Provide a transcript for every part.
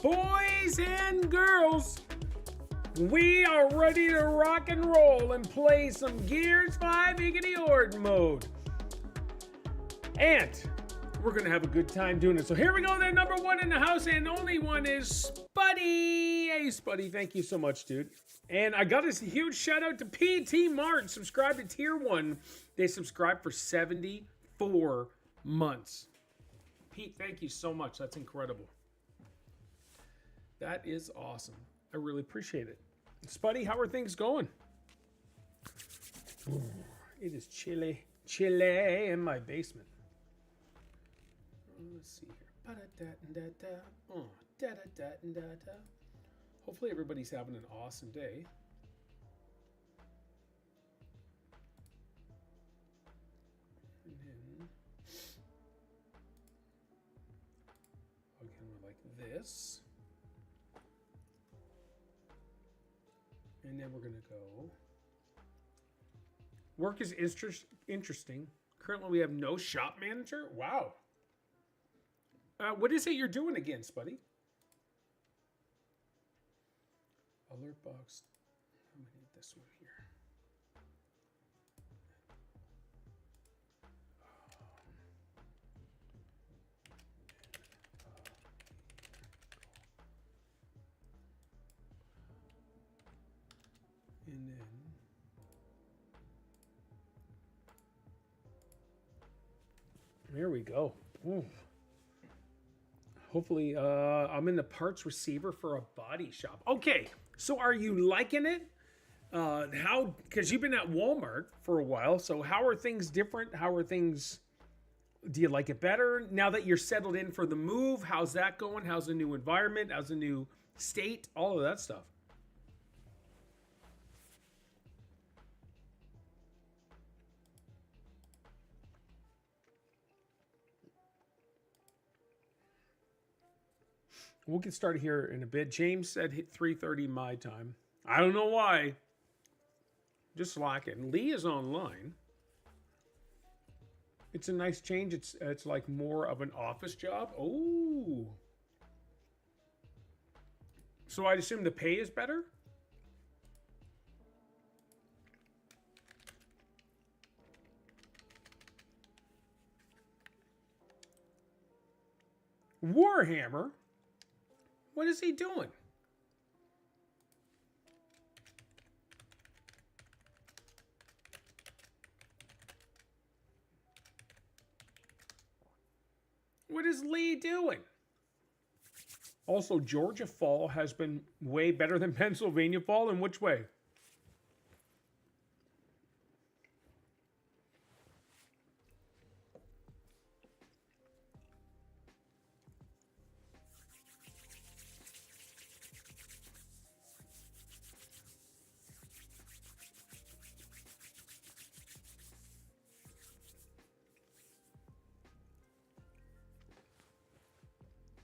boys and girls, we are ready to rock and roll and play some Gears 5 Horde Mode. And we're going to have a good time doing it. So here we go then. Number one in the house and only one is Spuddy. Hey, Spuddy, thank you so much, dude. And I got a huge shout out to ptmartt. Subscribe to Tier 1. They subscribed for 74 months. Pete, thank you so much. That's incredible. That is awesome. I really appreciate it. Spuddy, how are things going? Ooh, it is chilly in my basement. Let's see here. Hopefully everybody's having an awesome day. And then again, we're like this. And then we're gonna go. Work is interesting. Currently we have no shop manager. Wow. What is it you're doing again, Spuddy? Alert box. I'm gonna need this one here. And then there we go. Ooh. Hopefully, I'm in the parts receiver for a body shop. Okay, so are you liking it? How? Because you've been at Walmart for a while. So how are things different? How are things? Do you like it better now that you're settled in for the move? How's that going? How's the new environment? How's the new state? All of that stuff. We'll get started here in a bit. James said hit 3:30 my time. I don't know why. Just slacking. Lee is online. It's a nice change. It's like more of an office job. Oh. So I'd assume the pay is better? Warhammer? What is he doing? What is Lee doing? Also, Georgia fall has been way better than Pennsylvania fall. In which way?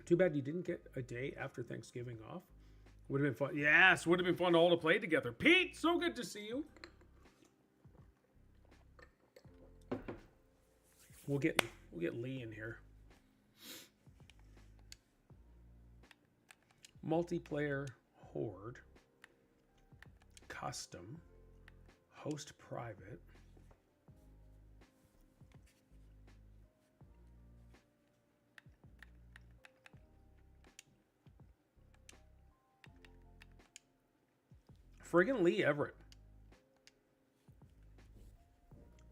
Too bad you didn't get a day after Thanksgiving off. Would have been fun. Yes, would have been fun all to play together. Pete, so good to see you. We'll get Lee in here. Multiplayer, Horde, custom, host private. Friggin' Lee Everett.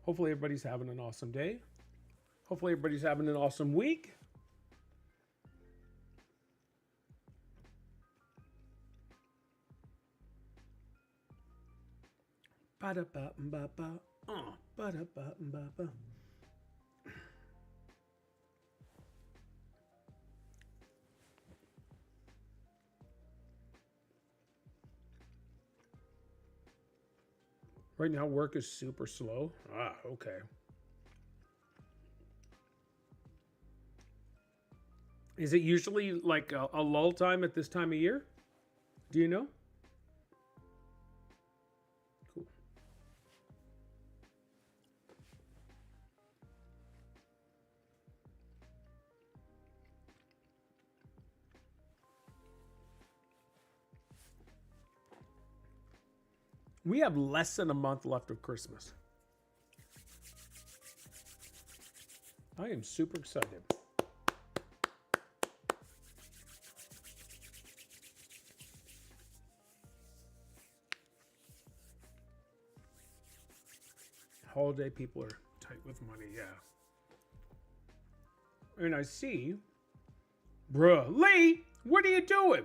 Hopefully everybody's having an awesome day. Hopefully everybody's having an awesome week. Ba-da-ba-ba-ba. Ba-da-ba-ba-ba. Right now, work is super slow. Ah, okay. Is it usually like a lull time at this time of year? Do you know? Cool. We have less than a month left of Christmas. I am super excited. Holiday people are tight with money, yeah. And I see, bruh, Lee, what are you doing?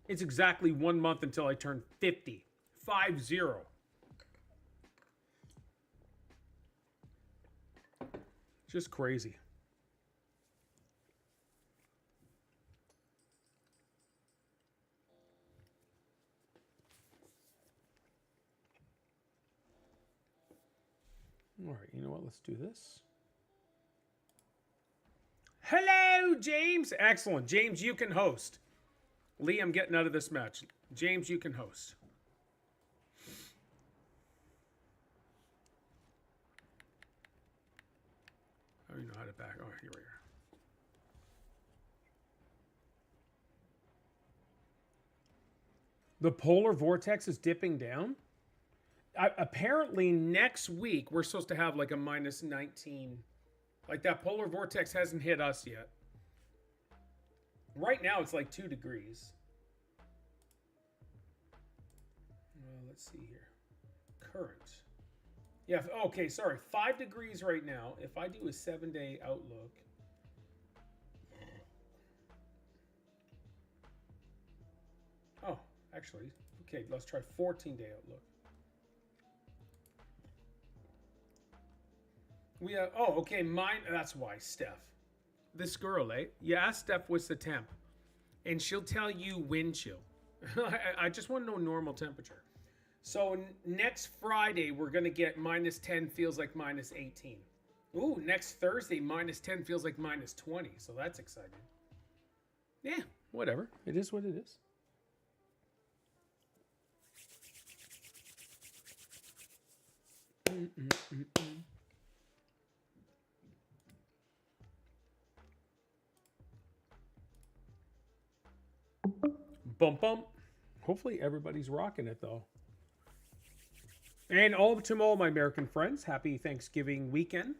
It's exactly 1 month until I turn 50. 50. Just crazy. All right, you know what? Let's do this. Hello, James. Excellent. James, you can host. Lee, I'm getting out of this match. James, you can host. Oh, you know how to back. Oh, here we are. The polar vortex is dipping down. Apparently, next week, we're supposed to have like a minus 19. Like that polar vortex hasn't hit us yet. Right now, it's like 2 degrees. Well, let's see here. Current. Yeah, okay, sorry. 5 degrees right now. If I do a 7-day outlook. Oh, actually, okay, let's try 14-day outlook. We have, oh, okay, mine, that's why, Steph. This girl, eh? You ask Steph what's the temp, and she'll tell you wind chill. I just want to know normal temperature. So next Friday, we're going to get minus 10 feels like minus 18. Ooh, next Thursday, minus 10 feels like minus 20. So that's exciting. Yeah, whatever. It is what it is. Bump, bump. Hopefully everybody's rocking it, though. And to all my American friends, happy Thanksgiving weekend.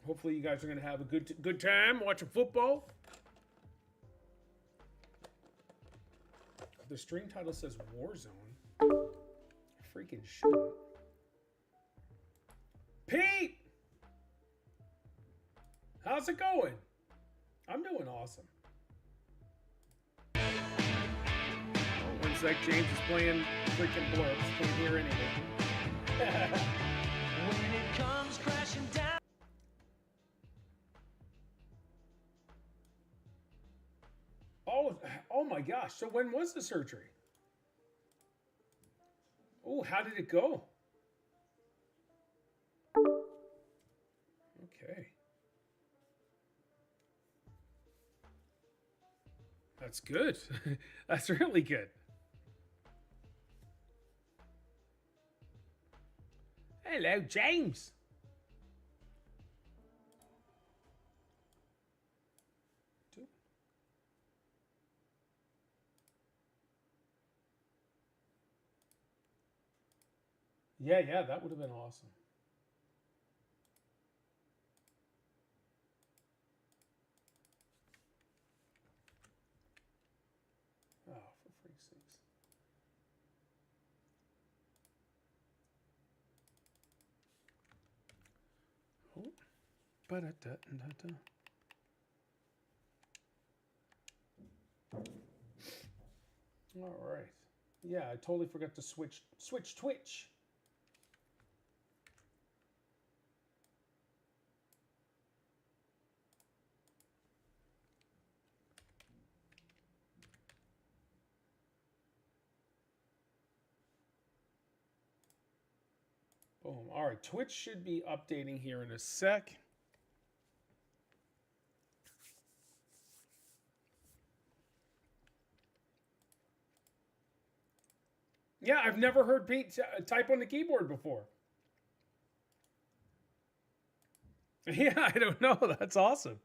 Hopefully you guys are going to have a good time watching football. The stream title says Warzone. Freaking shit. Pete! How's it going? I'm doing awesome. One sec, James is playing freaking blurps. Can't hear anything. When it comes crashing down. Oh my gosh. So when was the surgery? Oh, how did it go? Okay. That's good. That's really good. Hello, James. Yeah, that would have been awesome. Oh, for freak's sakes. Oh. Ba-da-da-da-da. All right. Yeah, I totally forgot to switch Twitch. Boom. All right, Twitch should be updating here in a sec. Yeah, I've never heard Pete type on the keyboard before. Yeah, I don't know. That's awesome.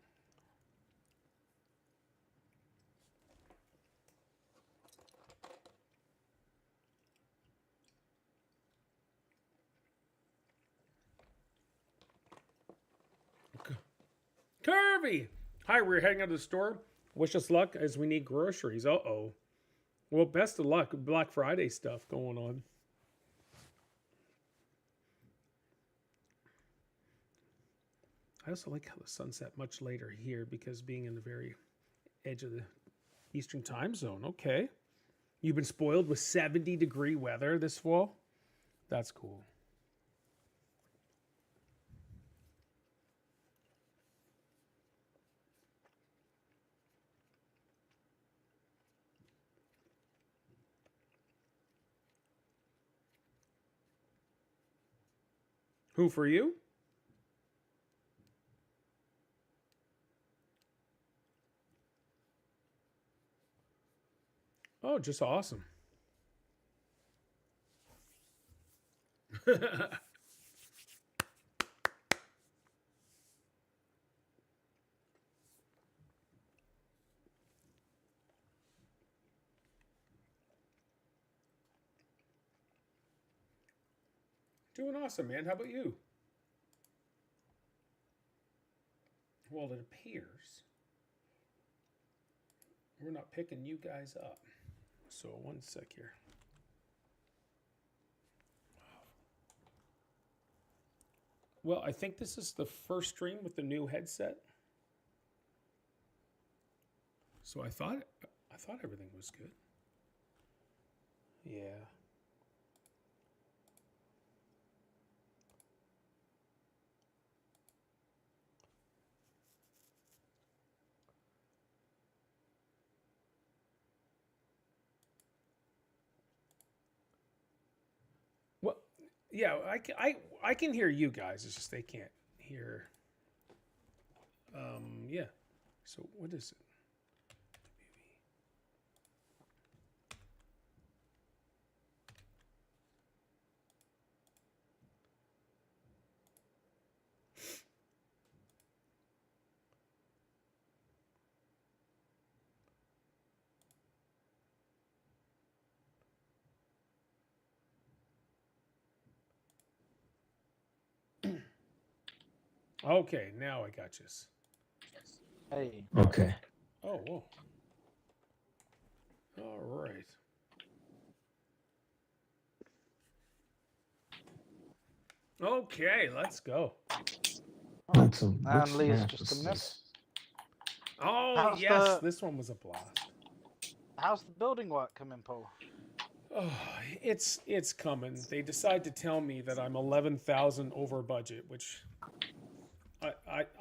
Turvy! Hi, we're heading out of the store. Wish us luck as we need groceries. Uh-oh. Well, best of luck. Black Friday stuff going on. I also like how the sunset much later here because being in the very edge of the Eastern time zone. Okay. You've been spoiled with 70-degree weather this fall? That's cool. Who for you? Oh, just awesome. Doing awesome, man. How about you? Well, it appears we're not picking you guys up. So, one sec here. Well, I think this is the first stream with the new headset. So I thought everything was good. Yeah. Well, yeah, I can hear you guys. It's just they can't hear. Yeah. So what is it? Okay, now I got you. Hey. Okay. Oh, whoa. All right. Okay, let's go. That's a And Lee's just a miss. Oh, How's yes, the- this one was a blast. How's the building work coming, Paul? Oh, it's coming. They decide to tell me that I'm 11,000 over budget, which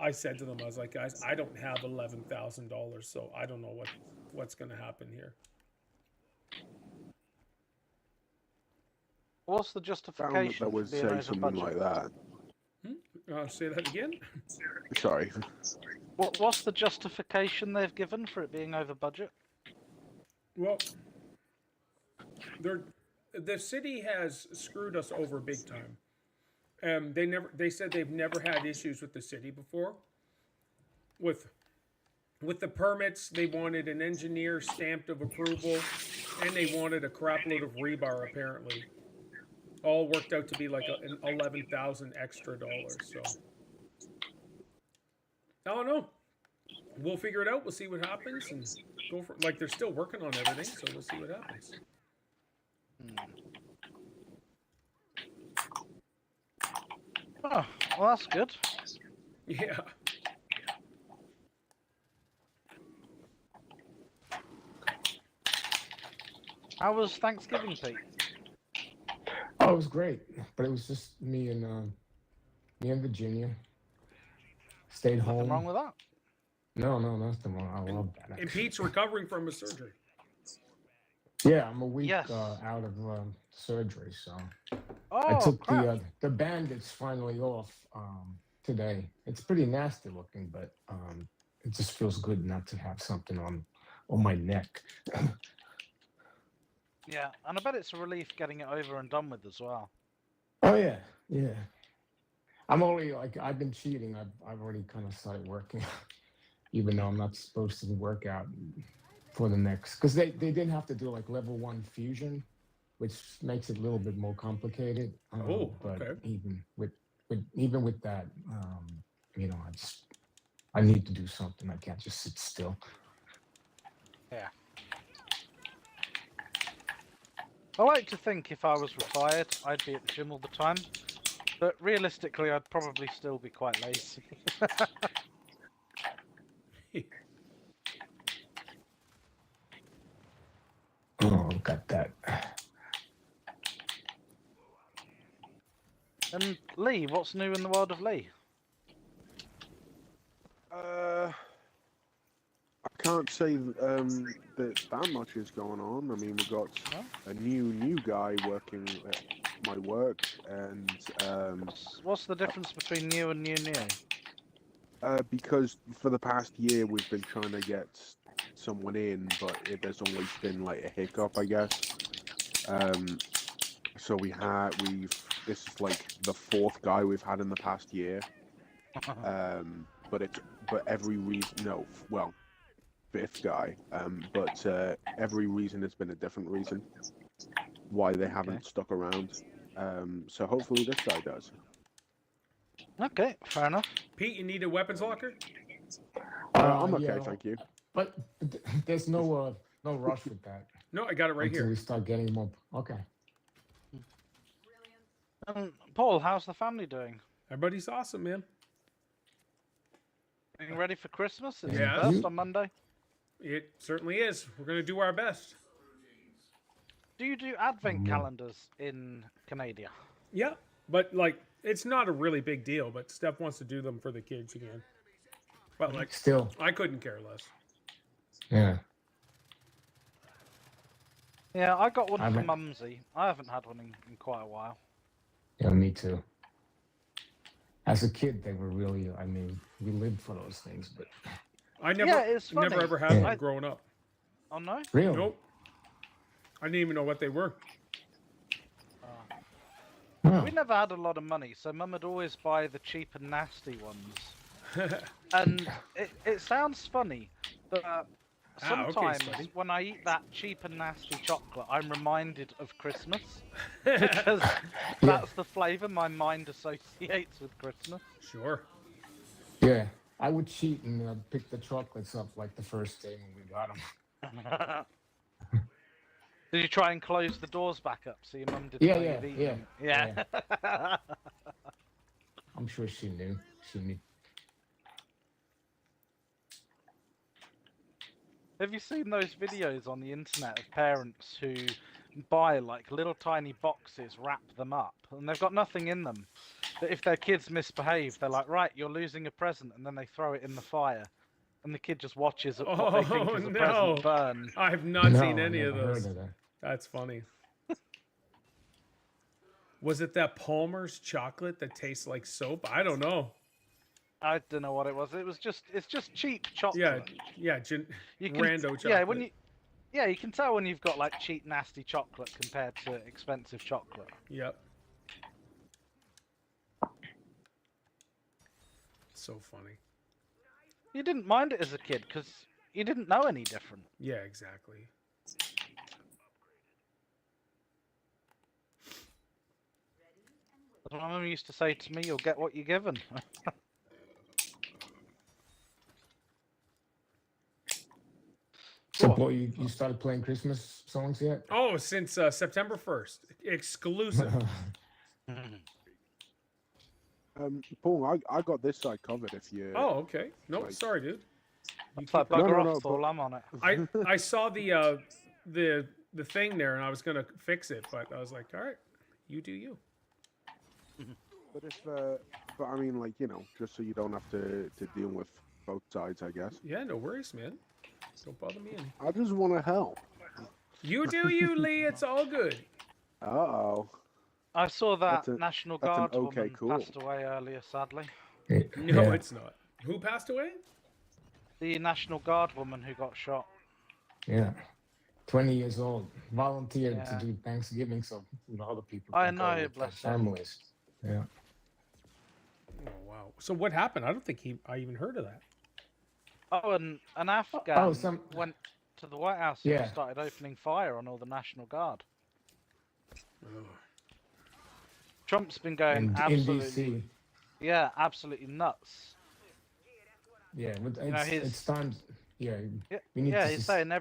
I said to them, I was like, guys, I don't have $11,000, so I don't know what's going to happen here. What's the justification That would for being say over something budget? like that. Say that again? Sorry. What's the justification they've given for it being over budget? Well, the city has screwed us over big time. They said they've never had issues with the city before. With the permits, they wanted an engineer stamped of approval, and they wanted a crap load of rebar apparently. All worked out to be like an 11,000 extra dollars. So I don't know. We'll figure it out. We'll see what happens and go for like they're still working on everything, so we'll see what happens. Oh, well, that's good. Yeah. How was Thanksgiving, Pete? Oh, it was great, but it was just me and Virginia. Stayed home. Nothing wrong with that. No, nothing wrong. I love that. And Pete's recovering from a surgery. Yeah, I'm a week Yes. out of surgery, so Oh, I took crap. the bandage finally off today. It's pretty nasty looking, but it just feels good not to have something on my neck. Yeah, and I bet it's a relief getting it over and done with as well. Oh yeah. I'm only I've been cheating. I've already kind of started working, even though I'm not supposed to work out for the next, because they didn't have to do like level 1 fusion, which makes it a little bit more complicated. Oh, but okay. even with that, I just I need to do something. I can't just sit still. Yeah. I like to think if I was retired, I'd be at the gym all the time. But realistically, I'd probably still be quite lazy. Oh, got that. And Lee, what's new in the world of Lee? I can't say that much is going on. I mean, we've got a new guy working at my work, and What's the difference between new and new? because for the past year we've been trying to get someone in, but there's always been like a hiccup, I guess. So this is like the fourth guy we've had in the past year. But every reason, no, well, fifth guy. But every reason has been a different reason why they haven't stuck around. So hopefully this guy does. Okay, fair enough. Pete, you need a weapons locker? I'm okay, Yeah, thank you. But there's no rush with that. No, I got it right until here. we start getting them up. Okay. Paul, how's the family doing? Everybody's awesome, man. Getting ready for Christmas? It's Yeah. the first on Monday. It certainly is. We're going to do our best. Do you do advent calendars in Canada? Yeah, but like, it's not a really big deal, but Steph wants to do them for the kids again. But like, Still. I couldn't care less. Yeah. Yeah, I got one for Mumsy. I haven't had one in quite a while. Yeah, me too. As a kid, they were really, I mean, we lived for those things, but... I never ever had them growing up. Oh, no? Really? Nope. I didn't even know what they were. Oh. We never had a lot of money, so Mum would always buy the cheap and nasty ones. And it sounds funny, but sometimes when I eat that cheap and nasty chocolate, I'm reminded of Christmas. Because that's the flavour my mind associates with Christmas. Sure. Yeah, I would cheat and pick the chocolates up like the first day when we got them. Did you try and close the doors back up so your mum didn't know you'd eaten them? Yeah. I'm sure she knew. She knew. Have you seen those videos on the internet of parents who buy like little tiny boxes, wrap them up, and they've got nothing in them? But if their kids misbehave, they're like, right, you're losing a present, and then they throw it in the fire. And the kid just watches what they think is a present burn. I have not seen any of never those. heard of that. That's funny. Was it that Palmer's chocolate that tastes like soap? I don't know. I don't know what it was. It's just cheap chocolate. Yeah, rando chocolate. You can tell when you've got like cheap, nasty chocolate compared to expensive chocolate. Yep. So funny. You didn't mind it as a kid because you didn't know any different. Yeah, exactly. My mum used to say to me, "You'll get what you're given." So, Paul, you started playing Christmas songs yet? Oh, since September 1st. Exclusive. Paul, I got this side covered if you... Oh, okay. No, sorry, dude. It's like bugger off, Paul, I'm on it. I saw the thing there and I was gonna fix it, but I was like, all right, you do you. But I mean, like, you know, just so you don't have to deal with both sides, I guess. Yeah, no worries, man. Don't bother me any. I just want to help. You do you, Lee. It's all good. Uh-oh. I saw that National Guard woman cool. passed away earlier, sadly. No, it's not. Who passed away? The National Guard woman who got shot. Yeah. 20 years old. Volunteered to do Thanksgiving so other people I can go know, with their bless her. families. Yeah. Oh, wow. So what happened? I don't think I even heard of that. Oh, and an Afghan went to the White House and Yeah. started opening fire on all the National Guard. Oh. Trump's been going In absolutely, DC. yeah, absolutely nuts. Yeah, but You know, it's time. Yeah, we need yeah, to he's saying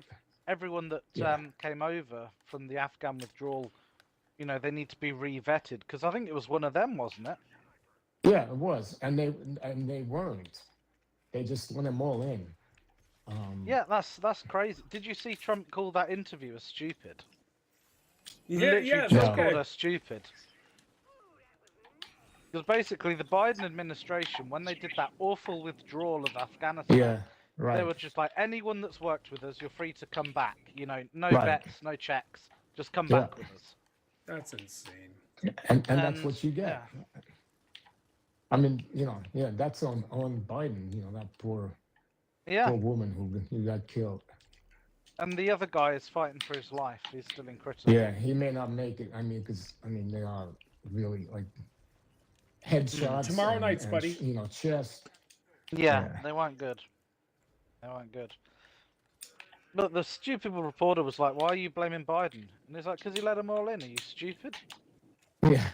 everyone that came over from the Afghan withdrawal, you know, they need to be re-vetted because I think it was one of them, wasn't it? Yeah, it was, and they weren't. They just let them all in. Yeah, that's crazy. Did you see Trump call that interviewer stupid? Yeah, Literally yeah, just okay. called her stupid. Because basically the Biden administration, when they did that awful withdrawal of Afghanistan, Yeah, right. they were just like, anyone that's worked with us, you're free to come back. You know, no Right. bets, no checks, just come back with us. That's insane. And that's what you get. Yeah. I mean, you know, yeah, that's on Biden. You know, that poor woman who got killed. And the other guy is fighting for his life. He's still in critical. Yeah, he may not make it. I mean, because they are really like headshots. Tomorrow night's, buddy. You know, chest. Yeah, they weren't good. They weren't good. But the stupid reporter was like, "Why are you blaming Biden?" And he's like, "Because he let them all in. Are you stupid?" Yeah.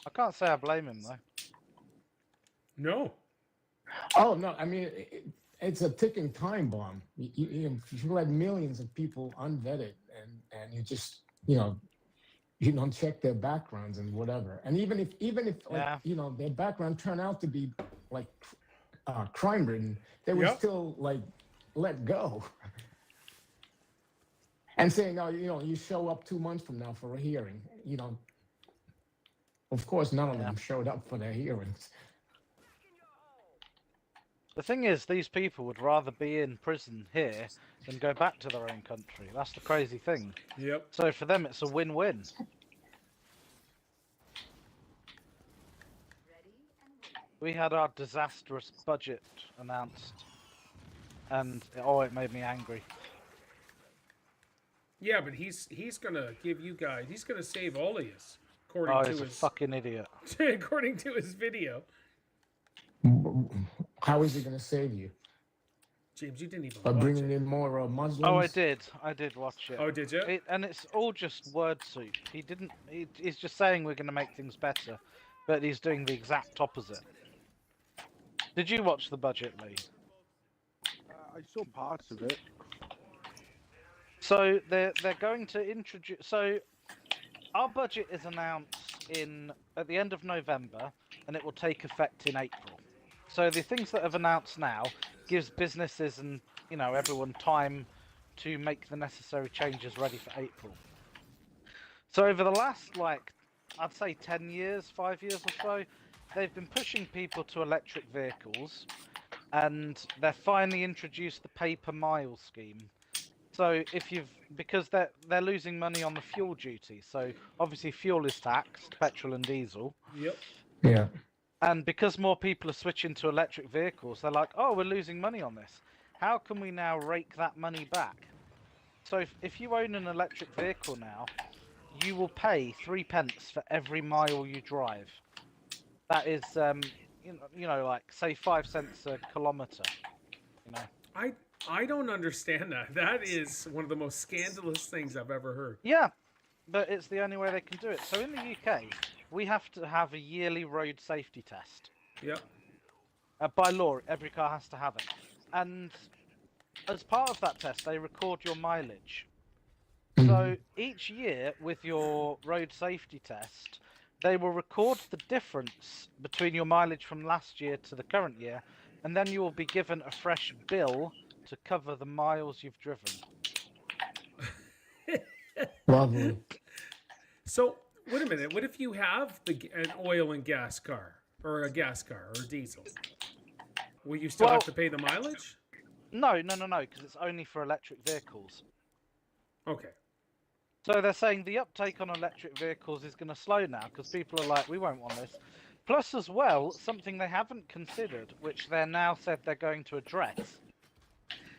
I can't say I blame him though. No. Oh no! I mean, it's a ticking time bomb. You let millions of people unvetted, and you just you don't check their backgrounds and whatever. And even if like, their background turned out to be like crime ridden, they would still like let go. And saying, "Oh, you show up 2 months from now for a hearing." Of course, none of them showed up for their hearings. The thing is, these people would rather be in prison here than go back to their own country. That's the crazy thing. Yep. So for them, it's a win-win. We had our disastrous budget announced, and it made me angry. Yeah, but he's gonna give you guys. He's gonna save all of us, according to he's his a fucking idiot. according to his video. How is he going to save you? James, you didn't even By watch bringing it. in more Muslims? Oh, I did. I did watch it. Oh, did you? And it's all just word soup. He didn't. He's just saying we're going to make things better, but he's doing the exact opposite. Did you watch the budget, Lee? I saw parts of it. So they're going to introduce. So our budget is announced at the end of November, and it will take effect in April. So the things that have announced now gives businesses and everyone time to make the necessary changes ready for April. So over the last I'd say 10 years, 5 years or so, they've been pushing people to electric vehicles, and they're finally introduced the pay-per-mile scheme. So because they're losing money on the fuel duty, so obviously fuel is taxed, petrol and diesel. Yep. Yeah. And because more people are switching to electric vehicles, they're like, "Oh, we're losing money on this. How can we now rake that money back?" So if you own an electric vehicle now, you will pay 3 pence for every mile you drive. That is, like say 5 cents a kilometer. I don't understand that. That is one of the most scandalous things I've ever heard. Yeah, but it's the only way they can do it. So in the UK, we have to have a yearly road safety test. Yep. By law, every car has to have it. And as part of that test, they record your mileage. So each year with your road safety test, they will record the difference between your mileage from last year to the current year, and then you will be given a fresh bill to cover the miles you've driven. Lovely. So, wait a minute. What if you have an oil and gas car, or a gas car, or diesel? Will you still have to pay the mileage? No, because it's only for electric vehicles. Okay. So they're saying the uptake on electric vehicles is going to slow now, because people are like, we won't want this. Plus, as well, something they haven't considered, which they're now said they're going to address,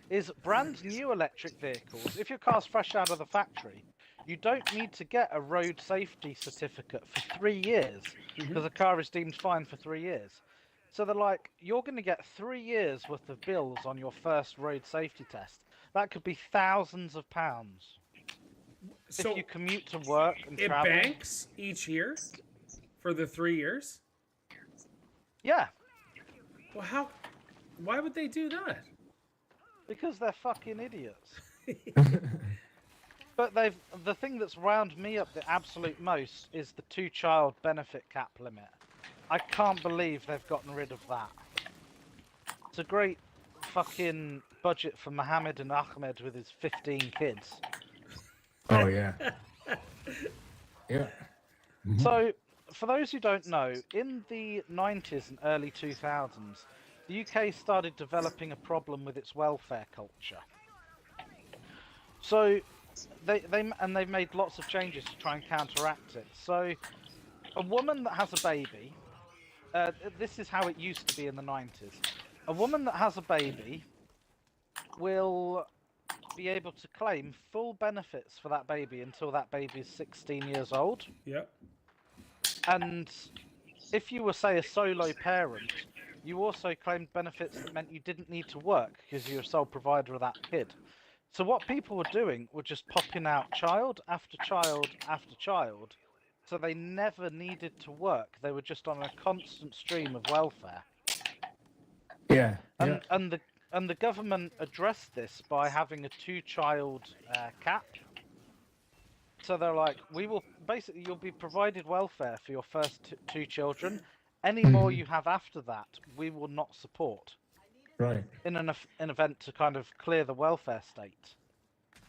is brand new electric vehicles. If your car's fresh out of the factory, you don't need to get a road safety certificate for 3 years, because a car is deemed fine for 3 years. So they're like, you're going to get 3 years worth of bills on your first road safety test. That could be thousands of pounds. So if you commute to work and travel. It banks each year for the 3 years? Yeah. Well, why would they do that? Because they're fucking idiots. But the thing that's wound me up the absolute most is the 2-child benefit cap limit. I can't believe they've gotten rid of that. It's a great fucking budget for Mohammed and Ahmed with his 15 kids. Oh yeah. Yeah. Mm-hmm. So, for those who don't know, in the 90s and early 2000s, the UK started developing a problem with its welfare culture. So, they've made lots of changes to try and counteract it. So, a woman that has a baby, this is how it used to be in the 90s. A woman that has a baby will be able to claim full benefits for that baby until that baby is 16 years old. Yep. And if you were, say, a solo parent, you also claimed benefits that meant you didn't need to work because you're a sole provider of that kid. So what people were doing were just popping out child after child after child, so they never needed to work. They were just on a constant stream of welfare. Yeah. And the government addressed this by having a 2-child cap. So they're like, you'll be provided welfare for your first 2 children. Any more you have after that, we will not support. Right. In an event to kind of clear the welfare state.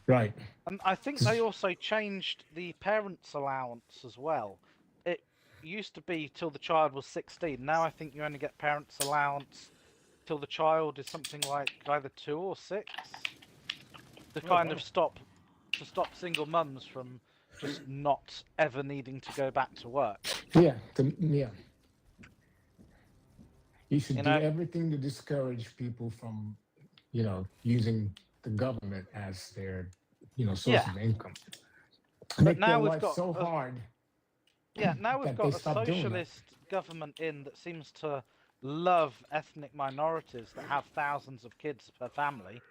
Right. And I think they also changed the parents' allowance as well. It used to be till the child was 16. Now I think you only get parents' allowance till the child is something like either 2 or 6. To kind of stop single mums from just not ever needing to go back to work. Yeah. Yeah. You should do everything to discourage people from, using the government as their, source of income. Make their life so hard. Yeah, now we've got a socialist government that seems to love ethnic minorities that have thousands of kids per family.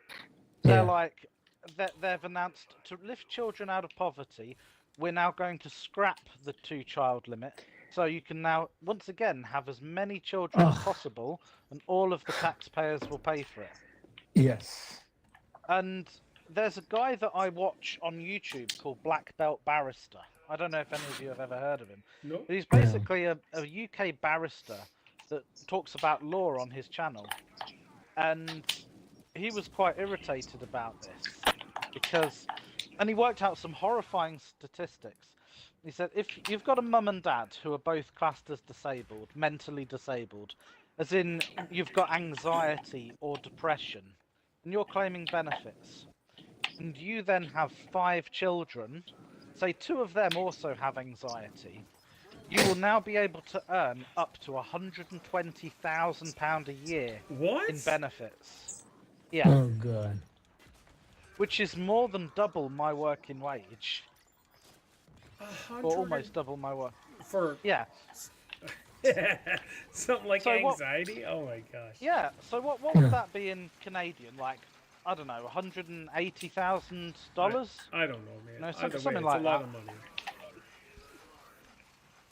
They're like, they've announced to lift children out of poverty, we're now going to scrap the 2-child limit. So you can now, once again, have as many children as possible, and all of the taxpayers will pay for it. Yes. And there's a guy that I watch on YouTube called Black Belt Barrister. I don't know if any of you have ever heard of him. No. But he's basically a UK barrister that talks about law on his channel. And he was quite irritated about this and he worked out some horrifying statistics. He said, if you've got a mum and dad who are both classed as disabled, mentally disabled, as in you've got anxiety or depression, and you're claiming benefits, and you then have 5 children, say 2 of them also have anxiety, you will now be able to earn up to £120,000 a year in benefits. Yeah. Oh, God. Which is more than double my working wage. Or almost double my work. Something like anxiety? Oh my gosh. Yeah, so what would that be in Canadian? Like, I don't know, $180,000? I don't know, man. No, something like a lot of money.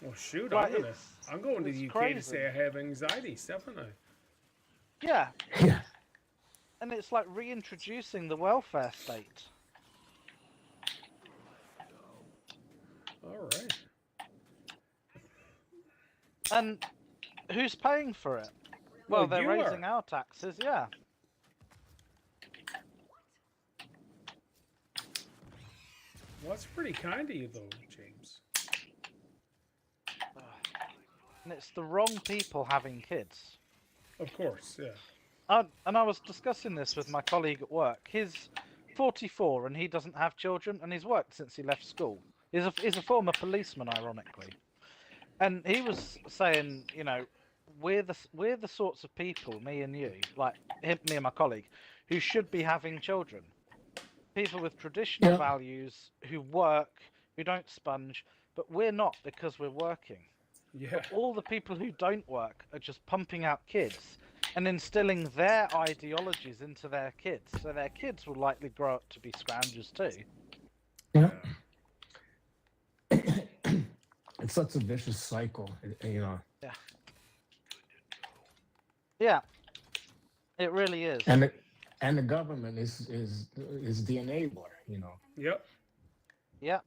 Well, shoot, I'm going to the UK crazy. To say I have anxiety, definitely. Yeah. And it's like reintroducing the welfare state. All right. And who's paying for it? Well, they're raising our taxes, yeah. Well, that's pretty kind of you, though, James. And it's the wrong people having kids. Of course, yeah. And I was discussing this with my colleague at work. He's 44 and he doesn't have children, and he's worked since he left school. He's a former policeman, ironically. And he was saying, we're the sorts of people, me and you, like me and my colleague, who should be having children. People with traditional values, who work, who don't sponge, but we're not because we're working. Yeah. But all the people who don't work are just pumping out kids and instilling their ideologies into their kids. So their kids will likely grow up to be scroungers too. Yeah. It's such a vicious cycle, Yeah. Yeah, it really is. And the government is the enabler, you know. Yep. Yeah.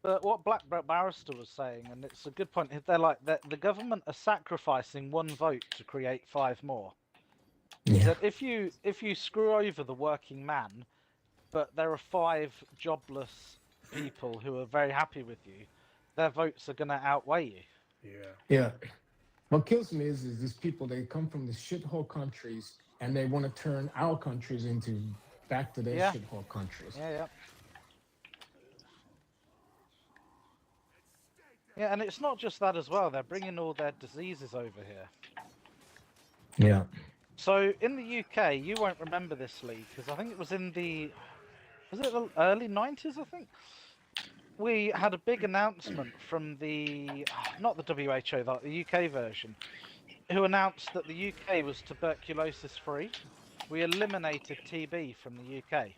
But what Black Barrister was saying, and it's a good point, they're like the government are sacrificing one vote to create 5 more. He Yeah. said if you screw over the working man, but there are 5 jobless people who are very happy with you, their votes are going to outweigh you. Yeah. Yeah. What kills me is these people, they come from the shithole countries and they want to turn our countries into back to their Yeah. shithole countries. Yeah. Yeah, and it's not just that as well. They're bringing all their diseases over here. Yeah. So in the UK, you won't remember this, Lee, because I think it was in the early 90s, I think? We had a big announcement from not the WHO, the UK version, who announced that the UK was tuberculosis free. We eliminated TB from the UK.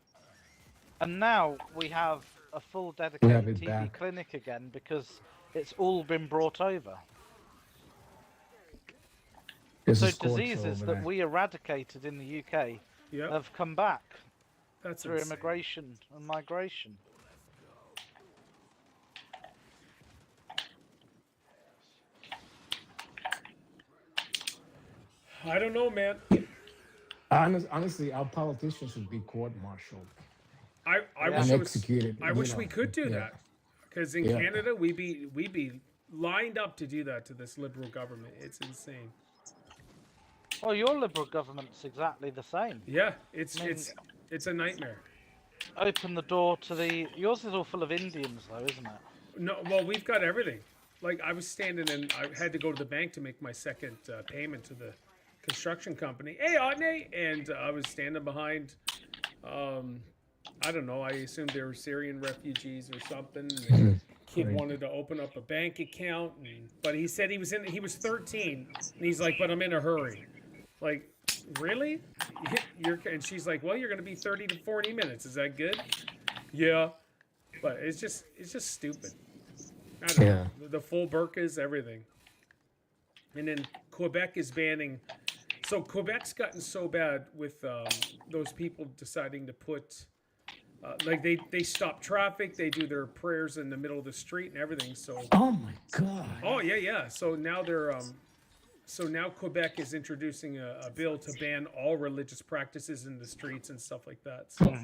And now we have a full dedicated TB back. clinic again because it's all been brought over. So diseases that we eradicated in the UK have come back through immigration and migration. I don't know, man. Honestly, our politicians should be court-martialed. I wish it was, I wish we could do that, because in Canada we'd be lined up to do that to this liberal government. It's insane. Well, your liberal government's exactly the same. Yeah, it's a nightmare. Open the door to yours is all full of Indians though, isn't it? No, well, we've got everything. Like, I was standing and I had to go to the bank to make my second payment to the construction company. Hey, Otney! And I was standing behind, I don't know, I assumed they were Syrian refugees or something. And the kid wanted to open up a bank account, but he said he was 13, and he's like, but I'm in a hurry. Like, really? And she's like, well, you're going to be 30 to 40 minutes. Is that good? Yeah. But it's just stupid. I don't know. The full burqas, everything. And then Quebec is banning. So Quebec's gotten so bad with those people deciding to put, like they stop traffic. They do their prayers in the middle of the street and everything. So. Oh my God. Oh yeah. So now they're So now Quebec is introducing a bill to ban all religious practices in the streets and stuff like that. So,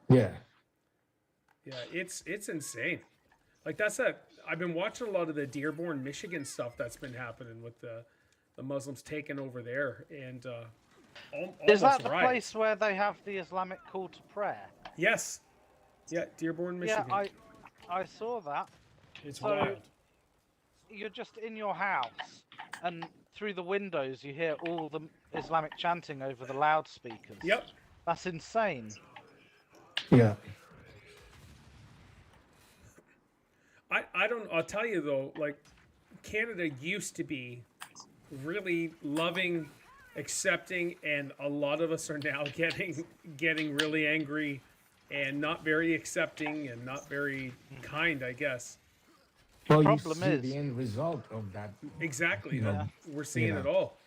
yeah, it's insane. Like I've been watching a lot of the Dearborn, Michigan stuff that's been happening with the Muslims taking over there, and is that the place where they have the Islamic call to prayer? Yes. Yeah, Dearborn, Michigan. Yeah, I saw that. It's wild. You're just in your house, and through the windows you hear all the Islamic chanting over the loudspeakers. Yep. That's insane. Yeah. I'll tell you though, like, Canada used to be really loving, accepting, and a lot of us are now getting really angry and not very accepting and not very kind, I guess. Well, you see the end result of that. Exactly. We're seeing it all.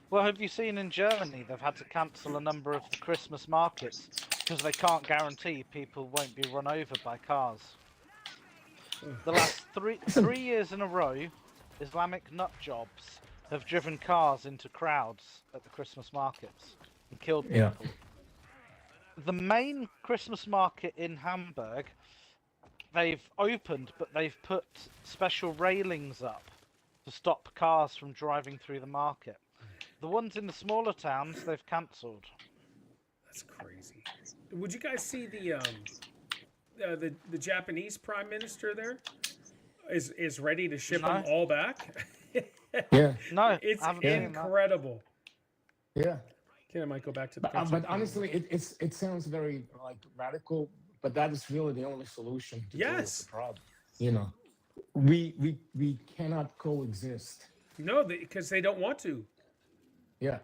Well, have you seen in Germany they've had to cancel a number of the Christmas markets because they can't guarantee people won't be run over by cars. The last three years in a row, Islamic nut jobs have driven cars into crowds at the Christmas markets and killed people. Yeah. The main Christmas market in Hamburg, they've opened, but they've put special railings up to stop cars from driving through the market. The ones in the smaller towns, they've cancelled. That's crazy. Would you guys see the Japanese Prime Minister there is ready to ship them all back? Yeah. No, it's incredible. Yeah. Okay, I might go back to the. But honestly, it sounds very like radical, but that is really the only solution to deal with the problem. You know, we cannot coexist. No, because they don't want to. Yeah.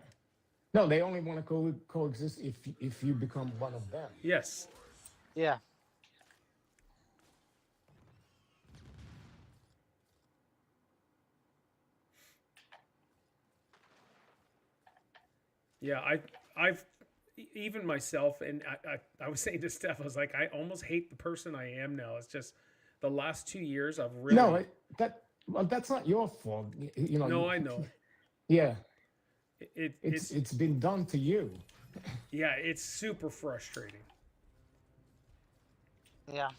No, they only want to coexist if you become one of them. Yes. Yeah. Yeah, I've even myself, and I was saying to Steph, I was like, I almost hate the person I am now. It's just the last 2 years I've really. No, that's not your fault. You know. No, I know. Yeah. It's It's been done to you. Yeah, it's super frustrating. Yeah.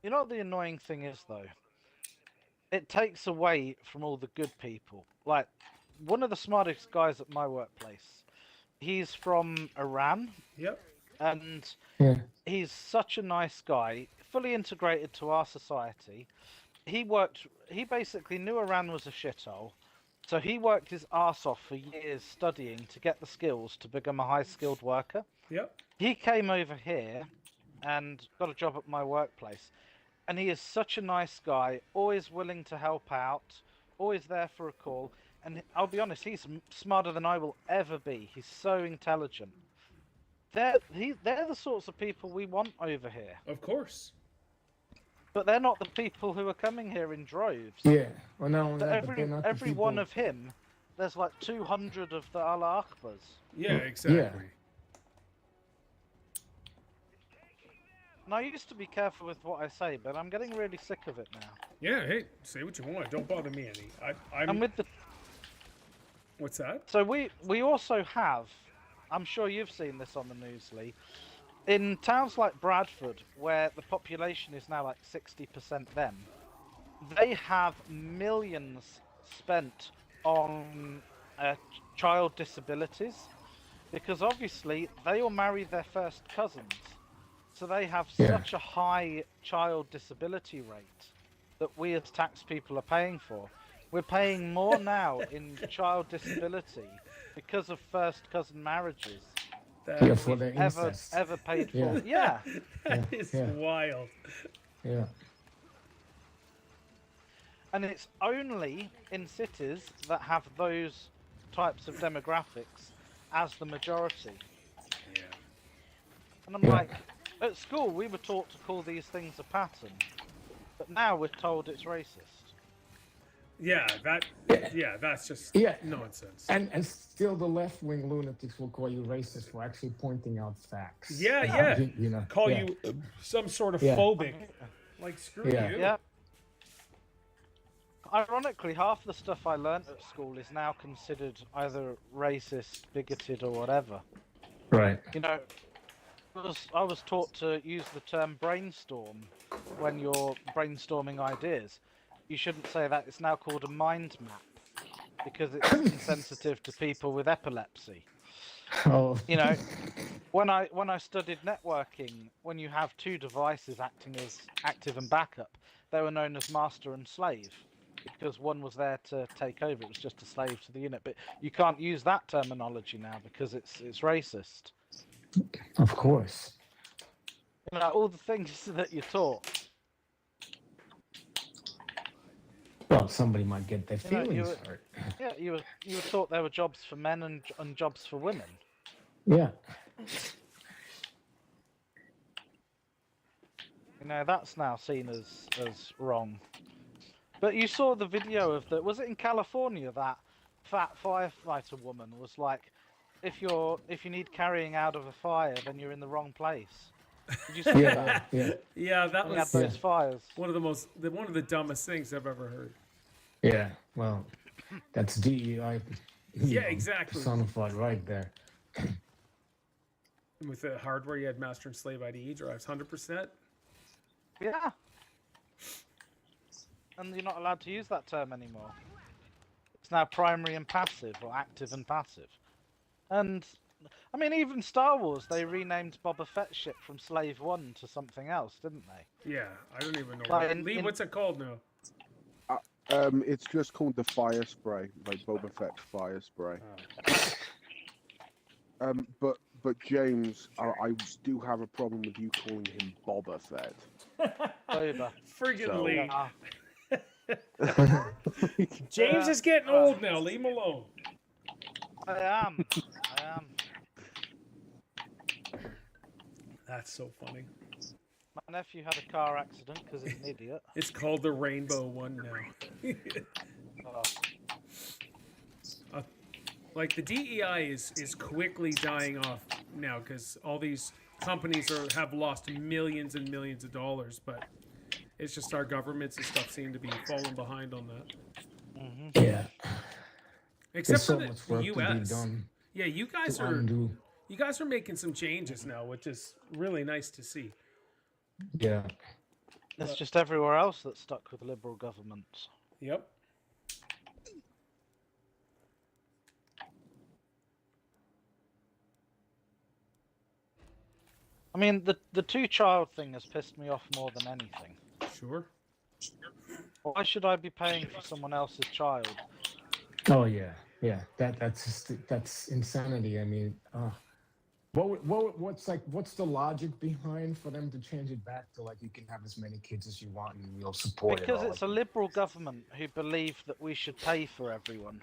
You know what the annoying thing is, though? It takes away from all the good people. Like, one of the smartest guys at my workplace, he's from Iran. Yep. And Yeah. he's such a nice guy, fully integrated to our society. He basically knew Iran was a shithole. So he worked his arse off for years studying to get the skills to become a high-skilled worker. Yep. He came over here and got a job at my workplace. And he is such a nice guy, always willing to help out, always there for a call. And I'll be honest, he's smarter than I will ever be. He's so intelligent. They're the sorts of people we want over here. Of course. But they're not the people who are coming here in droves. Yeah. Well, not only that, but they're not the every people... one of him, there's like 200 of the Allah Akbars. Yeah, exactly. Yeah. And I used to be careful with what I say, but I'm getting really sick of it now. Yeah, hey, say what you want. Don't bother me any. I'm with the... What's that? So we also have, I'm sure you've seen this on the news, Lee, in towns like Bradford, where the population is now like 60% them, they have millions spent on child disabilities, because obviously they all marry their first cousins. So they have such a high child disability rate that we as tax people are paying for. We're paying more now in child disability because of first cousin marriages Yeah, for the incest. ever paid for. Yeah. Yeah. That is wild. Yeah. And it's only in cities that have those types of demographics as the majority. Yeah. And I'm like, at school we were taught to call these things a pattern, but now we're told it's racist. Yeah, that's just nonsense. And still the left-wing lunatics will call you racist for actually pointing out facts. Yeah. You know, Call you some sort of phobic. Like, screw you. Yeah. Ironically, half the stuff I learnt at school is now considered either racist, bigoted, or whatever. Right. You know, I was taught to use the term brainstorm when you're brainstorming ideas. You shouldn't say that. It's now called a mind map because it's insensitive to people with epilepsy. Oh. You know, when I studied networking, when you have two devices acting as active and backup, they were known as master and slave because one was there to take over. It was just a slave to the unit. But you can't use that terminology now because it's racist. Of course. You know, all the things that you're taught. Well, somebody might get their feelings hurt. Yeah, you were taught there were jobs for men and jobs for women. Yeah. You know, that's now seen as wrong. But you saw the video of was it in California that fat firefighter woman was like, if you need carrying out of a fire, then you're in the wrong place. Did you see that? Yeah, that was those fires. One of the dumbest things I've ever heard. Yeah, well, that's DEI. Yeah, exactly. Personified right there. With the hardware, you had master and slave IDE drives, 100%. Yeah. And you're not allowed to use that term anymore. It's now primary and passive, or active and passive. And, I mean, even Star Wars, they renamed Boba Fett ship from Slave 1 to something else, didn't they? Yeah, I don't even know. Like Lee, what's it called now? It's just called the fire spray, like Boba Fett's fire spray. But James, I do have a problem with you calling him Boba Fett. Boba. Friggin' Lee. Yeah. James is getting old now. Leave him alone. I am. That's so funny. My nephew had a car accident because he's an idiot. It's called the Rainbow one now. Oh. Like the DEI is quickly dying off now because all these companies have lost millions and millions of dollars, but it's just our governments and stuff seem to be falling behind on that. Mm-hmm. Yeah. Except There's so for much the work US. to be done. Yeah, you guys to are undo. you guys are making some changes now, which is really nice to see. Yeah. It's just everywhere else that's stuck with liberal governments. Yep. I mean, the two-child thing has pissed me off more than anything. Sure. Why should I be paying for someone else's child? Oh yeah, yeah. That's insanity. I mean, what's the logic behind for them to change it back to like you can have as many kids as you want and we'll support because it? Because it's a liberal government who believe that we should pay for everyone.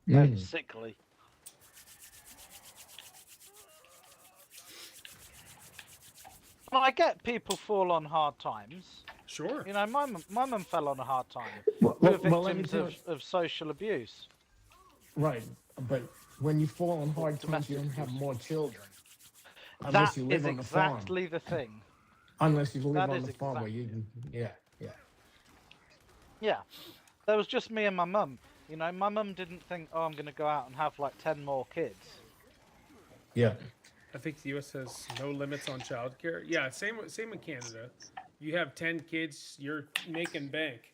Mm. That's sickly. Well, I get people fall on hard times. Sure. You know, my mum fell on a hard time. Well, We were well, let me victims tell of social abuse. Right, but when you fall on hard times, Domestic you don't have abuse. more children. That Unless you live is on the farm. exactly the thing. Unless you live That on is the farm where you exactly can, yeah. Yeah. There was just me and my mum. You know, my mum didn't think, oh, I'm going to go out and have like 10 more kids. Yeah. I think the U.S. has no limits on childcare. Yeah, same in Canada. You have 10 kids, you're making bank.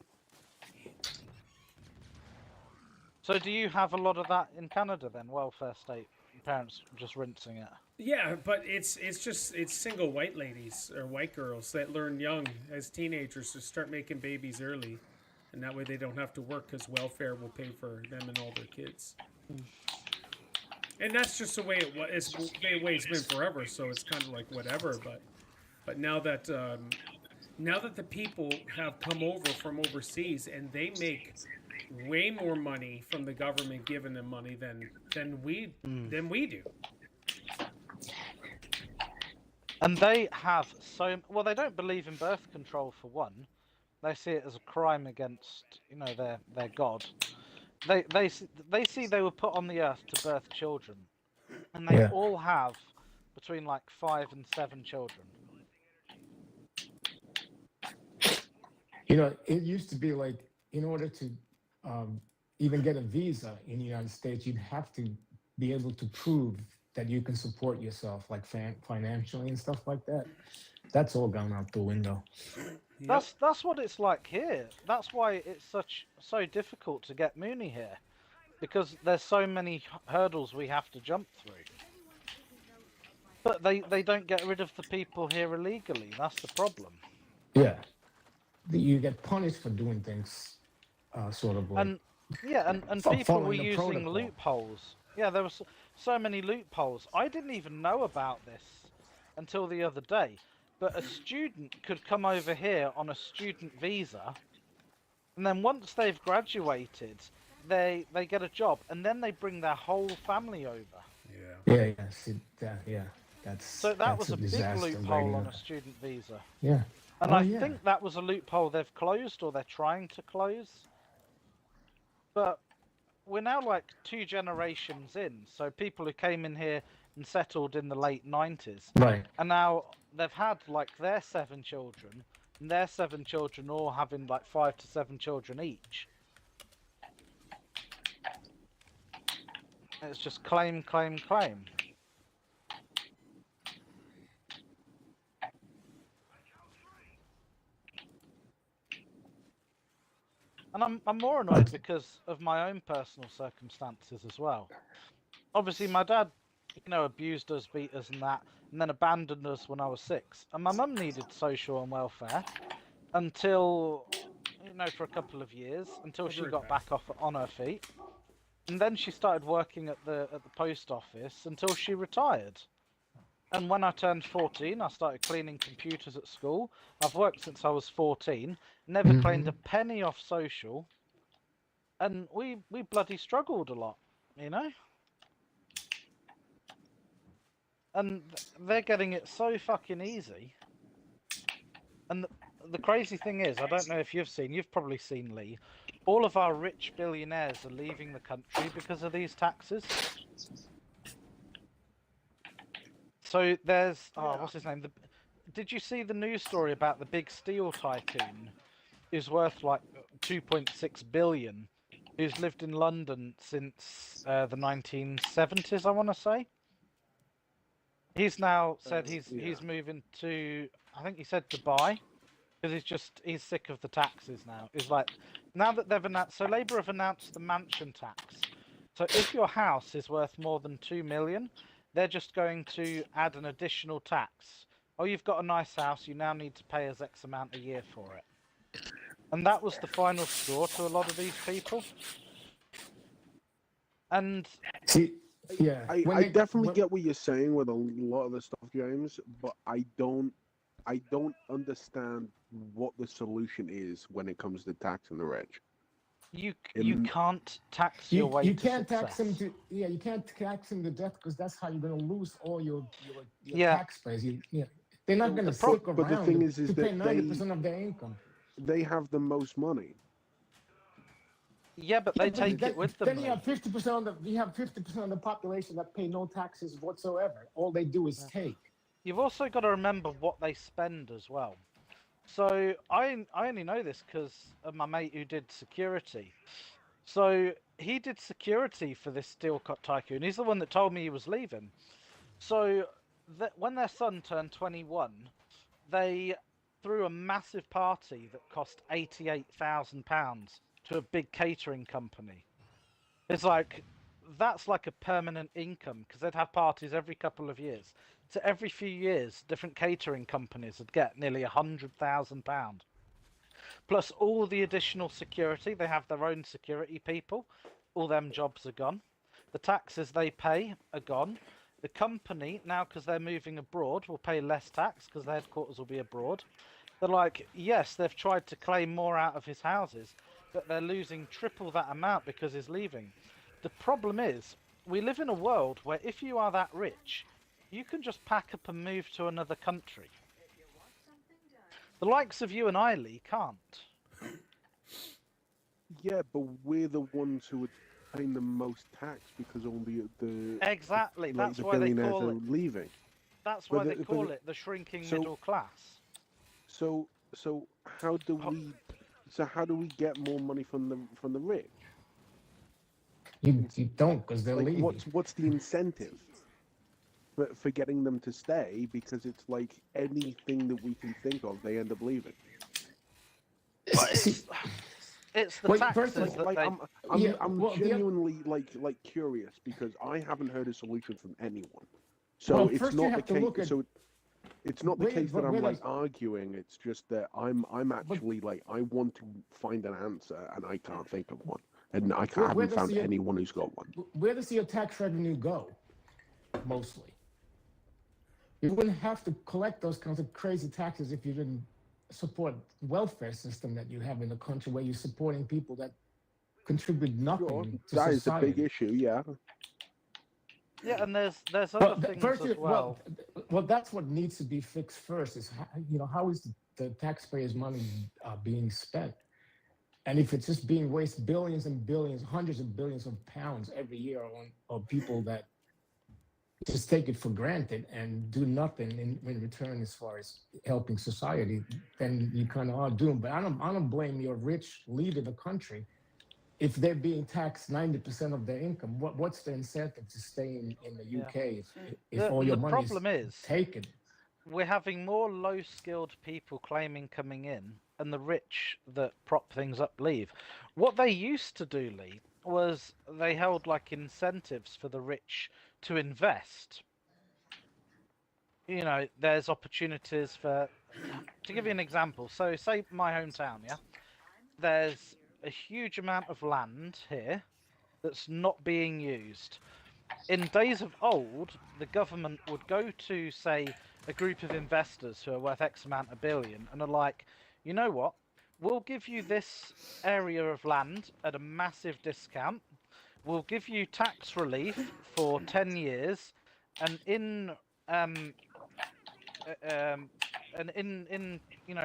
So do you have a lot of that in Canada then? Welfare state, parents just rinsing it. Yeah, but it's single white ladies or white girls that learn young as teenagers to start making babies early, and that way they don't have to work because welfare will pay for them and all their kids. And that's just the way it was. It's the way it's been forever. So it's kind of like whatever. But now that the people have come over from overseas and they make way more money from the government giving them money than we do. And they have well, they don't believe in birth control for one. They see it as a crime against, you know, their god. They see they were put on the earth to birth children, and they all have between like 5 and 7 children. You know, it used to be like in order to even get a visa in the United States, you'd have to be able to prove that you can support yourself, like financially and stuff like that. That's all gone out the window. Yep. That's what it's like here. That's why it's so difficult to get Mooney here, because there's so many hurdles we have to jump through. But they don't get rid of the people here illegally. That's the problem. Yeah, you get punished for doing things, sort of like. And people were using protocol. loopholes. Yeah, there was so many loopholes. I didn't even know about this until the other day. But a student could come over here on a student visa, and then once they've graduated, they get a job, and then they bring their whole family over. Yeah. So that was a big loophole on a student visa. Yeah. And I think that was a loophole they've closed, or they're trying to close. But we're now like 2 generations in, so people who came in here and settled in the late 90s. Right. And now they've had like their 7 children, and their 7 children all having like 5 to 7 children each. It's just claim, claim, claim. And I'm more annoyed because of my own personal circumstances as well. Obviously, my dad, you know, abused us, beat us and that, and then abandoned us when I was 6. And my mum needed social and welfare until, you know, for a couple of years, until she got back on her feet. And then she started working at the post office until she retired. And when I turned 14, I started cleaning computers at school. I've worked since I was 14, never claimed a penny off social, and we bloody struggled a lot, you know? And they're getting it so fucking easy. And the crazy thing is, I don't know if you've probably seen, Lee, all of our rich billionaires are leaving the country because of these taxes. So there's, what's his name? Did you see the news story about the big steel tycoon who's worth like 2.6 billion, who's lived in London since the 1970s, I want to say? He's now said he's moving to, I think he said Dubai, because he's sick of the taxes now. It's like, now that they've announced, so Labour have announced the mansion tax. So if your house is worth more than 2 million, they're just going to add an additional tax. Oh, you've got a nice house, you now need to pay us X amount a year for it. And that was the final straw to a lot of these people. And see, yeah, I definitely get what you're saying with a lot of the stuff, James, but I don't understand what the solution is when it comes to taxing the rich. You can't tax your way you to can't success. tax them to you can't tax them to death, because that's how you're going to lose all your taxpayers. They're not going to stick around. But the thing is to pay 90% of their income. They have the most money. Yeah, but they take it with them. Then you have 50% of the population that pay no taxes whatsoever. All they do is take. You've also got to remember what they spend as well. So I only know this because of my mate who did security. So he did security for this steel tycoon. He's the one that told me he was leaving. So when their son turned 21, they threw a massive party that cost £88,000 to a big catering company. It's like, that's like a permanent income, because they'd have parties every couple of years. So every few years, different catering companies would get nearly £100,000. Plus all the additional security, they have their own security people. All them jobs are gone. The taxes they pay are gone. The company, now because they're moving abroad, will pay less tax because their headquarters will be abroad. They're like, yes, they've tried to claim more out of his houses, but they're losing triple that amount because he's leaving. The problem is, we live in a world where if you are that rich, you can just pack up and move to another country. The likes of you and I, Lee, can't. Yeah, but we're the ones who are paying the most tax because only the exactly. That's the why they billionaires call are it. leaving. That's why they call it the shrinking middle class. So how do we get more money from the rich? You don't, because they're leaving. What's the incentive for getting them to stay? Because it's like anything that we can think of, they end up leaving. It's the taxes that I'm genuinely curious, because I haven't heard a solution from anyone. So it's not the case. So it's not the case that I'm arguing. It's just that I'm actually I want to find an answer and I can't think of one, and I haven't found anyone who's got one. Where does your tax revenue go? Mostly, you wouldn't have to collect those kinds of crazy taxes if you didn't support welfare system that you have in the country, where you're supporting people that contribute nothing to that society. Is a big issue, yeah. Yeah, and there's other things as well. Well, that's what needs to be fixed first. Is how is the taxpayers' money being spent? And if it's just being wasted, billions and billions, hundreds of billions of pounds every year on people that just take it for granted and do nothing in return as far as helping society, then you kind of are doomed. But I don't blame your rich leaving the country if they're being taxed 90% of their income. What's the incentive to stay in the UK if all your money is taken? We're having more low-skilled people claiming coming in, and the rich that prop things up leave. What they used to do, Lee, was they held incentives for the rich to invest. There's opportunities to give you an example. So say my hometown, yeah? There's a huge amount of land here that's not being used. In days of old, the government would go to, say, a group of investors who are worth X amount of billion and are like, you know what? We'll give you this area of land at a massive discount. We'll give you tax relief for 10 years, and in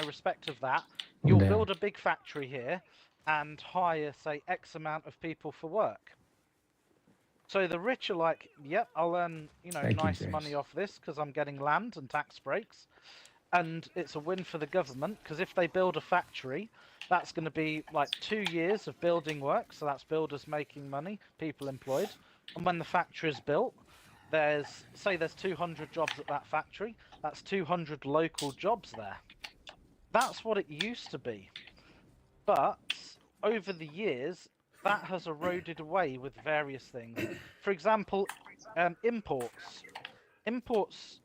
respect of that, you'll build a big factory here, and hire, say, X amount of people for work. So the rich are like, yep, I'll earn, nice money off this because I'm getting land and tax breaks. And it's a win for the government because if they build a factory, that's going to be like 2 years of building work. So that's builders making money, people employed. And when the factory is built, there's 200 jobs at that factory. That's 200 local jobs there. That's what it used to be. But over the years, that has eroded away with various things. For example, imports.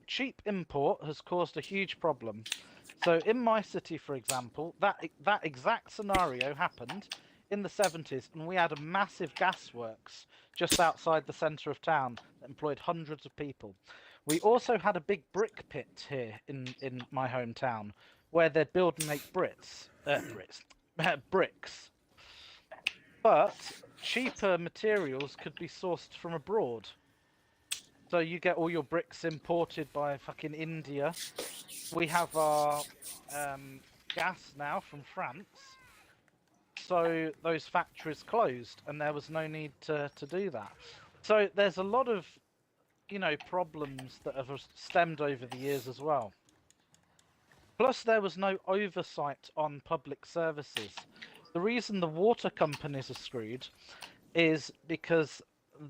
Cheap import has caused a huge problem. So in my city, for example, that exact scenario happened in the 70s, and we had a massive gasworks just outside the centre of town that employed hundreds of people. We also had a big brick pit here in my hometown, where they'd build and make bricks. But cheaper materials could be sourced from abroad. So you get all your bricks imported by fucking India. We have our gas now from France. So those factories closed, and there was no need to do that. So there's a lot of, problems that have stemmed over the years as well. Plus, there was no oversight on public services. The reason the water companies are screwed is because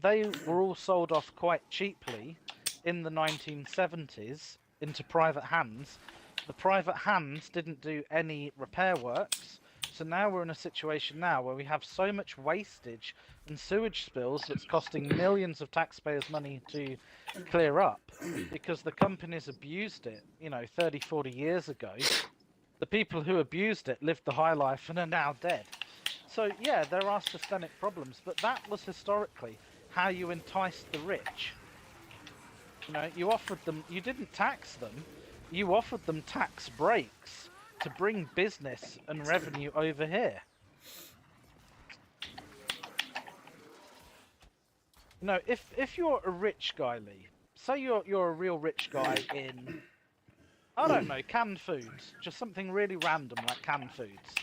they were all sold off quite cheaply in the 1970s into private hands. The private hands didn't do any repair works, so now we're in a situation now where we have so much wastage and sewage spills that's costing millions of taxpayers' money to clear up because the companies abused it, 30, 40 years ago. The people who abused it lived the high life and are now dead. So yeah, there are systemic problems, but that was historically how you enticed the rich. You offered them, you didn't tax them, you offered them tax breaks to bring business and revenue over here. If you're a rich guy, Lee, say you're a real rich guy in, I don't know, canned foods, just something really random like canned foods,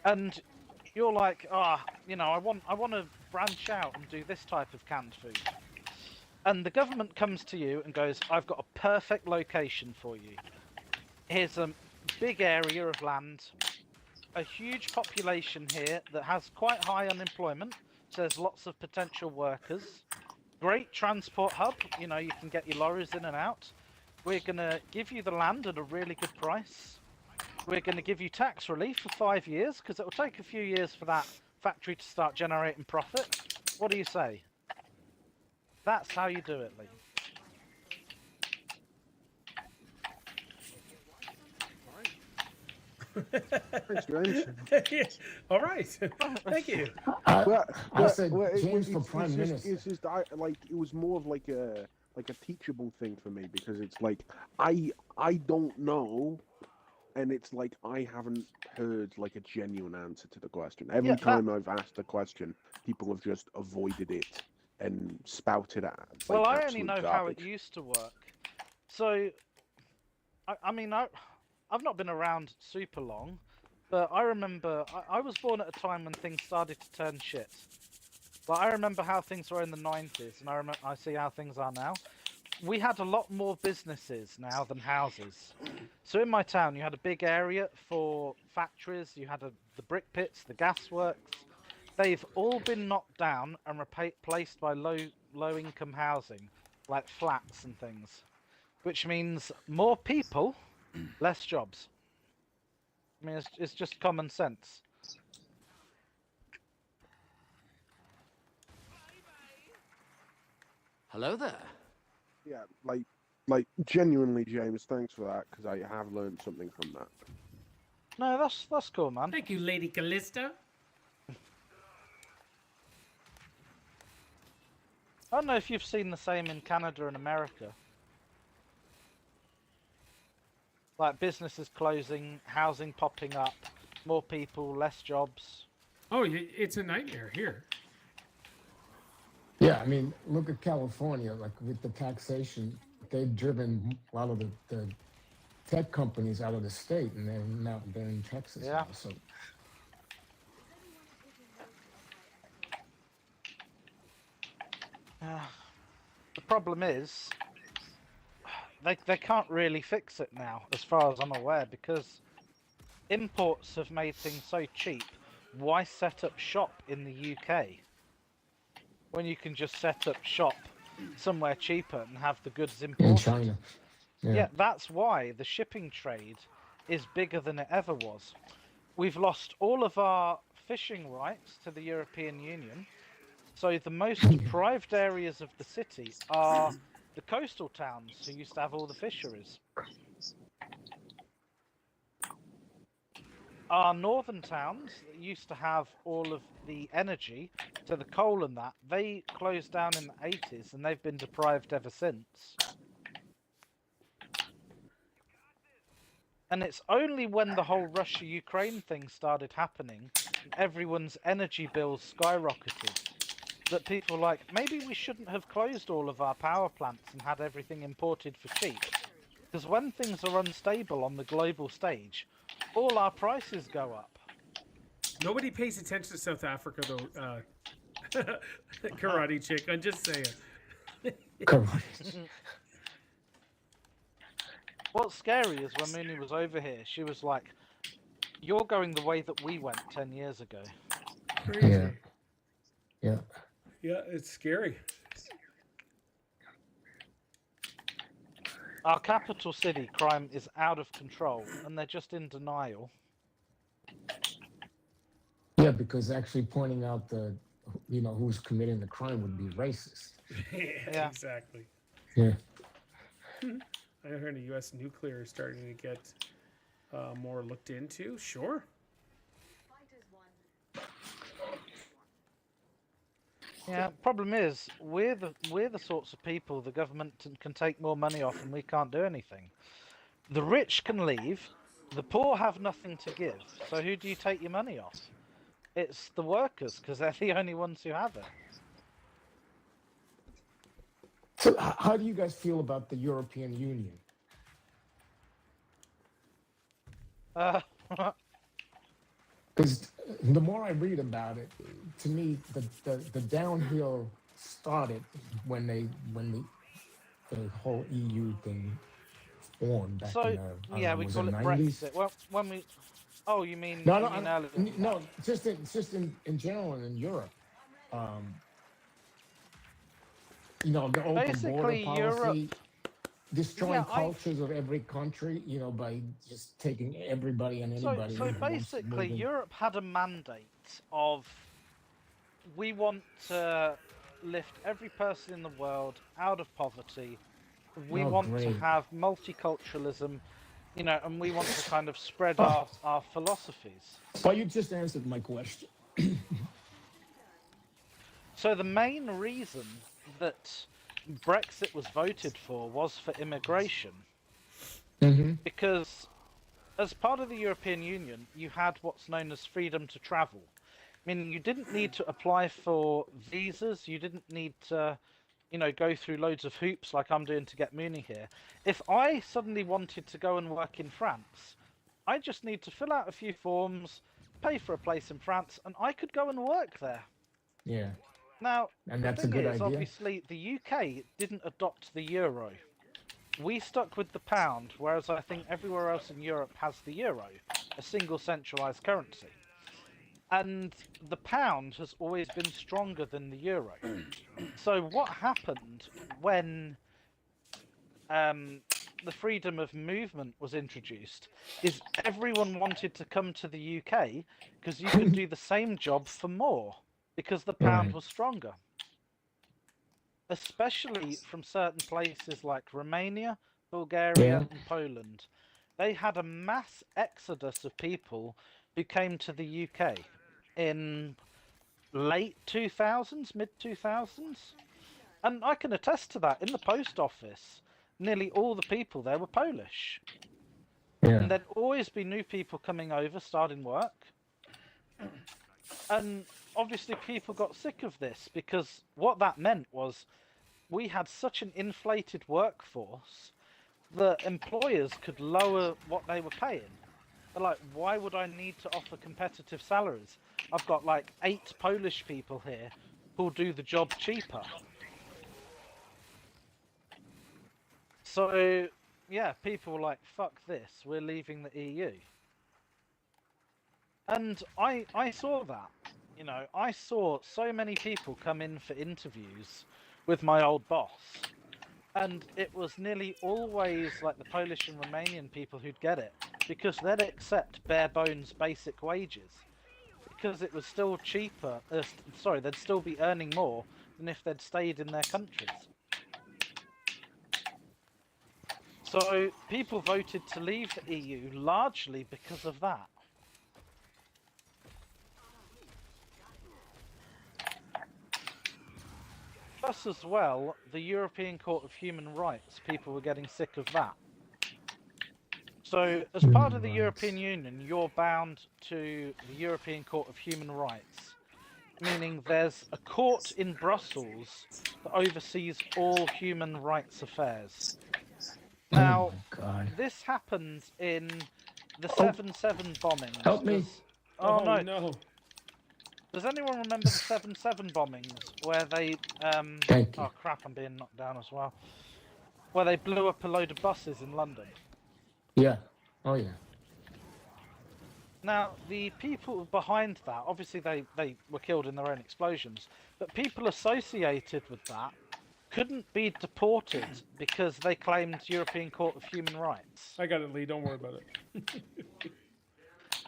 and you're like, I want to branch out and do this type of canned food. And the government comes to you and goes, I've got a perfect location for you. Here's a big area of land, a huge population here that has quite high unemployment, so there's lots of potential workers. Great transport hub, you can get your lorries in and out. We're going to give you the land at a really good price. We're going to give you tax relief for 5 years, because it will take a few years for that factory to start generating profit. What do you say? That's how you do it, Lee. Thanks, James. Yeah. All right. Thank you. I said James for Prime Minister. It's just it was more of like a teachable thing for me, because it's like I don't know, and it's like I haven't heard like a genuine answer to the question. Every time I've asked a question, people have just avoided it and spouted at. Well, I only know how it used to work. So, I mean, I've not been around super long, but I remember I was born at a time when things started to turn shit. But I remember how things were in the 90s, and I see how things are now. We had a lot more businesses now than houses. So in my town, you had a big area for factories. You had the brick pits, the gasworks. They've all been knocked down and replaced by low-income housing, like flats and things, which means more people, less jobs. I mean, it's just common sense. Hello there. Yeah, like genuinely, James. Thanks for that, because I have learned something from that. No, that's cool, man. Thank you, Lady Callista. I don't know if you've seen the same in Canada and America. Like businesses closing, housing popping up, more people, less jobs. Oh, it's a nightmare here. Yeah, I mean, look at California. Like with the taxation, they've driven a lot of the tech companies out of the state, and they're in Texas now. So The problem is, they can't really fix it now, as far as I'm aware, because imports have made things so cheap. Why set up shop in the UK when you can just set up shop somewhere cheaper and have the goods imported? In China. Yeah, that's why the shipping trade is bigger than it ever was. We've lost all of our fishing rights to the European Union, so the most deprived areas of the city are the coastal towns who used to have all the fisheries. Our northern towns that used to have all of the energy to the coal and that, they closed down in the 80s and they've been deprived ever since. And it's only when the whole Russia-Ukraine thing started happening, everyone's energy bills skyrocketed, that people were like, maybe we shouldn't have closed all of our power plants and had everything imported for cheap. Because when things are unstable on the global stage, all our prices go up. Nobody pays attention to South Africa, though. Karate chick, I'm just saying. Karate. What's scary is when Mooney was over here, she was like, you're going the way that we went 10 years ago. Crazy. Yeah. Yeah. Yeah, it's scary. Our capital city crime is out of control, and they're just in denial. Yeah, because actually pointing out who's committing the crime would be racist. Yeah, exactly. Yeah. I heard the U.S. nuclear is starting to get more looked into. Sure. Yeah, problem is, we're the sorts of people the government can take more money off and we can't do anything. The rich can leave, the poor have nothing to give, so who do you take your money off? It's the workers, because they're the only ones who have it. So how do you guys feel about the European Union? Because the more I read about it, to me, the downhill started when the whole EU thing formed back in the yeah, we call it 90s? Brexit. Well, when we, oh, you mean no, just in general and in Europe. The open Basically, border policy, Europe, destroying cultures of every country, by just taking everybody and anybody. So basically, Europe had a mandate of, we want to lift every person in the world out of poverty. We want to have multiculturalism, and we want to kind of spread our philosophies. Well, you just answered my question. So the main reason that Brexit was voted for was for immigration. Mm-hmm. Because as part of the European Union, you had what's known as freedom to travel. Meaning you didn't need to apply for visas, you didn't need to, go through loads of hoops like I'm doing to get Mooney here. If I suddenly wanted to go and work in France, I just need to fill out a few forms, pay for a place in France, and I could go and work there. Yeah. Now, and that's the thing a good is, idea. obviously, the UK didn't adopt the euro. We stuck with the pound, whereas I think everywhere else in Europe has the euro, a single centralised currency. And the pound has always been stronger than the euro. So what happened when the freedom of movement was introduced is everyone wanted to come to the UK because you could do the same job for more. Because the pound was stronger. Especially from certain places like Romania, Bulgaria, and Poland. They had a mass exodus of people who came to the UK in late 2000s, mid-2000s. And I can attest to that. In the post office, nearly all the people there were Polish. Yeah. And there'd always be new people coming over, starting work. And obviously people got sick of this because what that meant was we had such an inflated workforce that employers could lower what they were paying. They're like, why would I need to offer competitive salaries? I've got like 8 Polish people here who'll do the job cheaper. So, yeah, people were like, fuck this, we're leaving the EU. And I saw that. You know, I saw so many people come in for interviews with my old boss. And it was nearly always like the Polish and Romanian people who'd get it. Because they'd accept bare bones basic wages. Because it was still cheaper. Sorry, they'd still be earning more than if they'd stayed in their countries. So people voted to leave the EU largely because of that. Plus, as well, the European Court of Human Rights, people were getting sick of that. So, as part of the European Union, you're bound to the European Court of Human Rights, meaning there's a court in Brussels that oversees all human rights affairs. Now, this happens in the 7/7 bombings. Help me! Oh no. no. Does anyone remember the 7/7 bombings where they Thank you. oh crap, I'm being knocked down as well. Where they blew up a load of buses in London. Yeah. Oh yeah. Now, the people behind that, obviously they were killed in their own explosions, but people associated with that couldn't be deported because they claimed European Court of Human Rights. I got it, Lee. Don't worry about it.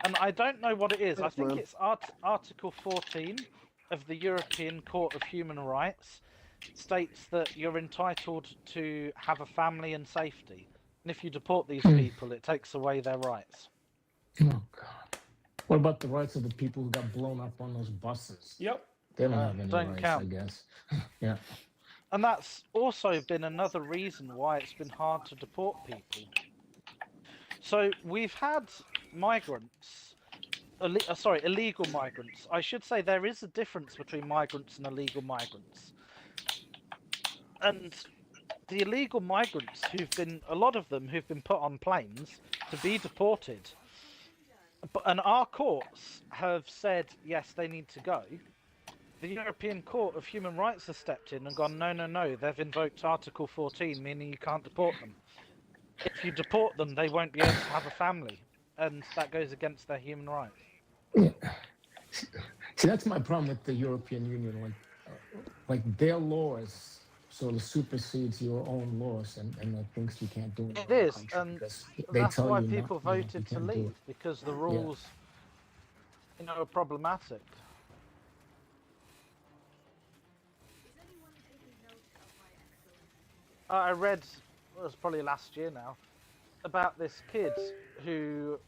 And I don't know what it is. Thanks, I think man. it's Article 14 of the European Court of Human Rights states that you're entitled to have a family and safety. And if you deport these people, it takes away their rights. Oh God. What about the rights of the people who got blown up on those buses? Yep. They don't have any don't rights, count. I guess. Yeah. And that's also been another reason why it's been hard to deport people. So we've had migrants, illegal migrants. I should say there is a difference between migrants and illegal migrants. And the illegal migrants a lot of them who've been put on planes to be deported. And our courts have said, yes, they need to go. The European Court of Human Rights has stepped in and gone, no, they've invoked Article 14, meaning you can't deport them. If you deport them, they won't be able to have a family, and that goes against their human rights. Yeah. See, that's my problem with the European Union. When, like, their laws sort of supersedes your own laws, and the things you can't do. It is, and that's why people voted to leave, because the rules, are problematic. I read, it was probably last year now, about this kid who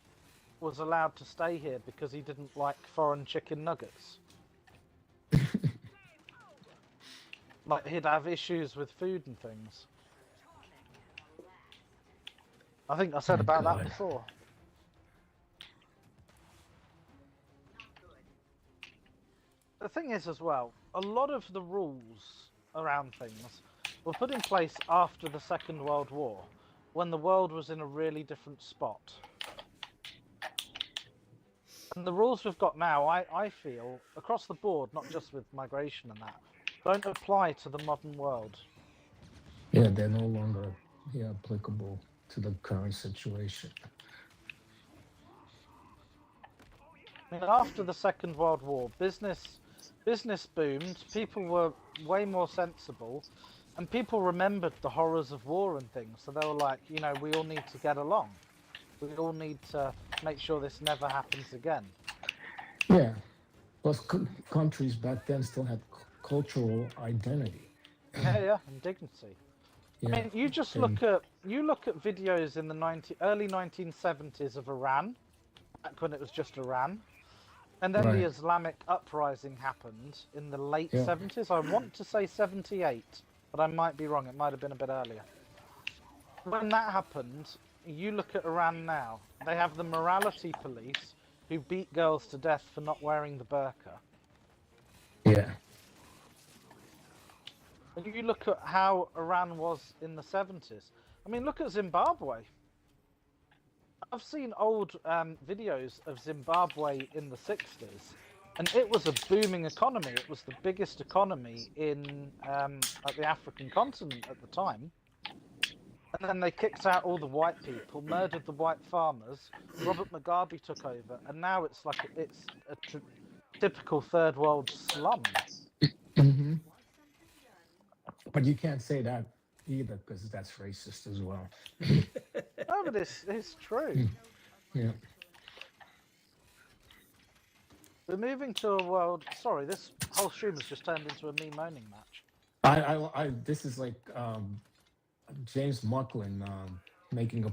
was allowed to stay here because he didn't like foreign chicken nuggets. Like, he'd have issues with food and things. I think I said about that before. The thing is as well, a lot of the rules around things were put in place after the Second World War, when the world was in a really different spot. And the rules we've got now, I feel, across the board, not just with migration and that, don't apply to the modern world. Yeah, they're no longer applicable to the current situation. I mean, after the Second World War, business boomed, people were way more sensible, and people remembered the horrors of war and things, so they were like, we all need to get along. We all need to make sure this never happens again. Yeah, plus countries back then still had cultural identity. Yeah, and dignity. Yeah. I mean, you just look at videos in the early 1970s of Iran, back when it was just Iran, and then the Islamic uprising happened in the late 70s. I want to say 78, but I might be wrong. It might have been a bit earlier. When that happened, you look at Iran now. They have the morality police who beat girls to death for not wearing the burqa. Yeah. And you look at how Iran was in the 70s. I mean, look at Zimbabwe. I've seen old videos of Zimbabwe in the 60s, and it was a booming economy. It was the biggest economy in the African continent at the time. And then they kicked out all the white people, murdered the white farmers. Robert Mugabe took over, and now it's like it's a typical third world slum. Mm-hmm. But you can't say that either because that's racist as well. No, but it's true. Yeah. We're moving to a world. Sorry, this whole stream has just turned into a me moaning match. This is like James Mucklin making a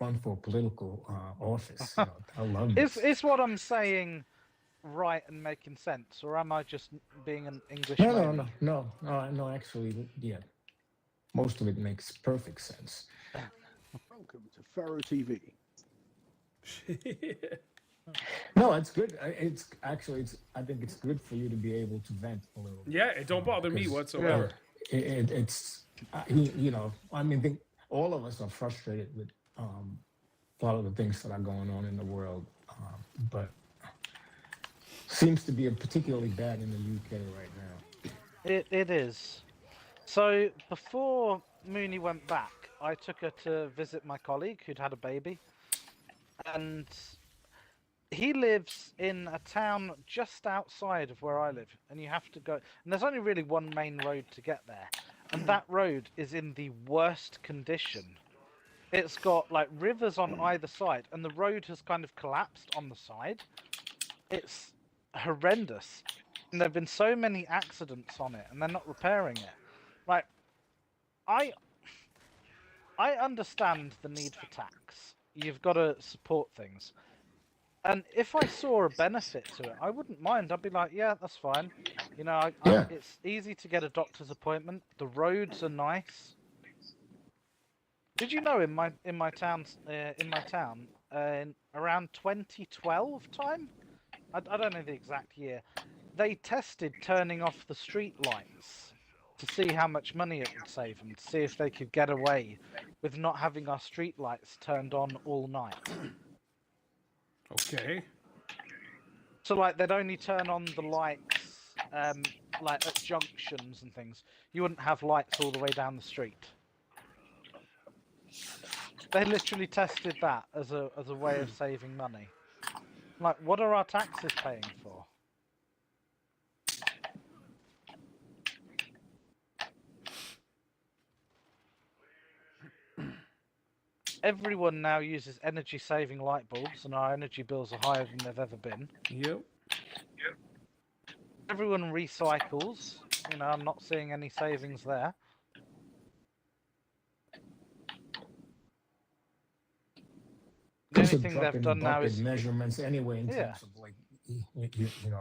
run for political office. You know, I love this. Is what I'm saying right and making sense, or am I just being an English? No. Actually, yeah, most of it makes perfect sense. Welcome to Pharaoh TV. No, it's good. It's actually, I think it's good for you to be able to vent a little. Yeah, it don't bother me whatsoever. It's you know, I mean, all of us are frustrated with a lot of the things that are going on in the world, but seems to be particularly bad in the UK right now. It is. So before Mooney went back, I took her to visit my colleague who'd had a baby, and he lives in a town just outside of where I live, and you have to go, and there's only really one main road to get there, and that road is in the worst condition. It's got like rivers on either side, and the road has kind of collapsed on the side. It's horrendous, and there've been so many accidents on it, and they're not repairing it. Like, I understand the need for tax. You've got to support things. And if I saw a benefit to it, I wouldn't mind. I'd be like, yeah, that's fine. You know, it's easy to get a doctor's appointment. The roads are nice. Did you know in my town around 2012 time, I don't know the exact year, they tested turning off the street lights to see how much money it would save them, to see if they could get away with not having our street lights turned on all night. Okay. So, like, they'd only turn on the lights, like, at junctions and things. You wouldn't have lights all the way down the street. They literally tested that as a way of saving money. Like, what are our taxes paying for? Everyone now uses energy-saving light bulbs, and our energy bills are higher than they've ever been. Yep. Everyone recycles. You know, I'm not seeing any savings there. The only thing they've done now is measurements anyway in terms of like you know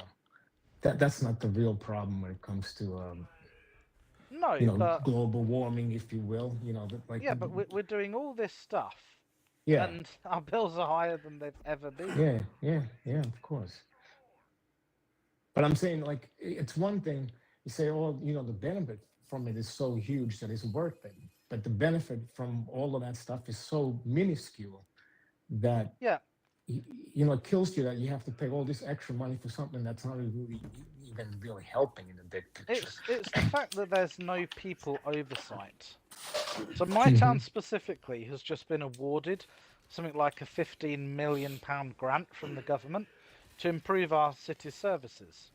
that's not the real problem when it comes to global warming, if you will. You know, but we're doing all this stuff. Yeah. And our bills are higher than they've ever been. Yeah, of course. But I'm saying, like, it's one thing you say, oh, you know, the benefit from it is so huge that it's worth it. But the benefit from all of that stuff is so minuscule that you know, it kills you that you have to pay all this extra money for something that's not really even really helping in the big picture. It's the fact that there's no people oversight. So my town specifically has just been awarded something like a £15 million grant from the government to improve our city's services.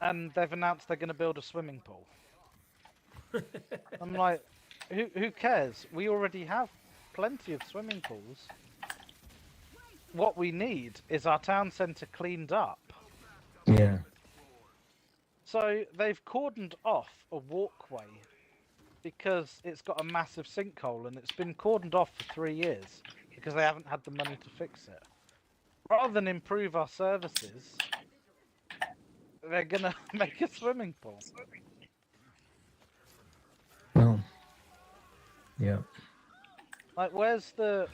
And they've announced they're going to build a swimming pool. I'm like, who cares? We already have plenty of swimming pools. What we need is our town centre cleaned up. Yeah. So they've cordoned off a walkway because it's got a massive sinkhole, and it's been cordoned off for 3 years because they haven't had the money to fix it. Rather than improve our services, they're gonna make a swimming pool. Well, yeah. Like, where's the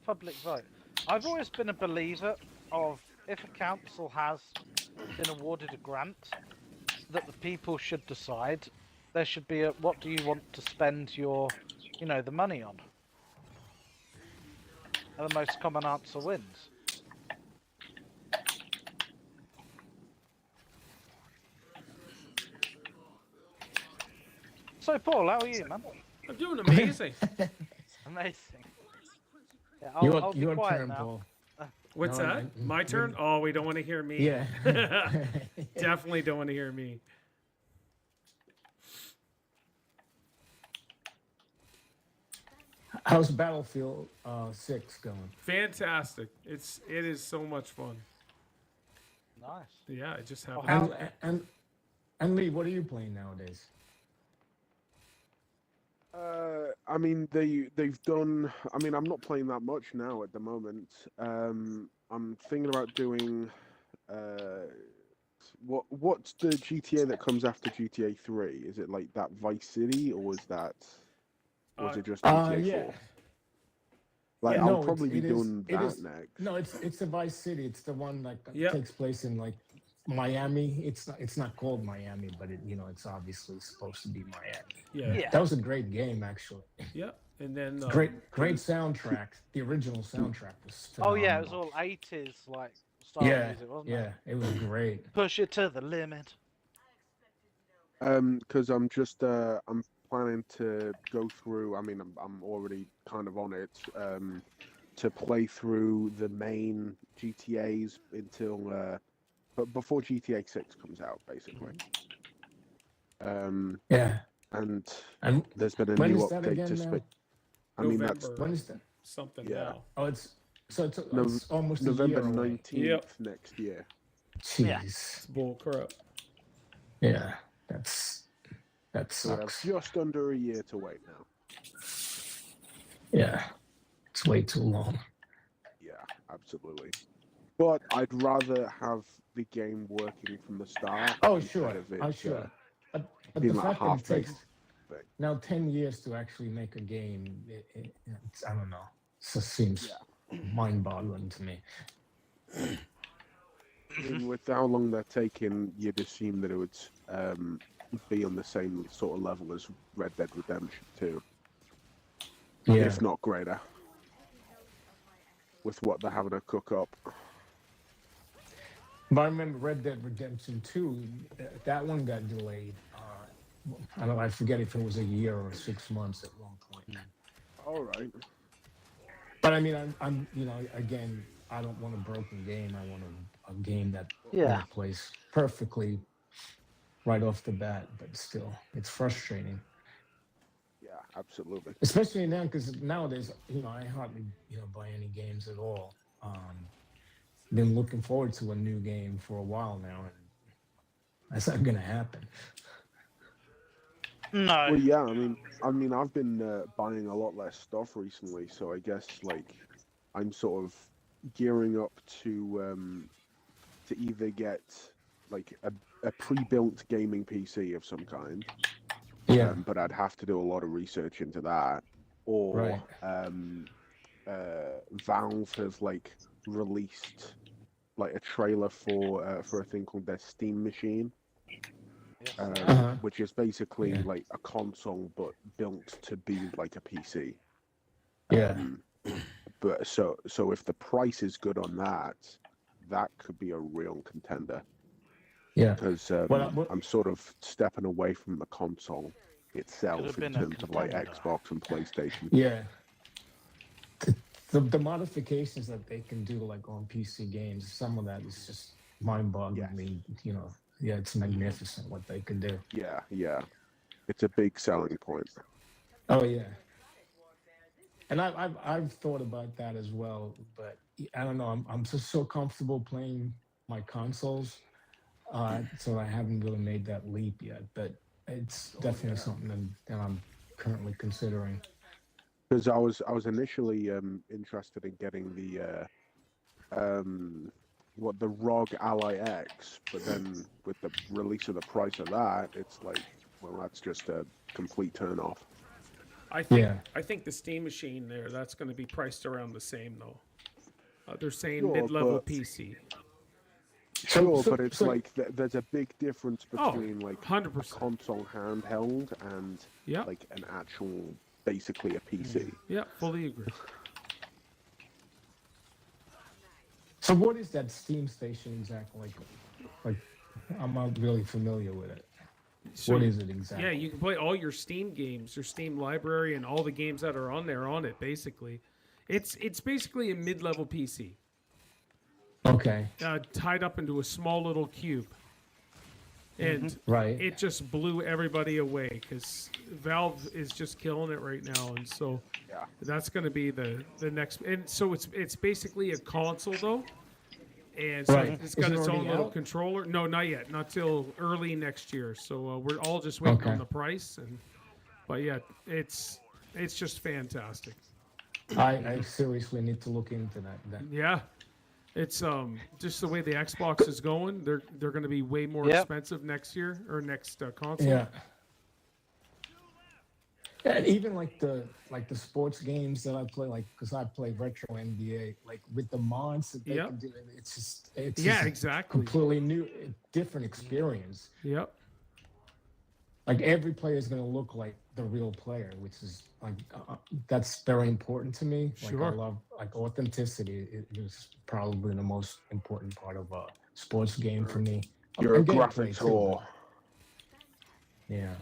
public vote? I've always been a believer of, if a council has been awarded a grant, that the people should decide. There should be a, what do you want to spend your, you know, the money on? And the most common answer wins. So, Paul, how are you, man? I'm doing amazing. Amazing. Yeah, I'll be your quiet turn, now. Paul. What's No, that? My turn? Oh, we don't want to hear me. Yeah. Definitely don't want to hear me. How's Battlefield 6 going? Fantastic. It is so much fun. Nice. Yeah, I just have. And Lee, what are you playing nowadays? I mean, they've done. I mean, I'm not playing that much now at the moment. I'm thinking about doing. What's the GTA that comes after GTA 3? Is it like that Vice City, or is that? Or is it just GTA 4? Like, yeah, I'll probably be doing that next. No, it's the Vice City. It's the one that Yep. takes place in like Miami. It's not called Miami, but it's obviously supposed to be Miami. Yeah. That was a great game, actually. Yeah. And then Great soundtrack. The original soundtrack was phenomenal. Oh yeah, it was all 80s like style music, wasn't it? Yeah, it was great. Push it to the limit. Because I'm just I'm planning to go through. I mean, I'm already kind of on it. To play through the main GTA's until but before GTA 6 comes out, basically. Yeah. And And there's been a when new is that update again to now? speak. I mean, that's November. When is that? Something Yeah. now. Oh, it's almost November a year away. 19th Yep. next year. Jeez. It's bull crap. Yeah, that So we have sucks. just under a year to wait now. Yeah, it's way too long. Yeah, absolutely. But I'd rather have the game working from the start. Oh, instead sure. of it, Oh, sure. But being the like fact that it half-baked takes thing. now 10 years to actually make a game, I don't know. It just seems mind-boggling to me. I mean, with how long they're taking, you'd assume that it would be on the same sort of level as Red Dead Redemption 2, Yeah. if not greater, with what they're having to cook up. But I remember Red Dead Redemption 2, that one got delayed. I don't know, I forget if it was a year or 6 months at one point. All right. But I mean, I'm again, I don't want a broken game. I want a game that plays perfectly right off the bat. But still, it's frustrating. Yeah, absolutely. Especially now, because nowadays, I hardly buy any games at all. Been looking forward to a new game for a while now, and that's not gonna happen. No. Well, yeah. I mean, I've been buying a lot less stuff recently, so I guess like I'm sort of gearing up to either get like a pre-built gaming PC of some kind. Yeah. But I'd have to do a lot of research into that, or Valve have like released like a trailer for a thing called their Steam machine, which is basically like a console but built to be like a PC. Yeah. But so if the price is good on that, that could be a real contender. Yeah. Because I'm sort of stepping away from the console itself in terms of like Xbox and PlayStation. Yeah. The modifications that they can do like on PC games, some of that is just mind-bogglingly, yeah, it's magnificent what they can do. Yeah. It's a big selling point. Oh yeah. And I've thought about that as well, but I don't know. I'm just so comfortable playing my consoles, so I haven't really made that leap yet. But it's definitely something that I'm currently considering. Because I was initially interested in getting the the ROG Ally X, but then with the release of the price of that, it's like, well, that's just a complete turn off. I think the Steam machine that's going to be priced around the same though. They're saying mid-level PC. Sure, but it's like there's a big difference between like 100%. console handheld and like an actual, basically a PC. Yeah, fully agree. So what is that Steam station exactly? Like I'm not really familiar with it. So What is it exactly? Yeah, you can play all your Steam games, your Steam library, and all the games that are on there on it. Basically, it's basically a mid-level PC. Okay. Tied up into a small little cube. And Right. it just blew everybody away because Valve is just killing it right now, and so that's going to be the next. And so it's basically a console though, and so it's got its own little controller. No, not yet, not till early next year. So we're all just waiting on the price, but yeah, it's just fantastic. I seriously need to look into that. Yeah. It's just the way the Xbox is going. They're going to be way more expensive next year or next console. Yeah. And even like the sports games that I play, like because I play retro NBA, like with the mods that they can do, it's just exactly completely new, different experience. Yep. Like every player is going to look like the real player, which is like that's very important to me. Like I love like authenticity. It is probably the most important part of a sports game for me. You're a graphics whore. Yeah.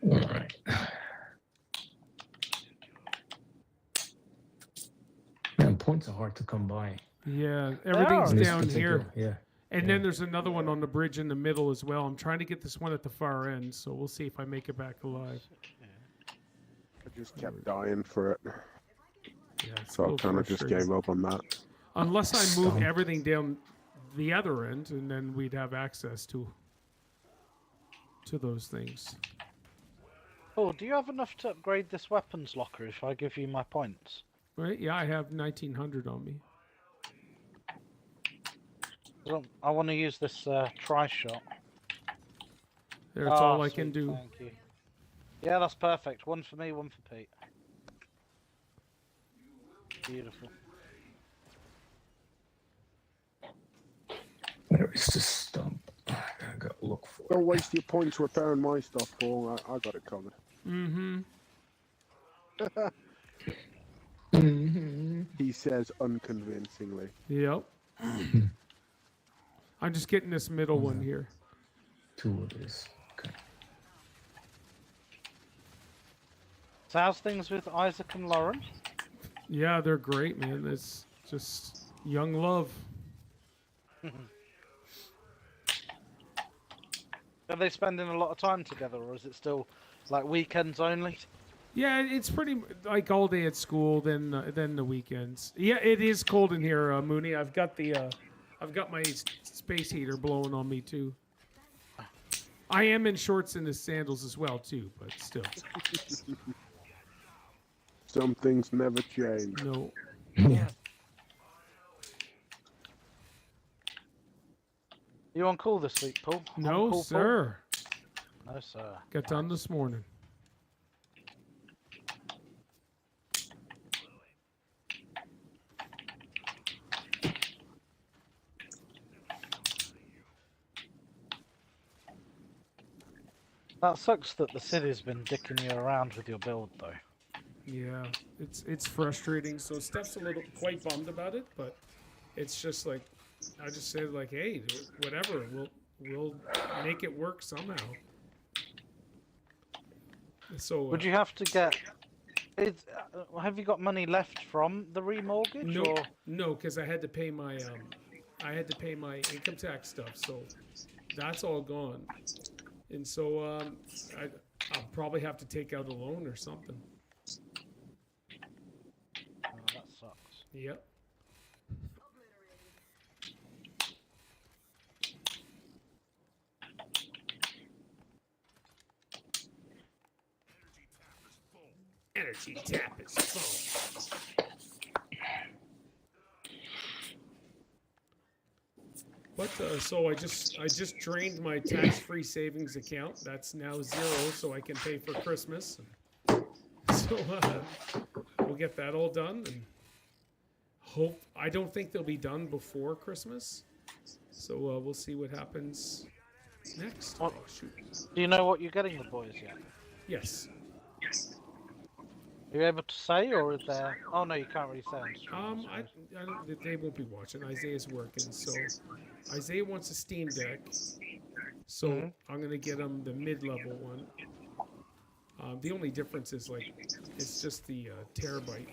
All right. Man, points are hard to come by. Yeah, everything's down here. Yeah. And then there's another one on the bridge in the middle as well. I'm trying to get this one at the far end, so we'll see if I make it back alive. I just kept dying for it. Yeah, so I kind of just gave up on that. Unless I move everything down the other end, and then we'd have access to those things. Oh, do you have enough to upgrade this weapons locker if I give you my points? Right, yeah, I have 1900 on me. I want to use this tri-shot. That's all I can do. Thank you. Yeah, that's perfect. One for me, one for Pete. Beautiful. Where is this stump? I gotta go look for it. Don't waste your points repairing my stuff, Paul. I got it covered. He says unconvincingly. Yep. I'm just getting this middle one here. Two of these. Okay. So how's things with Isaac and Lauren? Yeah, they're great, man. It's just young love. Are they spending a lot of time together, or is it still like weekends only? Yeah, it's pretty like all day at school, then the weekends. Yeah, it is cold in here, Mooney. I've got my space heater blowing on me too. I am in shorts and the sandals as well too, but still. Some things never change. No. Yeah. You on call this week, Paul? No, call, sir. Paul? No, sir. Got done this morning. That sucks that the city's been dicking you around with your build, though. Yeah, it's frustrating. So Steph's a little quite bummed about it, but it's just like I just said, like, hey, whatever, we'll make it work somehow. So would you have to get? Have you got money left from the remortgage? No, or? no, because I had to pay my income tax stuff, so that's all gone. And so I'll probably have to take out a loan or something. Oh, that sucks. Yep. Energy tap is full. What? So I just drained my tax-free savings account. That's now 0, so I can pay for Christmas. So we'll get that all done, and hope. I don't think they'll be done before Christmas. So we'll see what happens next. What? Oh, shoot. Do you know what you're getting the boys yet? Yes. Are you able to say, or is there? Oh no, you can't really say on stream. I don't. They won't be watching. Isaiah's working, so Isaiah wants a Steam Deck. So I'm gonna get him the mid-level one. The only difference is like it's just the terabyte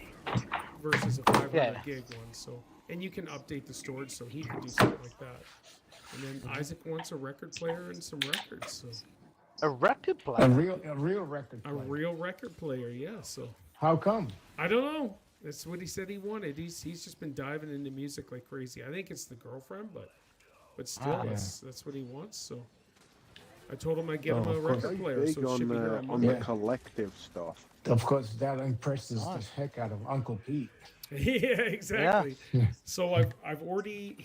versus a 500 gig one. So and you can update the storage, so he can do something like that. And then Isaac wants a record player and some records. So a record player, a real record player. A real record player, yeah. So how come? I don't know. That's what he said he wanted. He's just been diving into music like crazy. I think it's the girlfriend, but still, that's what he wants. So I told him I'd get him a record player. So it should be here on the collective stuff. Of course, that impresses the heck out of Uncle Pete. Yeah, exactly. Yeah. So I've already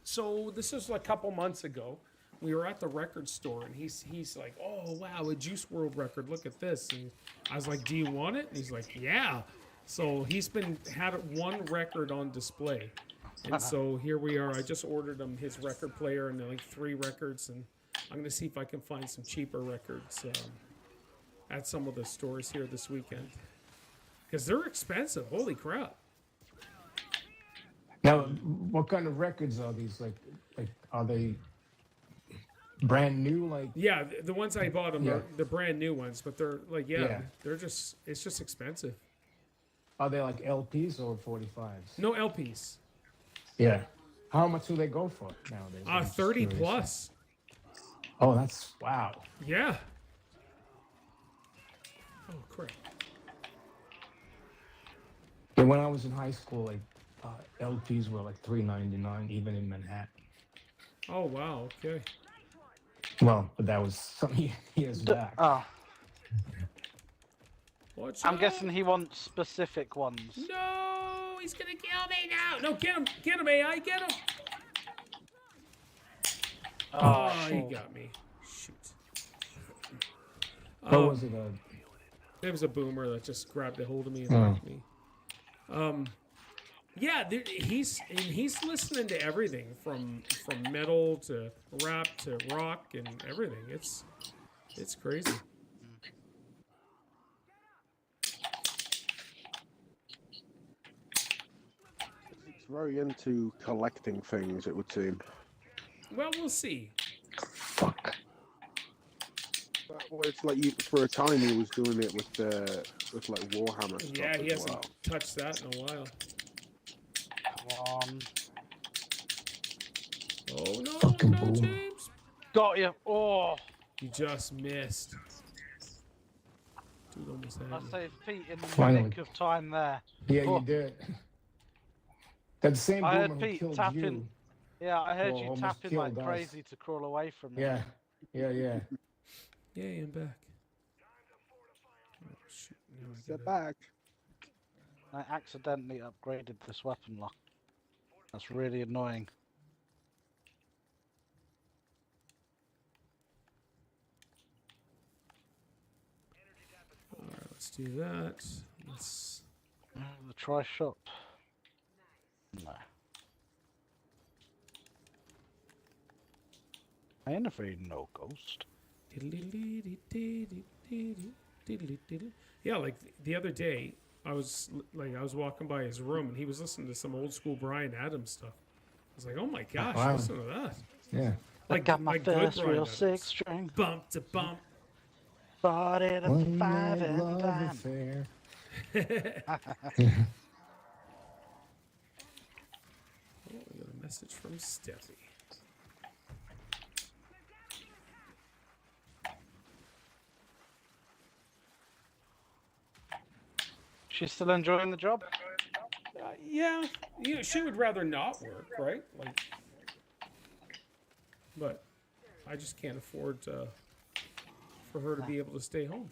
So this was a couple months ago. We were at the record store, and he's like, "Oh wow, a Juice WRLD record! Look at this!" And I was like, "Do you want it?" And he's like, "Yeah." So he's had one record on display, and so here we are. I just ordered him his record player and like 3 records, and I'm gonna see if I can find some cheaper records at some of the stores here this weekend, because they're expensive. Holy crap! Now, what kind of records are these? Like are they brand new? Like the ones I bought them are the brand new ones, but they're like they're just it's just expensive. Are they like LPs or 45s? No LPs. Yeah. How much do they go for nowadays? 30 plus. Oh, that's wow. Yeah. Oh crap. Yeah, when I was in high school, like LPs were like $3.99 even in Manhattan. Oh wow. Okay. Well, but that was some years back. I'm guessing he wants specific ones. No, he's gonna kill me now. No, get him, AI, get him. Oh, he got me. Shoot. What was it? It was a boomer that just grabbed a hold of me and knocked me. Yeah, he's listening to everything from metal to rap to rock and everything. It's crazy. He's very into collecting things, it would seem. Well, we'll see. Fuck. Well, it's like for a time he was doing it with like Warhammer stuff. Yeah, he hasn't touched that in a while. Oh no, fucking no, James! Got you. Oh, you just missed. Dude almost had I me. saved Pete in the nick of time there. Yeah, you did. That same I boomer heard who Pete killed tapping. you. Yeah, I heard you almost tapping like killed us. crazy to crawl away from me. Yeah. Yay, I'm back. Oh, shoot. Now I Step gotta- back. I accidentally upgraded this weapon lock. That's really annoying. Alright, let's do that. Let's... The try shop. No. I ain't afraid no ghost. Yeah, like the other day, I was walking by his room and he was listening to some old school Bryan Adams stuff. I was like, oh my gosh, wow. listen to that. Yeah. I got my first good Bryan real Adams. 6-string. Bump to bump. Bought it at One 5 night and love dime. affair. Oh, we got a message from Steffi. She's still enjoying the job? Yeah, she would rather not work, right? Like, but I just can't afford for her to be able to stay home.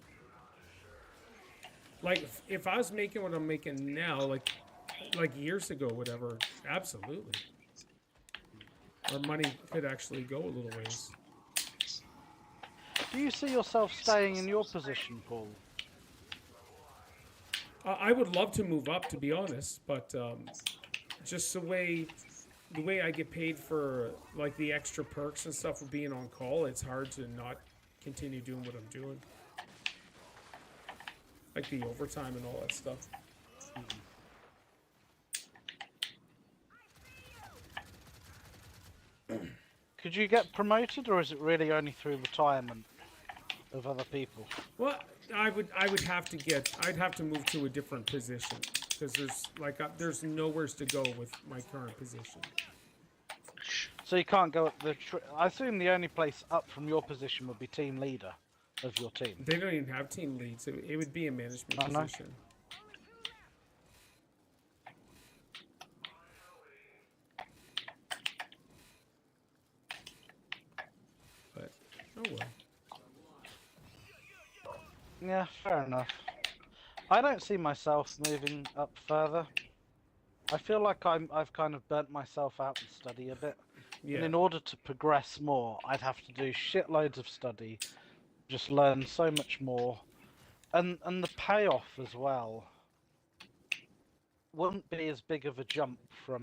Like, if I was making what I'm making now, like years ago, whatever, absolutely. Our money could actually go a little ways. Do you see yourself staying in your position, Paul? I would love to move up, to be honest, but just the way I get paid for like the extra perks and stuff of being on call, it's hard to not continue doing what I'm doing. like the overtime and all that stuff. Could you get promoted, or is it really only through retirement of other people? Well, I'd have to move to a different position because there's nowhere to go with my current position. So you can't go up the. I assume the only place up from your position would be team leader of your team. They don't even have team leads. It would be a management position. But oh well. Yeah, fair enough. I don't see myself moving up further. I feel like I've kind of burnt myself out in study a bit. Yeah. And in order to progress more, I'd have to do shitloads of study, just learn so much more, and the payoff as well wouldn't be as big of a jump from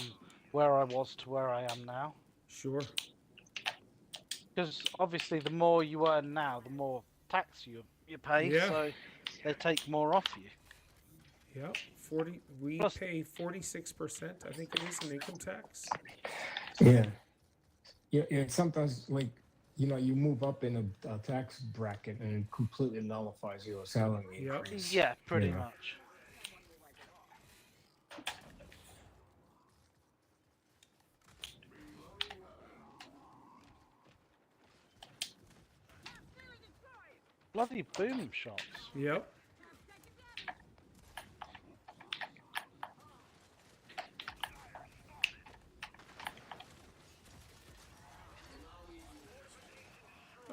where I was to where I am now. Sure. Because obviously, the more you earn now, the more tax you pay. Yeah. So they take more off you. Yep. We pay 46%. I think it is in income tax. Yeah. Yeah. Sometimes, like, you know, you move up in a tax bracket and it completely nullifies your salary increase. Yeah, pretty much. Bloody boom shots. Yep.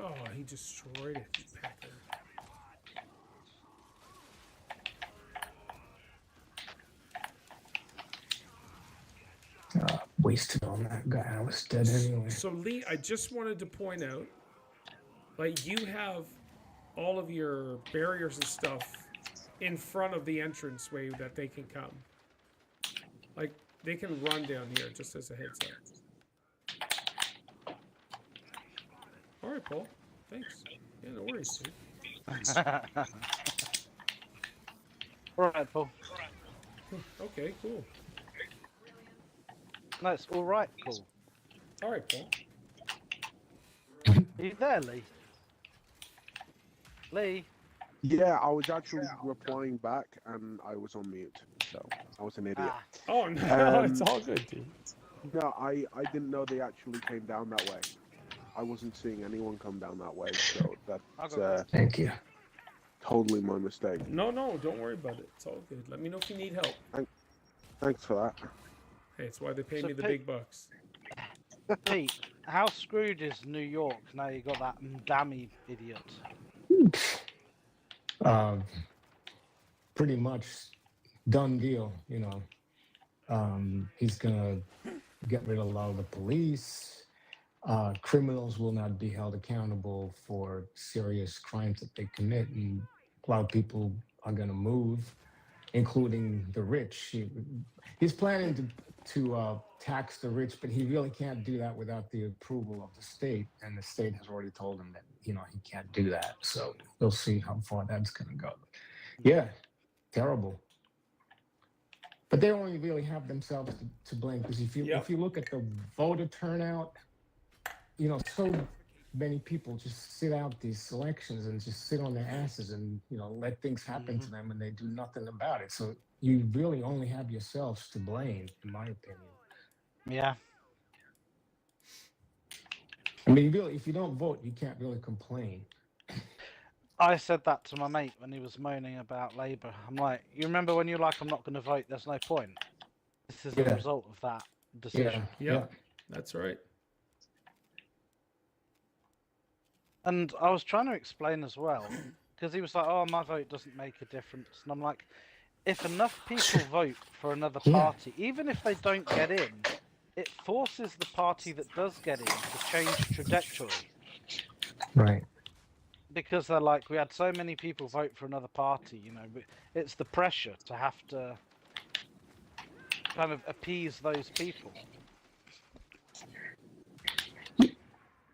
Oh, he destroyed it, you pecker. Wasted on that guy. I was dead anyway. So Lee, I just wanted to point out, like, you have all of your barriers and stuff in front of the entranceway that they can come. Like, they can run down here, just as a heads up. All right, Paul. Thanks. Yeah, no worries, dude. All right, Paul. Okay, cool. No, it's all right, Paul. All right, Paul. Are you there, Lee? Lee? Yeah, I was actually replying back and I was on mute, so I was an idiot. Ah. Oh, no, it's all good, dude. No, I didn't know they actually came down that way. I wasn't seeing anyone come down that way, so that's Thank you. totally my mistake. No, don't worry about it. It's all good. Let me know if you need help. Thanks for that. Hey, it's why they pay So me the big bucks. Pete, how screwed is New York now you got that dammy idiot? Pretty much done deal, you know. He's gonna get rid of a lot of the police. Criminals will not be held accountable for serious crimes that they commit, and a lot of people are gonna move, including the rich. He's planning to tax the rich, but he really can't do that without the approval of the state, and the state has already told him that, you know, he can't do that. So we'll see how far that's going to go. Yeah, terrible. But they only really have themselves to blame, because if you look at the voter turnout, you know, so many people just sit out these elections and just sit on their asses and, you know, let things happen to them, and they do nothing about it. So you really only have yourselves to blame, in my opinion. Yeah. I mean, really, if you don't vote, you can't really complain. I said that to my mate when he was moaning about Labour. I'm like, you remember when you're like, I'm not going to vote, there's no point. This is the result of that decision. Yeah, that's right. And I was trying to explain as well, because he was like, oh, my vote doesn't make a difference. And I'm like, if enough people vote for another party, even if they don't get in, it forces the party that does get in to change trajectory. Right. Because they're like, we had so many people vote for another party, you know, it's the pressure to have to kind of appease those people.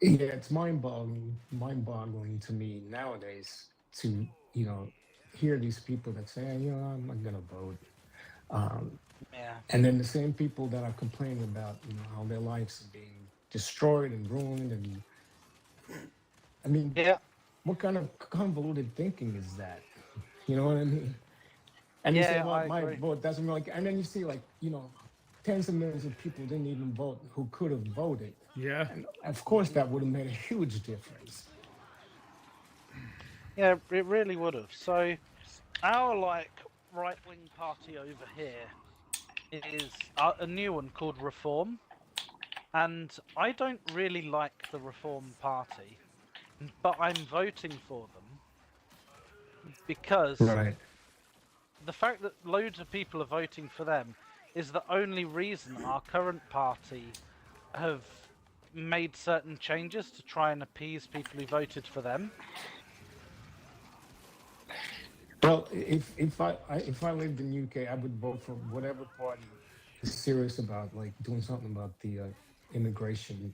Yeah, it's mind-boggling to me nowadays to, you know, hear these people that say, you know, I'm not gonna vote. Yeah. And then the same people that are complaining about, you know, how their lives are being destroyed and ruined. And I mean, Yeah. what kind of convoluted thinking is that? You know what I mean? And you say, Yeah, well, I my agree. vote doesn't really, and then you see, like, you know, tens of millions of people didn't even vote who could have voted. Yeah. And of course, that would have made a huge difference. Yeah, it really would have. So, our like right-wing party over here is a new one called Reform, and I don't really like the Reform Party, but I'm voting for them because Right. the fact that loads of people are voting for them is the only reason our current party have made certain changes to try and appease people who voted for them. Well, if I lived in UK, I would vote for whatever party is serious about like doing something about the immigration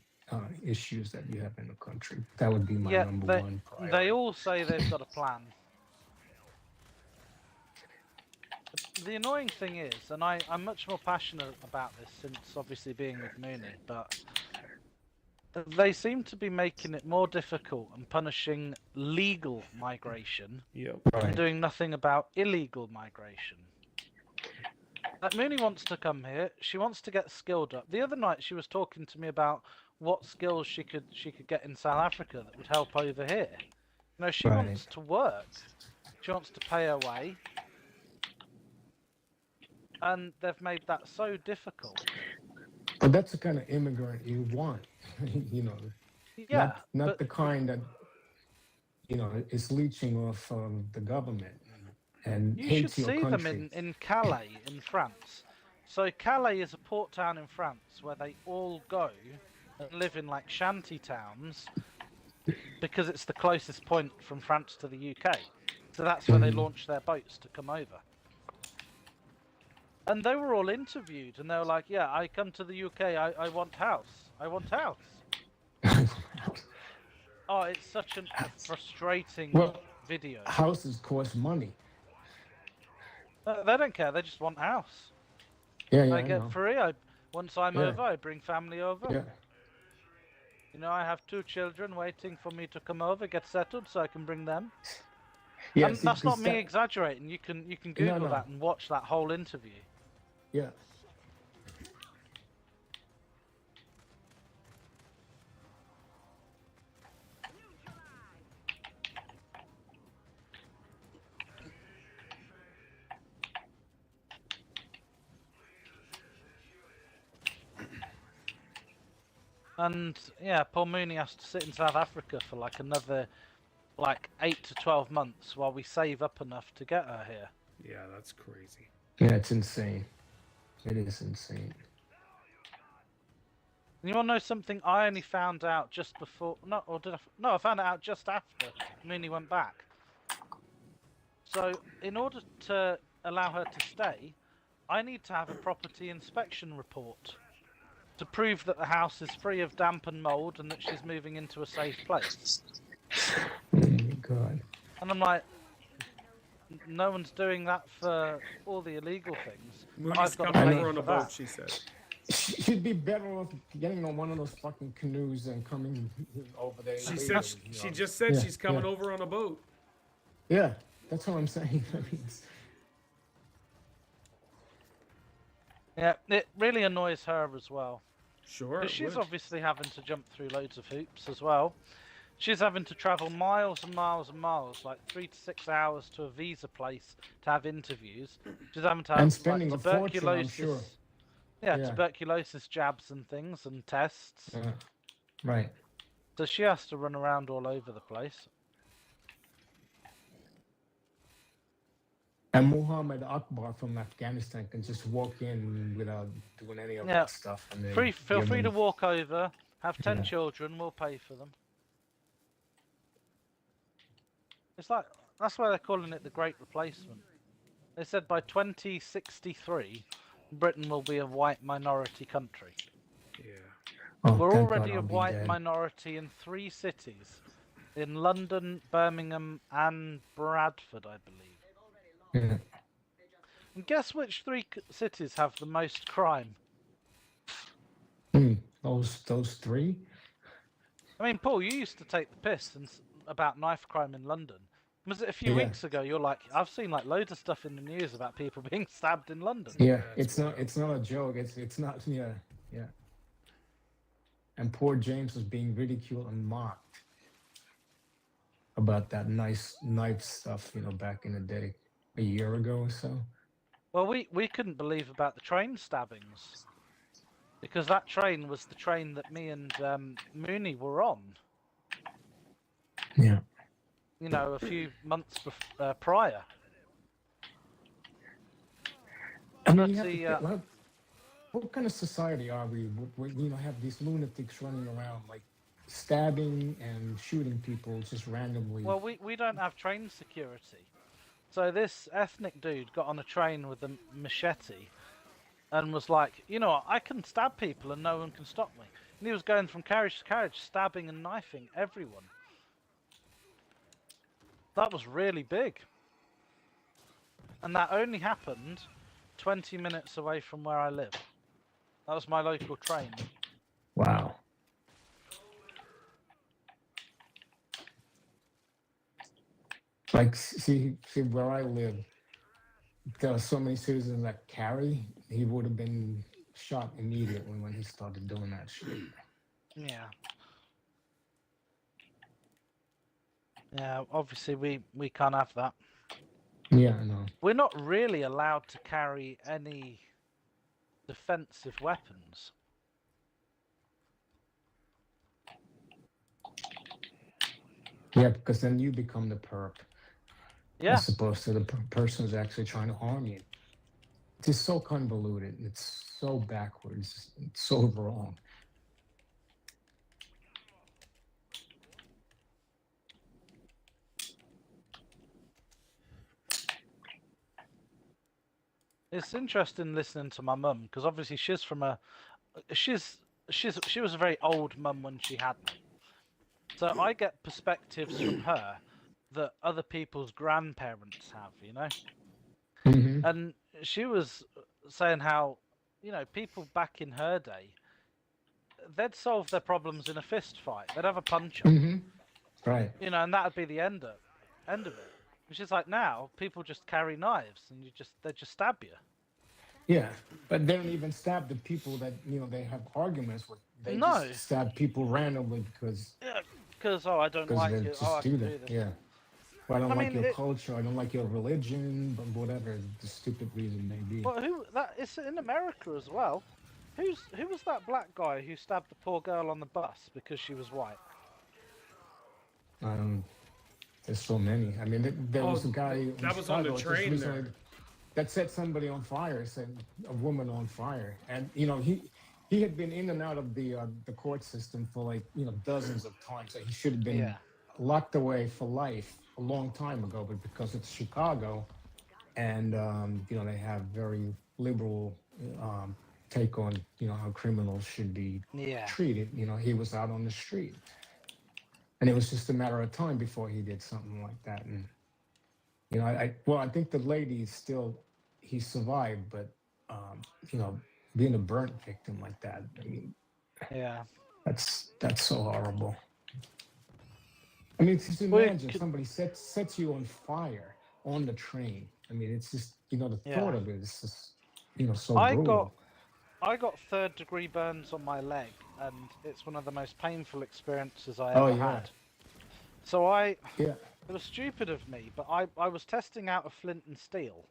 issues that we have in the country. That would be my Yeah, number they, one they priority. all say they've got a plan. The annoying thing is, and I'm much more passionate about this since obviously being with Mooney, but they seem to be making it more difficult and punishing legal migration Yep. and doing nothing about illegal migration. Like Mooney wants to come here, she wants to get skilled up. The other night she was talking to me about what skills she could get in South Africa that would help over here. You know, she Right. wants to work. She wants to pay her way. And they've made that so difficult. But that's the kind of immigrant you want, you know. Yeah, Not but the kind that, you know, is leeching off the government and you hates should your see country. them in Calais in France. So Calais is a port town in France where they all go and live in like shanty towns because it's the closest point from France to the UK. So that's where they launch their boats to come over. And they were all interviewed, and they were like, yeah, I come to the UK, I want house. I want house. Oh, it's such a frustrating video. Houses cost money. They don't care, they just want house. Yeah, I get free, once I'm Yeah. over, I bring family over. Yeah. You know, I have 2 children waiting for me to come over, get settled, so I can bring them. Yeah, And that's not me exaggerating, you can Google that and watch that whole interview. Yeah. And yeah, poor Mooney has to sit in South Africa for like another 8 to 12 months while we save up enough to get her here. Yeah, that's crazy. Yeah, it's insane. It is insane. And you want to know something I only found out just before... No, or did I... No, I found it out just after Mooney went back. So, in order to allow her to stay, I need to have a property inspection report to prove that the house is free of damp and mould and that she's moving into a safe place. Oh my God. And I'm like, no one's doing that for all the illegal things. Mooney's got to coming pay over on for a boat, that. she said. She'd be better off getting on one of those fucking canoes and coming over there. She said she just said she's coming over on a boat. Yeah, that's what I'm saying. I mean, Yeah, it really annoys her as well. Sure. Because she's obviously having to jump through loads of hoops as well. She's having to travel miles and miles and miles, like 3 to 6 hours to a visa place to have interviews. She's having to have spending a fortune, I'm sure. Yeah, tuberculosis jabs and things and tests. Right. So she has to run around all over the place. And Muhammad Akbar from Afghanistan can just walk in without doing any of that stuff. And then Feel free to walk over, have 10 children, we'll pay for them. It's like, that's why they're calling it the Great Replacement. They said by 2063, Britain will be a white minority country. Yeah. Oh, We're thank already God a I'll be white dead. minority in 3 cities. In London, Birmingham and Bradford, I believe. Yeah. And guess which three cities have the most crime? Those three. I mean, Paul, you used to take the piss about knife crime in London. Was it a few Yeah. weeks ago? You're like, I've seen like loads of stuff in the news about people being stabbed in London. Yeah, That's it's not a joke. It's not. Yeah, yeah. And poor James was being ridiculed and mocked about that nice knife stuff, back in the day, a year ago or so. Well, we couldn't believe about the train stabbings because that train was the train that me and Mooney were on. Yeah. You know, a few months prior. I mean, what kind of society are we? We have these lunatics running around like stabbing and shooting people just randomly. Well, we don't have train security. So this ethnic dude got on a train with a machete and was like, you know what, I can stab people and no one can stop me. And he was going from carriage to carriage, stabbing and knifing everyone. That was really big. And that only happened 20 minutes away from where I live. That was my local train. Wow. Like, see where I live, there are so many citizens that carry. He would have been shot immediately when he started doing that shit. Yeah. Yeah, obviously we can't have that. Yeah, I know. We're not really allowed to carry any defensive weapons. Yeah, because then you become the perp. Yeah. As opposed to the person who's actually trying to harm you. It's just so convoluted. It's so backwards. It's so wrong. It's interesting listening to my mum because obviously she's from she was a very old mum when she had me. So I get perspectives from her that other people's grandparents have, you know? Mm-hmm. And she was saying how, you know, people back in her day, they'd solve their problems in a fist fight. They'd have a punch-up. Mm-hmm. Right. You know, and that'd be the end of it. Which is like now, people just carry knives and they just stab you. Yeah, but they don't even stab the people that they have arguments with. They just stab people randomly because. Yeah, because I don't like you. I can do this. Yeah. Well, I don't like your culture. I don't like your religion, but whatever the stupid reason may be. Well, it's in America as well. Who was that black guy who stabbed the poor girl on the bus because she was white? There's so many. I mean, there was a guy that was on the train there that set somebody on fire, set a woman on fire, and he had been in and out of the court system for like dozens of times. So he should have been locked away for life a long time ago, but because it's Chicago, and they have very liberal take on how criminals should be treated. He was out on the street. And it was just a matter of time before he did something like that. And, I think the lady he survived, but, being a burnt victim like that, I mean, that's so horrible. I mean, just imagine somebody sets you on fire on the train. I mean, it's just, the thought of it is just, so brutal. I got third-degree burns on my leg, and it's one of the most painful experiences I ever had. So it was stupid of me, but I was testing out a flint and steel.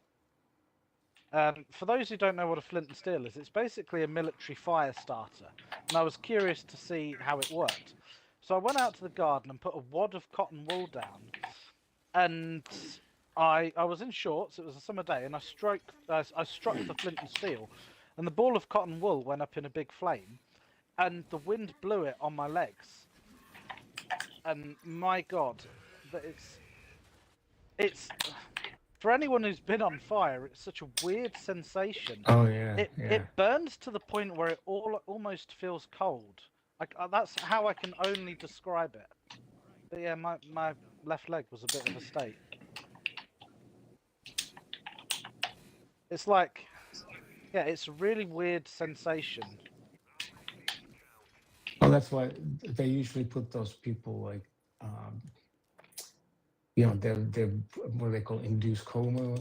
For those who don't know what a flint and steel is, it's basically a military fire starter, and I was curious to see how it worked. So I went out to the garden and put a wad of cotton wool down, and I was in shorts. It was a summer day, and I struck the flint and steel. And the ball of cotton wool went up in a big flame, and the wind blew it on my legs. And my God, it's for anyone who's been on fire, it's such a weird sensation. Oh yeah. It burns to the point where it almost feels cold. That's how I can only describe it. But yeah, my left leg was a bit of a state. It's like, yeah, it's a really weird sensation. Well, that's why they usually put those people like, you know, they're what do they call induced coma, or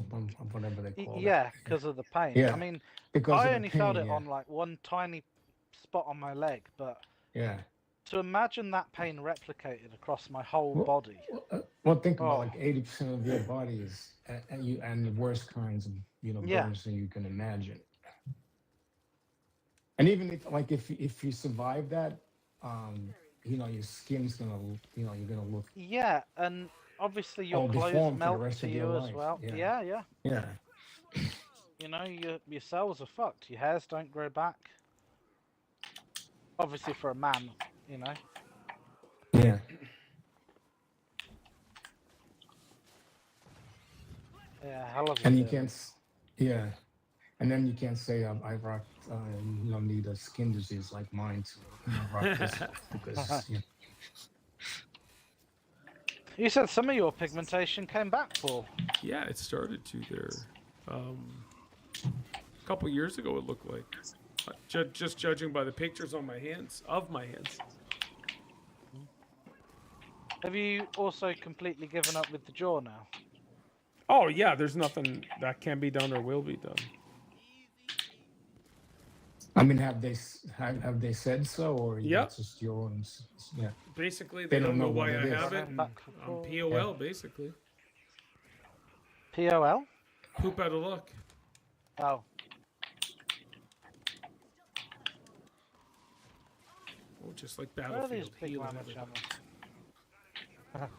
whatever they call it. Yeah, because of the pain. Yeah, I mean, because I of the only felt pain, it yeah. on like one tiny spot on my leg, but Yeah. to imagine that pain replicated across my whole body. Well, think about like 80% of your body is and the worst kinds of burns that you can imagine. And even if you survive that, your skin's gonna you're gonna look and obviously your clothes deformed for the melt rest to of you your as life. well. Yeah. Your cells are fucked. Your hairs don't grow back. Obviously for a man, Yeah. Yeah, hell of a And you feeling. can't. And then you can't say I rock. You don't need a skin disease like mine to rock this because. You said some of your pigmentation came back, Paul. Yeah, it started to there. A couple years ago, it looked like. Just judging by the pictures on my hands, Have you also completely given up with the jaw now? Oh yeah, there's nothing that can be done or will be done. I mean, have they said so, or Yep. just your own? Yeah. Basically, they don't know why I have it. And I'm POL, basically. POL? Poop out of luck. Oh. Oh, just like Where are Battlefield. these big healing mammoth everybody. jammers?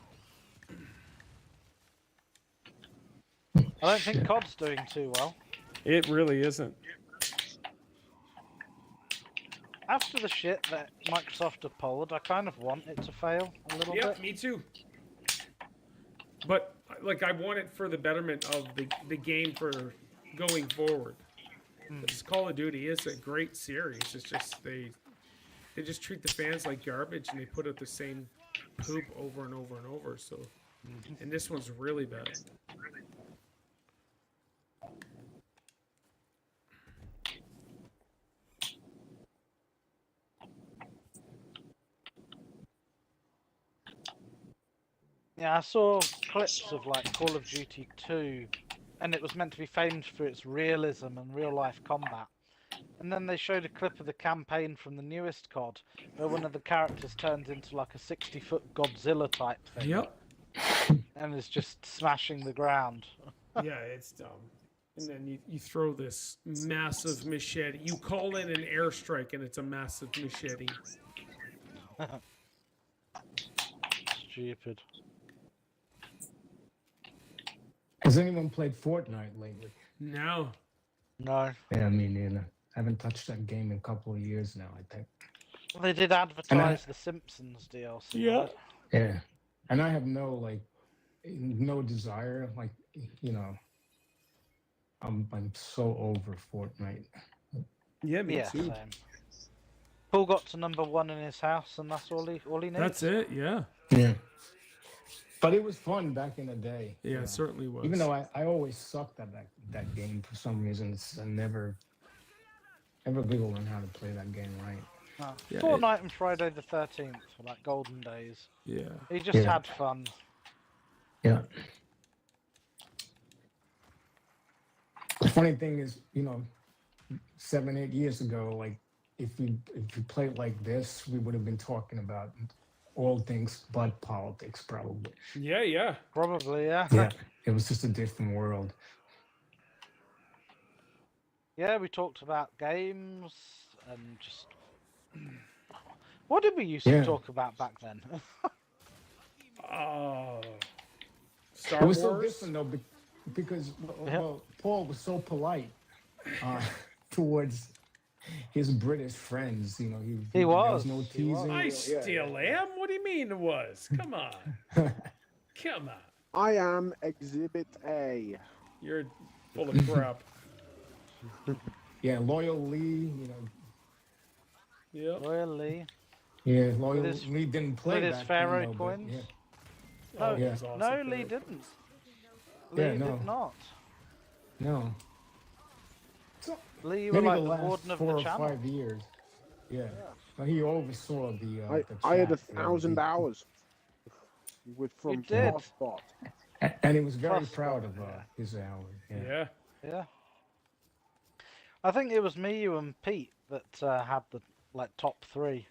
I don't think COD's doing too well. It really isn't. After the shit that Microsoft have pulled, I kind of want it to fail a little bit. Yeah, me too. But like, I want it for the betterment of the game for going forward. Because Call of Duty is a great series. It's just they just treat the fans like garbage and they put out the same poop over and over and over. So, and this one's really bad. Yeah, I saw clips of like Call of Duty 2, and it was meant to be famed for its realism and real-life combat. And then they showed a clip of the campaign from the newest COD, where one of the characters turns into like a 60-foot Godzilla type thing. Yep. And is just smashing the ground. Yeah, it's dumb. And then you throw this massive machete. You call in an airstrike, and it's a massive machete. Stupid. Has anyone played Fortnite lately? No. No. Yeah, I mean, I haven't touched that game in a couple of years now, I think. Well, they did advertise the Simpsons DLC. Yeah. Right? Yeah. And I have no desire, I'm so over Fortnite. Yeah, me Yeah, too. same. Paul got to #1 in his house, and that's all he needs. That's it, yeah. Yeah. But it was fun back in the day. Yeah, it certainly was. Even though I always sucked at that game for some reason. I never really learned how to play that game right. Oh. Yeah, Fortnite and Friday the 13th were like golden days. Yeah. He just had fun. Yeah. The funny thing is, 7-8 years ago, like if we played like this, we would have been talking about all things but politics, probably. Yeah. Probably, yeah. Yeah. It was just a different world. Yeah, we talked about games and just... What did we used to talk about back then? Star It was Wars. so different though, because Paul was so polite towards his British friends. There was no teasing. I still am. What do you mean it was? Come on. Come on. I am Exhibit A. You're full of crap. Yeah, Loyal Lee. Yeah. Loyal Lee. Yeah, Loyal Lee didn't play with his back Pharaoh then, though, but coins. yeah. No, Awesome no, Pharaoh. Lee didn't. Yeah, Lee no. did not. No. Lee, you were maybe like the the last warden of 4 the or channel. 5 years. Yeah. Well, he oversaw the I had chat for 1,000 hours from did. Hotspot. and he was very Plus proud of yeah. his hours. Yeah. Yeah. I think it was me, you, and Pete that had the top 3,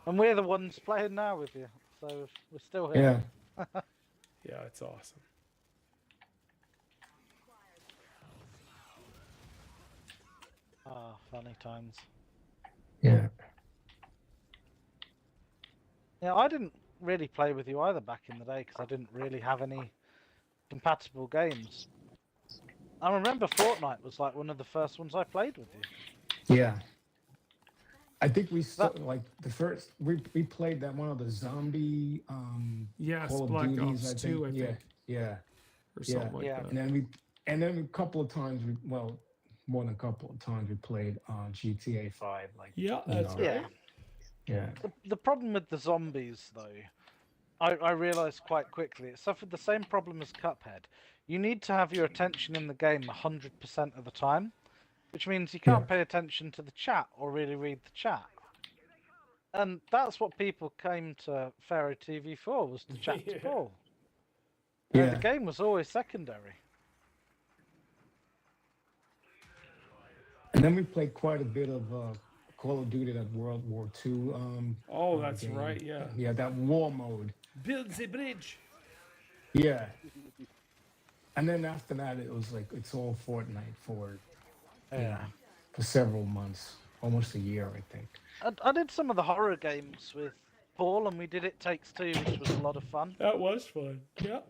and we're the ones playing now with you. So we're still here. Yeah. Yeah, it's awesome. Ah, funny times. Yeah. Yeah, I didn't really play with you either back in the day because I didn't really have any compatible games. I remember Fortnite was like one of the first ones I played with you. Yeah. I think we like the first we played that one of the zombie Yes, Call of Black Duties, Ops 2, I think. Yeah. Or something like that. And then a couple of times more than a couple of times we played GTA 5 Yeah, that's right. Yeah. The problem with the zombies though, I realized quite quickly, it suffered the same problem as Cuphead. You need to have your attention in the game 100% of the time, which means you can't pay attention to the chat or really read the chat. And that's what people came to Pharaoh TV for, was to chat to Paul. Yeah. The game was always secondary. And then we played quite a bit of Call of Duty, that World War II. Oh, that's game. right, yeah. Yeah, that war mode. Build the bridge. Yeah. And then after that, it was like it's all Fortnite for several months, almost a year, I think. I did some of the horror games with Paul, and we did It Takes Two, which was a lot of fun. That was fun. Yeah.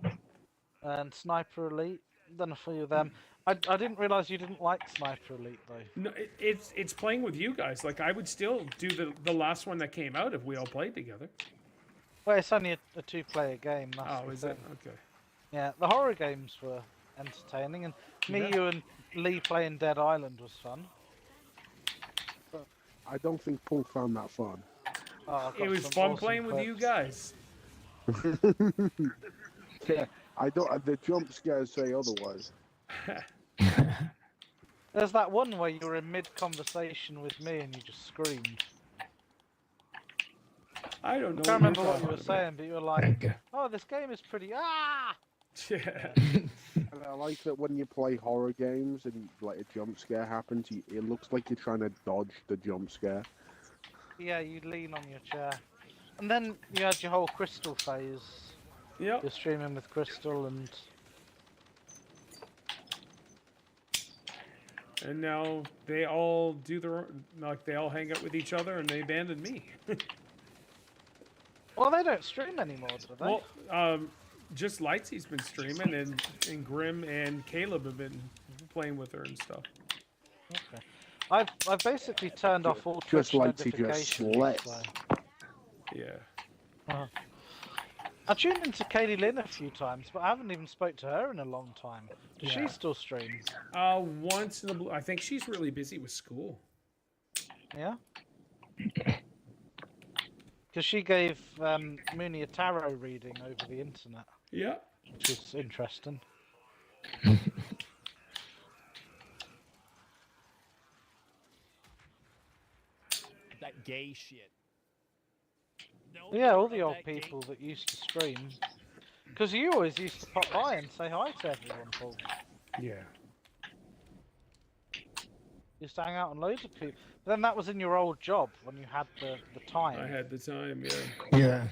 And Sniper Elite, done a few of them. I didn't realize you didn't like Sniper Elite though. No, it's playing with you guys. Like I would still do the last one that came out if we all played together. Well, it's only a 2-player game. That's Is it? Okay. Yeah, the horror games were entertaining, and you, and Lee playing Dead Island was fun. I don't think Paul found that fun. Oh, it was fun playing with you guys. Yeah, I don't. The jump scares say otherwise. There's that one where you were in mid-conversation with me and you just screamed. I don't know. I can't remember what you were saying, but you were like, "Oh, this game is pretty." Ah! Yeah. And I like that when you play horror games and like a jump scare happens, it looks like you're trying to dodge the jump scare. Yeah, you lean on your chair, and then you had your whole Crystal phase. Yep. You're streaming with Crystal and. And now they all do they all hang out with each other and they abandon me. Well, they don't stream anymore, do they? Well, just Lightsy's been streaming, and Grim and Caleb have been playing with her and stuff. Okay. I've basically turned off all Twitch notifications. Yeah. I tuned into Katie Lynn a few times, but I haven't even spoke to her in a long time. Does she still stream? Once in a blue. I think she's really busy with school. Yeah. Because she gave Mooney a tarot reading over the internet. Yeah. Which was interesting. That gay shit. Yeah, all the old people that used to stream. Because you always used to pop by and say hi to everyone, Paul. Yeah. Used to hang out with loads of people. But then that was in your old job when you had the time. I had the time, yeah. Yeah.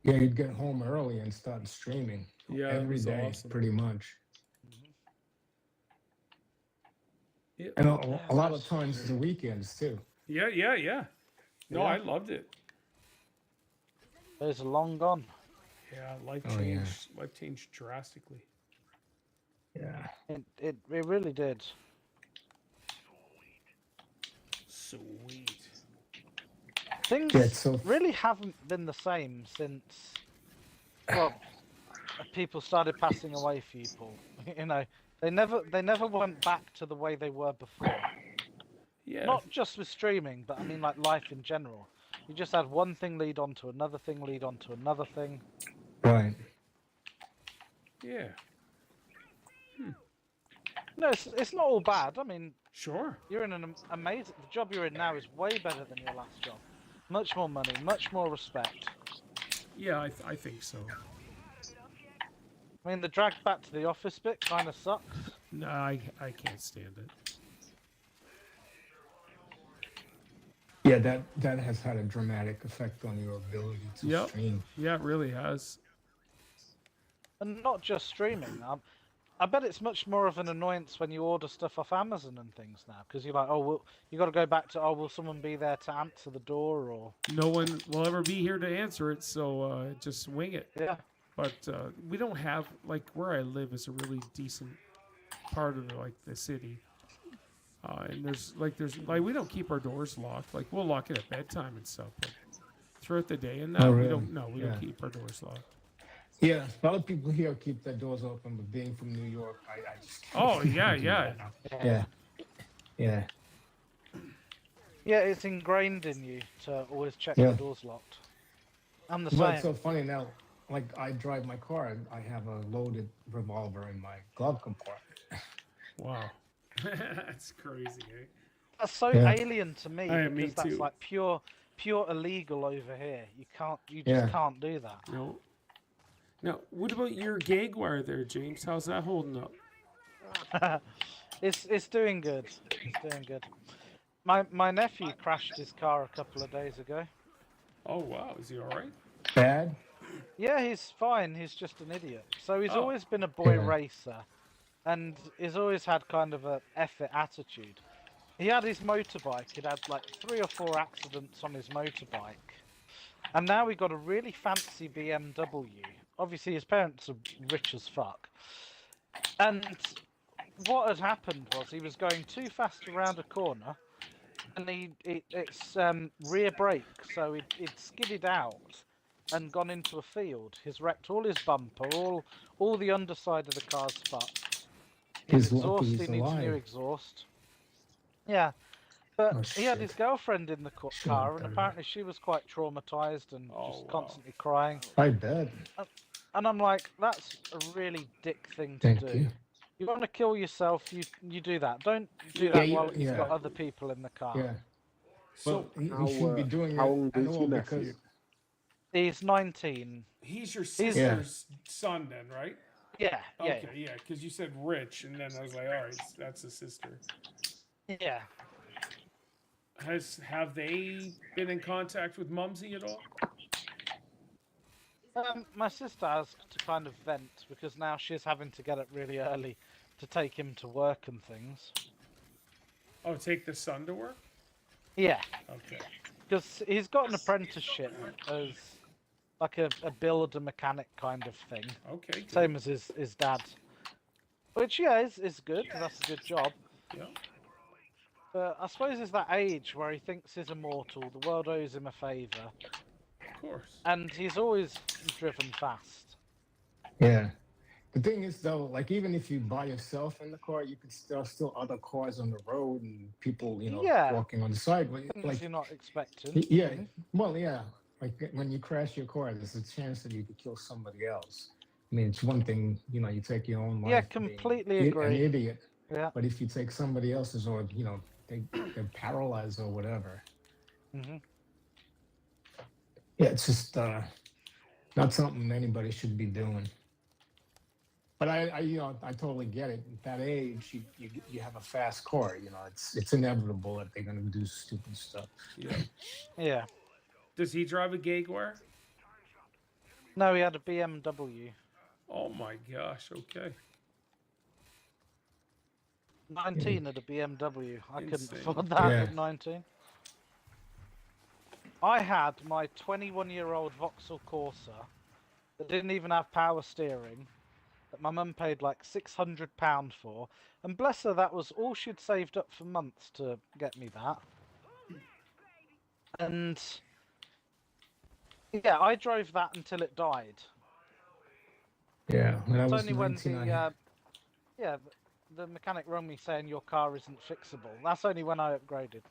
Yeah, you'd get home early and start streaming. Yeah, every day, awesome. Pretty much. Yeah. And a lot of times the weekends too. Yeah. No, I loved it. Those are long gone. Yeah, life changed drastically. Yeah. It really did. Sweet. Things really haven't been the same since, well, people started passing away. People, you know, they never went back to the way they were before. Yeah. Not just with streaming, but I mean like life in general. You just had one thing lead on to another thing, lead on to another thing. Right. Yeah. No, it's not all bad. I mean, Sure. you're in an amazing... The job you're in now is way better than your last job. Much more money, much more respect. Yeah, I think so. I mean, the drag back to the office bit kind of sucks. No, I can't stand it. Yeah, that has had a dramatic effect on your ability to stream. Yeah, it really has. And not just streaming. I bet it's much more of an annoyance when you order stuff off Amazon and things now, because you're like, oh, well, you got to go back to, oh, will someone be there to answer the door, or... No one will ever be here to answer it, so just wing it. Yeah. But we don't have, like, where I live is a really decent part of the city. And there's we don't keep our doors locked. Like, we'll lock it at bedtime and stuff, but throughout the day and that, we don't keep our doors locked. Yeah, a lot of people here keep their doors open, but being from New York, I just can't. Oh, yeah. Yeah. Yeah, it's ingrained in you to always check the doors locked. I'm the same. But it's so funny now, like, I drive my car and I have a loaded revolver in my glove compartment. Wow. That's crazy, eh? That's so alien to me, me because that's too. like pure illegal over here. You just can't do that. No. Now, what about your gag wire there, James? How's that holding up? It's doing good. It's doing good. My nephew crashed his car a couple of days ago. Oh wow, is he all right? Bad? Yeah, he's fine. He's just an idiot. So he's always been a boy racer, and he's always had kind of a effort attitude. He had his motorbike. He'd had like 3 or 4 accidents on his motorbike, and now he got a really fancy BMW. Obviously, his parents are rich as fuck. And what had happened was he was going too fast around a corner, and it's rear brake, so he'd skidded out and gone into a field. He's wrecked all his bumper, all the underside of the car's fucked. His exhaust, he needs new exhaust. Yeah. But he had his girlfriend in the car, and apparently she was quite traumatized and just constantly crying. I bet. And I'm like, that's a really dick thing to do. You want to kill yourself, you do that. Don't do that while you've got other people in the car. Yeah. So he should be doing how it old is your nephew? He's 19. He's your sister's son then, right? Yeah. Okay, yeah, because you said rich, and then I was like, all right, that's a sister. Yeah. Have they been in contact with Mumsy at all? My sister has to kind of vent, because now she's having to get up really early to take him to work and things. Oh, take the son to work? Yeah. Okay. Because he's got an apprenticeship as like a builder mechanic kind of thing. Okay. Good. Same as his dad. Which, is good, that's a good job. Yeah. But I suppose it's that age where he thinks he's immortal, the world owes him a favour. Of course. And he's always driven fast. Yeah. The thing is, though, like, even if you by yourself in the car, you could still other cars on the road and people, walking on the side. Things you're not expecting. Yeah. Well, yeah. Like, when you crash your car, there's a chance that you could kill somebody else. I mean, it's one thing, you take your own life. Yeah, completely agree. An idiot. Yeah. But if you take somebody else's, or, they're paralyzed or whatever. Mm-hmm. Yeah, it's just not something anybody should be doing. But I totally get it. At that age, you have a fast car. It's inevitable that they're gonna do stupid stuff. Yeah. Yeah. Does he drive a Jaguar? No, he had a BMW. Oh my gosh. Okay. 19 at a BMW. I couldn't Insane. afford that at 19. I had my 21-year-old Vauxhall Corsa that didn't even have power steering, that my mum paid like £600 for, and bless her, that was all she'd saved up for months to get me that. And yeah, I drove that until it died. Yeah, when I It's was only when 19, the mechanic rang me saying your car isn't fixable. That's only when I upgraded.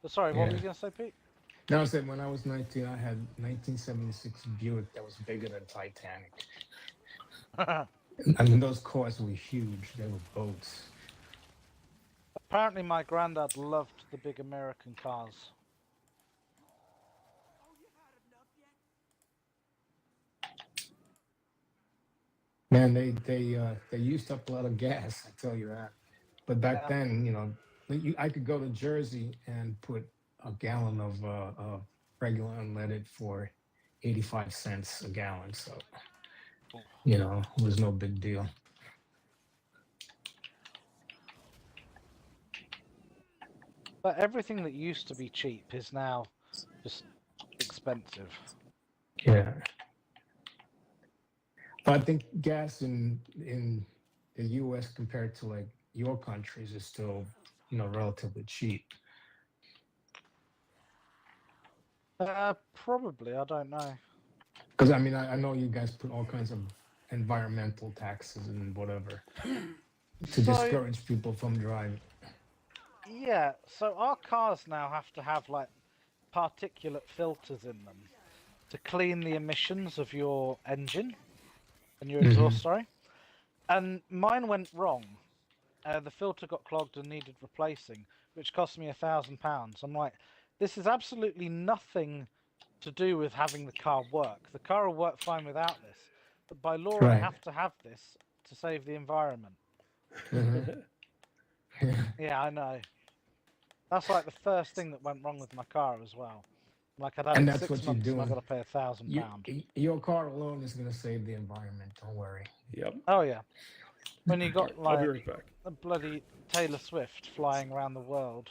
But sorry, what were you going to say, Pete? No, I said when I was 19, I had 1976 Buick that was bigger than Titanic. I mean, those cars were huge. They were boats. Apparently, my granddad loved the big American cars. Man, they used up a lot of gas. I tell you that. But back then, I could go to Jersey and put a gallon of regular unleaded for 85 cents a gallon. So, it was no big deal. But everything that used to be cheap is now just expensive. Yeah. But I think gas in the U.S. compared to like your countries is still, relatively cheap. Probably, I don't know. Because I mean, I know you guys put all kinds of environmental taxes and whatever to discourage people from driving. Yeah, so our cars now have to have like particulate filters in them to clean the emissions of your engine and your exhaust, sorry. And mine went wrong. The filter got clogged and needed replacing, which cost me £1,000. I'm like, this is absolutely nothing to do with having the car work. The car will work fine without this. But by law, I have to have this to save the environment. Yeah, I know. That's like the first thing that went wrong with my car as well. Like I'd had it 6 months and I got to pay £1,000. Your car alone is going to save the environment. Don't worry. Yep. Oh yeah. When you got I'll like be right back. a bloody Taylor Swift flying around the world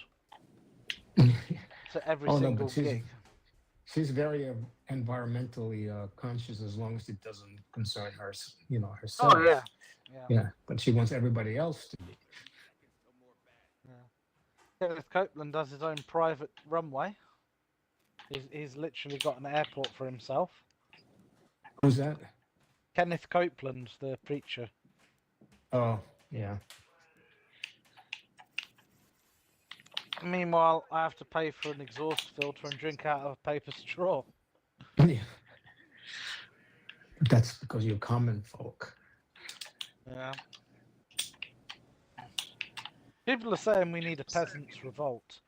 to every single gig. She's very environmentally conscious as long as it doesn't concern her, herself. Oh yeah. Yeah, but she wants everybody else to be. Kenneth Copeland does his own private runway. He's literally got an airport for himself. Who's that? Kenneth Copeland, the preacher. Oh, yeah. Meanwhile, I have to pay for an exhaust filter and drink out of a paper straw. Yeah. That's because you're common folk. Yeah. People are saying we need a peasants' revolt.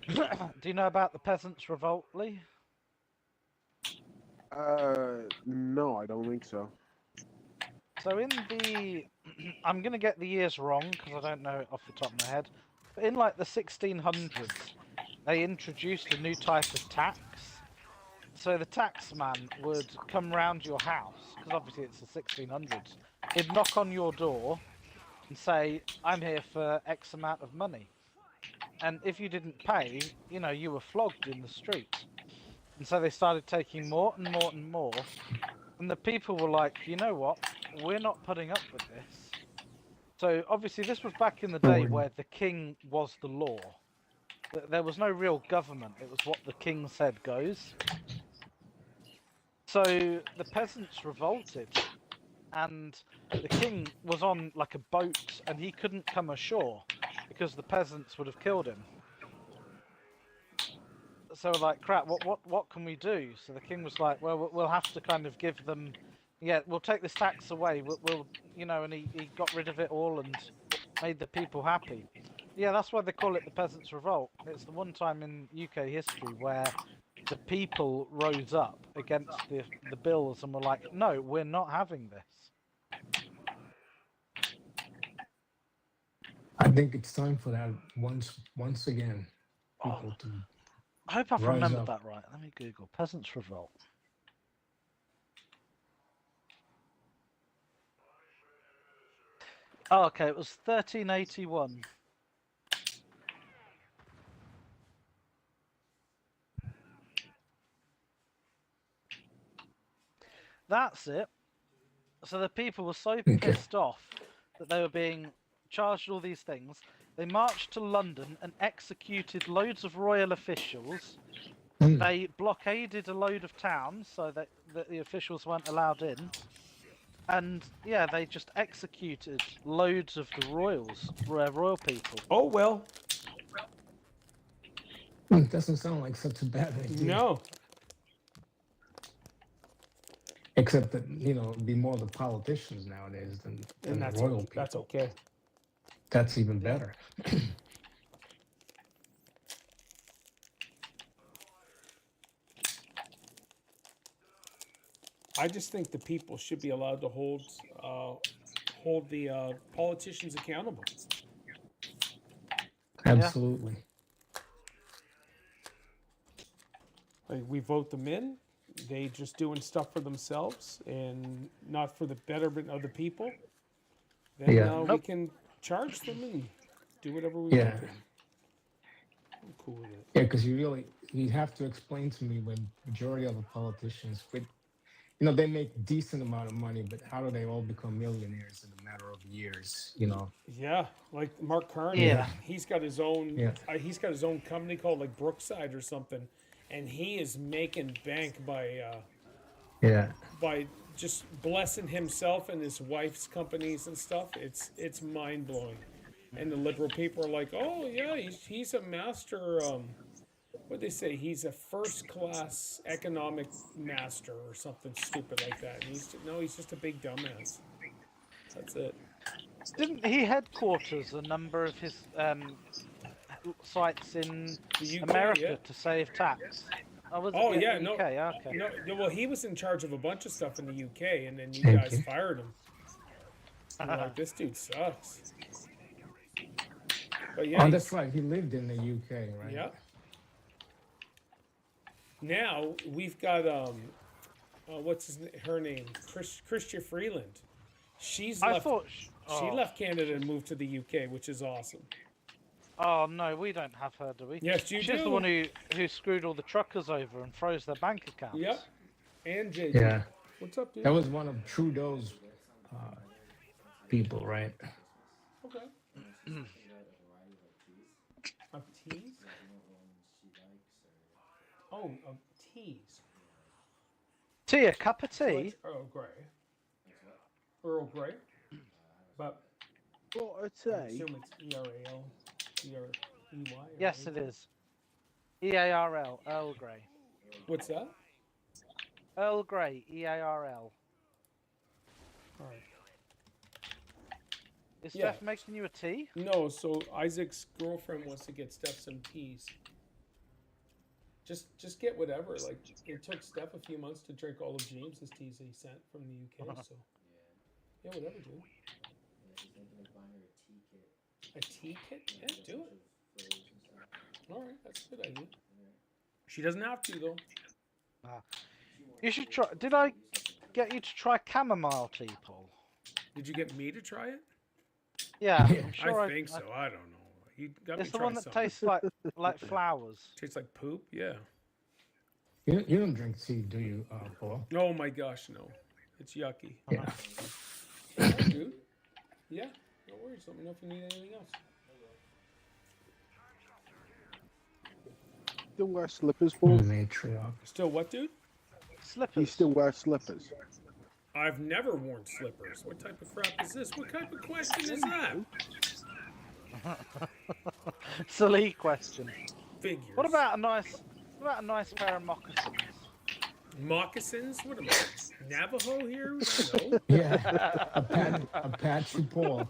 Do you know about the peasants' revolt, Lee? No, I don't think so. So in the... I'm going to get the years wrong because I don't know it off the top of my head. But in like the 1600s, they introduced a new type of tax. So the taxman would come round your house, because obviously it's the 1600s. He'd knock on your door and say, I'm here for X amount of money. And if you didn't pay, you were flogged in the street. And so they started taking more and more and more. And the people were like, you know what? We're not putting up with this. So obviously this was back in the day where the king was the law. There was no real government. It was what the king said goes. So the peasants revolted. And the king was on like a boat and he couldn't come ashore because the peasants would have killed him. So like, crap, what can we do? So the king was like, well, we'll have to kind of give them, we'll take this tax away. We'll and he got rid of it all and made the people happy. Yeah, that's why they call it the Peasants' Revolt. It's the one time in UK history where the people rose up against the bills and were like, no, we're not having this. I think it's time for that once again. People to I hope I've rise remembered up. that right. Let me Google Peasants' Revolt. Oh, okay, it was 1381. That's it. So the people were so pissed off that they were being charged all these things. They marched to London and executed loads of royal officials. They blockaded a load of towns so that the officials weren't allowed in. And yeah, they just executed loads of the royal people. Oh, well. It doesn't sound like such a bad idea. No. Except that, it'd be more the politicians nowadays than the royal people. That's okay. That's even better. I just think the people should be allowed to hold the politicians accountable. Absolutely. Like, we vote them in, they just doing stuff for themselves and not for the betterment of the people. Then Yeah. we can charge them and do whatever we Yeah. want to. I'm cool with it. Yeah, because you have to explain to me when majority of the politicians, they make decent amount of money, but how do they all become millionaires in a matter of years? Yeah, like Mark Carney. Yeah. He's got his own. Yeah. He's got his own company called like Brookside or something, and he is making bank by just blessing himself and his wife's companies and stuff. It's mind blowing, and the liberal people are like, oh yeah, he's a master. What they say? He's a first class economic master or something stupid like that. And he's just a big dumbass. That's it. Didn't he headquarters a number of his sites in The UK, America yeah. to save tax? Oh yeah, the no, UK? Okay. no. Well, he was in charge of a bunch of stuff in the UK, and then you Thank guys you. fired him. I'm like, this dude sucks. But yeah, Oh, that's right. He lived in the UK, right? yeah. Now we've got what's her name? Christia Freeland. She's I left. thought. She left Canada and moved to the UK, which is awesome. Oh no, we don't have her, do we? Yes, you She's do. the one who screwed all the truckers over and froze their bank accounts. Yep. And JJ. Yeah. What's up, dude? That was one of Trudeau's people, right? Okay. Of teas? Oh, of teas. Tea, a cup of tea. Earl Grey. Earl Grey. But What a I say. assume it's E-R-A-L. E-R-E-Y. or Yes, A. it is. EARL, Earl Grey. What's that? Earl Grey, EARL. All right. Is Yeah. Steph making you a tea? No, so Isaac's girlfriend wants to get Steph some teas. Just get whatever. Like, it took Steph a few months to drink all of James's teas that he sent from the UK. So yeah, whatever, dude. A tea kit? Yeah, do it. All right, that's a good idea. She doesn't have to though. You should try. Did I get you to try chamomile tea, Paul? Did you get me to try it? Yeah, Yeah. I'm sure I think so. I don't know. You got me It's the try one that something. tastes like flowers. Tastes like poop. Yeah. You don't drink tea, do you, Paul? Oh my gosh, no. It's yucky. Yeah. Yeah, dude. Yeah. No worries. Let me know if you need anything else. Still wear slippers, Paul? Matriarch. Still what, dude? Slippers. He still wears slippers. I've never worn slippers. What type of crap is this? What type of question is that? Silly question. Figures. What about a nice pair of moccasins? Moccasins? What am I? Navajo here? No. Yeah. Apache Paul.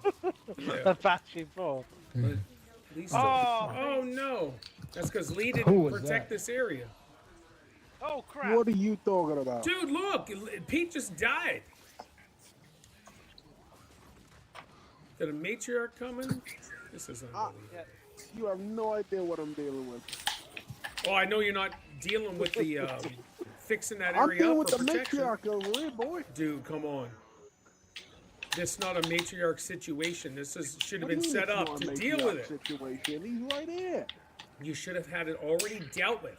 Yeah. Apache Paul. These Oh. oh no. That's because Lee Who didn't was protect that? this area. Oh crap! What are you talking about? Dude, look. Pete just died. Did a matriarch coming? This is unbelievable. Yeah. You have no idea what I'm dealing with. Oh, I know you're not dealing with the fixing that I'm area dealing up with for the protection. matriarch over here, boy. Dude, come on. This is not a matriarch situation. This should have What been do you set mean up it's to not a deal with matriarch it. Situation. He's right here. You should have had it already dealt with.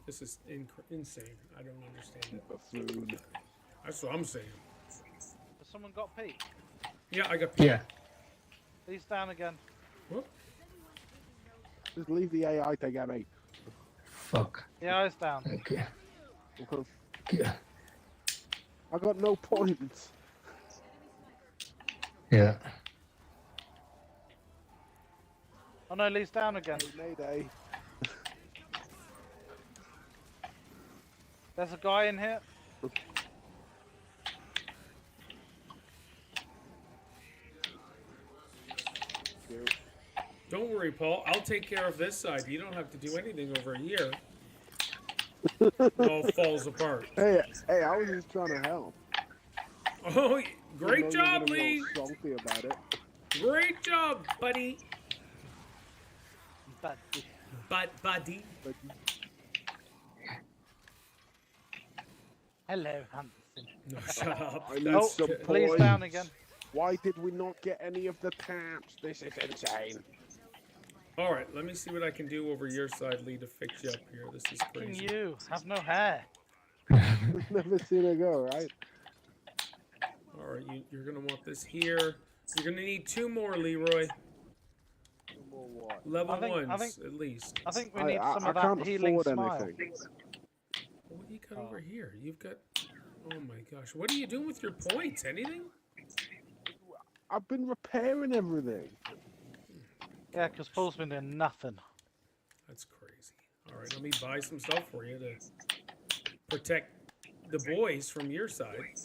This is insane. I don't understand it. Buffoon. That's what I'm saying. Has someone got Pete? Yeah, I got. Yeah. He's down again. Whoop. Just leave the AI to get me. Fuck. Yeah, he's down. Okay. Because Yeah. I got no points. Yeah. Oh no, Lee's down again. Mayday. There's a guy in here. Don't worry, Paul. I'll take care of this side. You don't have to do anything over here. all falls apart. Hey, I was just trying to help. Oh, great I know job, you're Lee. getting all salty about it. Great job, buddy. But Buddy. But hello, Hanson. No, shut up. I need That's some Please points. down again. Why did we not get any of the taps? This is insane. all right. Let me see what I can do over your side, Lee, to fix you up here. This is Fucking crazy. you have no hair. Never seen it go, right? All right, you're gonna want this here. You're gonna need 2 more, Leroy. Or what? Level I think- ones at least. I think we need some I of that can't healing afford smile. anything. What do you got over here? You've got. Oh my gosh! What are you doing with your points? Anything? I've been repairing everything. Yeah, because Paul's been doing nothing. That's crazy. All right, let me buy some stuff for you to protect the boys from your side.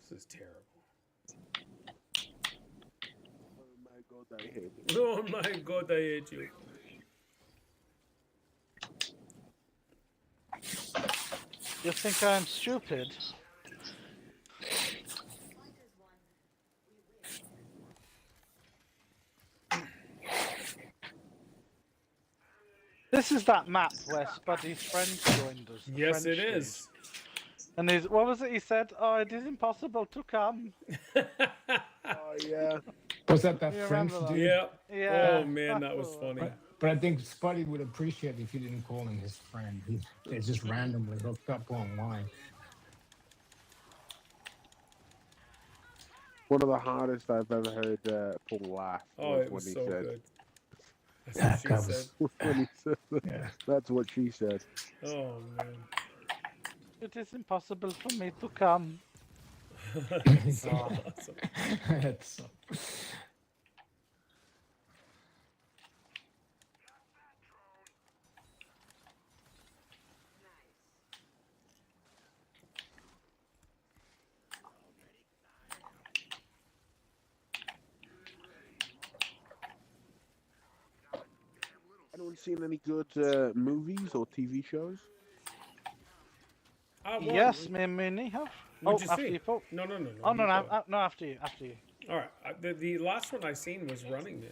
This is terrible. Oh my god, I hate it. Oh my god, I hate you. You think I'm stupid? This is that map where Spuddy's friend joined us. the Yes, French it dude. is. And what was it he said? Oh, it is impossible to come. Oh yeah. Was that You French remember that? dude? Yeah. Yeah. Oh man, that was funny. But I think Spuddy would appreciate it if you didn't call him his friend. They just randomly hooked up online. One of the hardest I've ever heard Paul laugh Oh, it when was he so said. good. That's what she said. When he said that. Yeah. That's what she said. Oh man. It is impossible for me to come. That's so awesome. That's so... Anyone seen any good movies or TV shows? Yes, me and Mooney have. What'd Oh, you after see? you, Paul. No. Oh, no, you no, go. no, after you, after you. All right. The last one I seen was Running Man.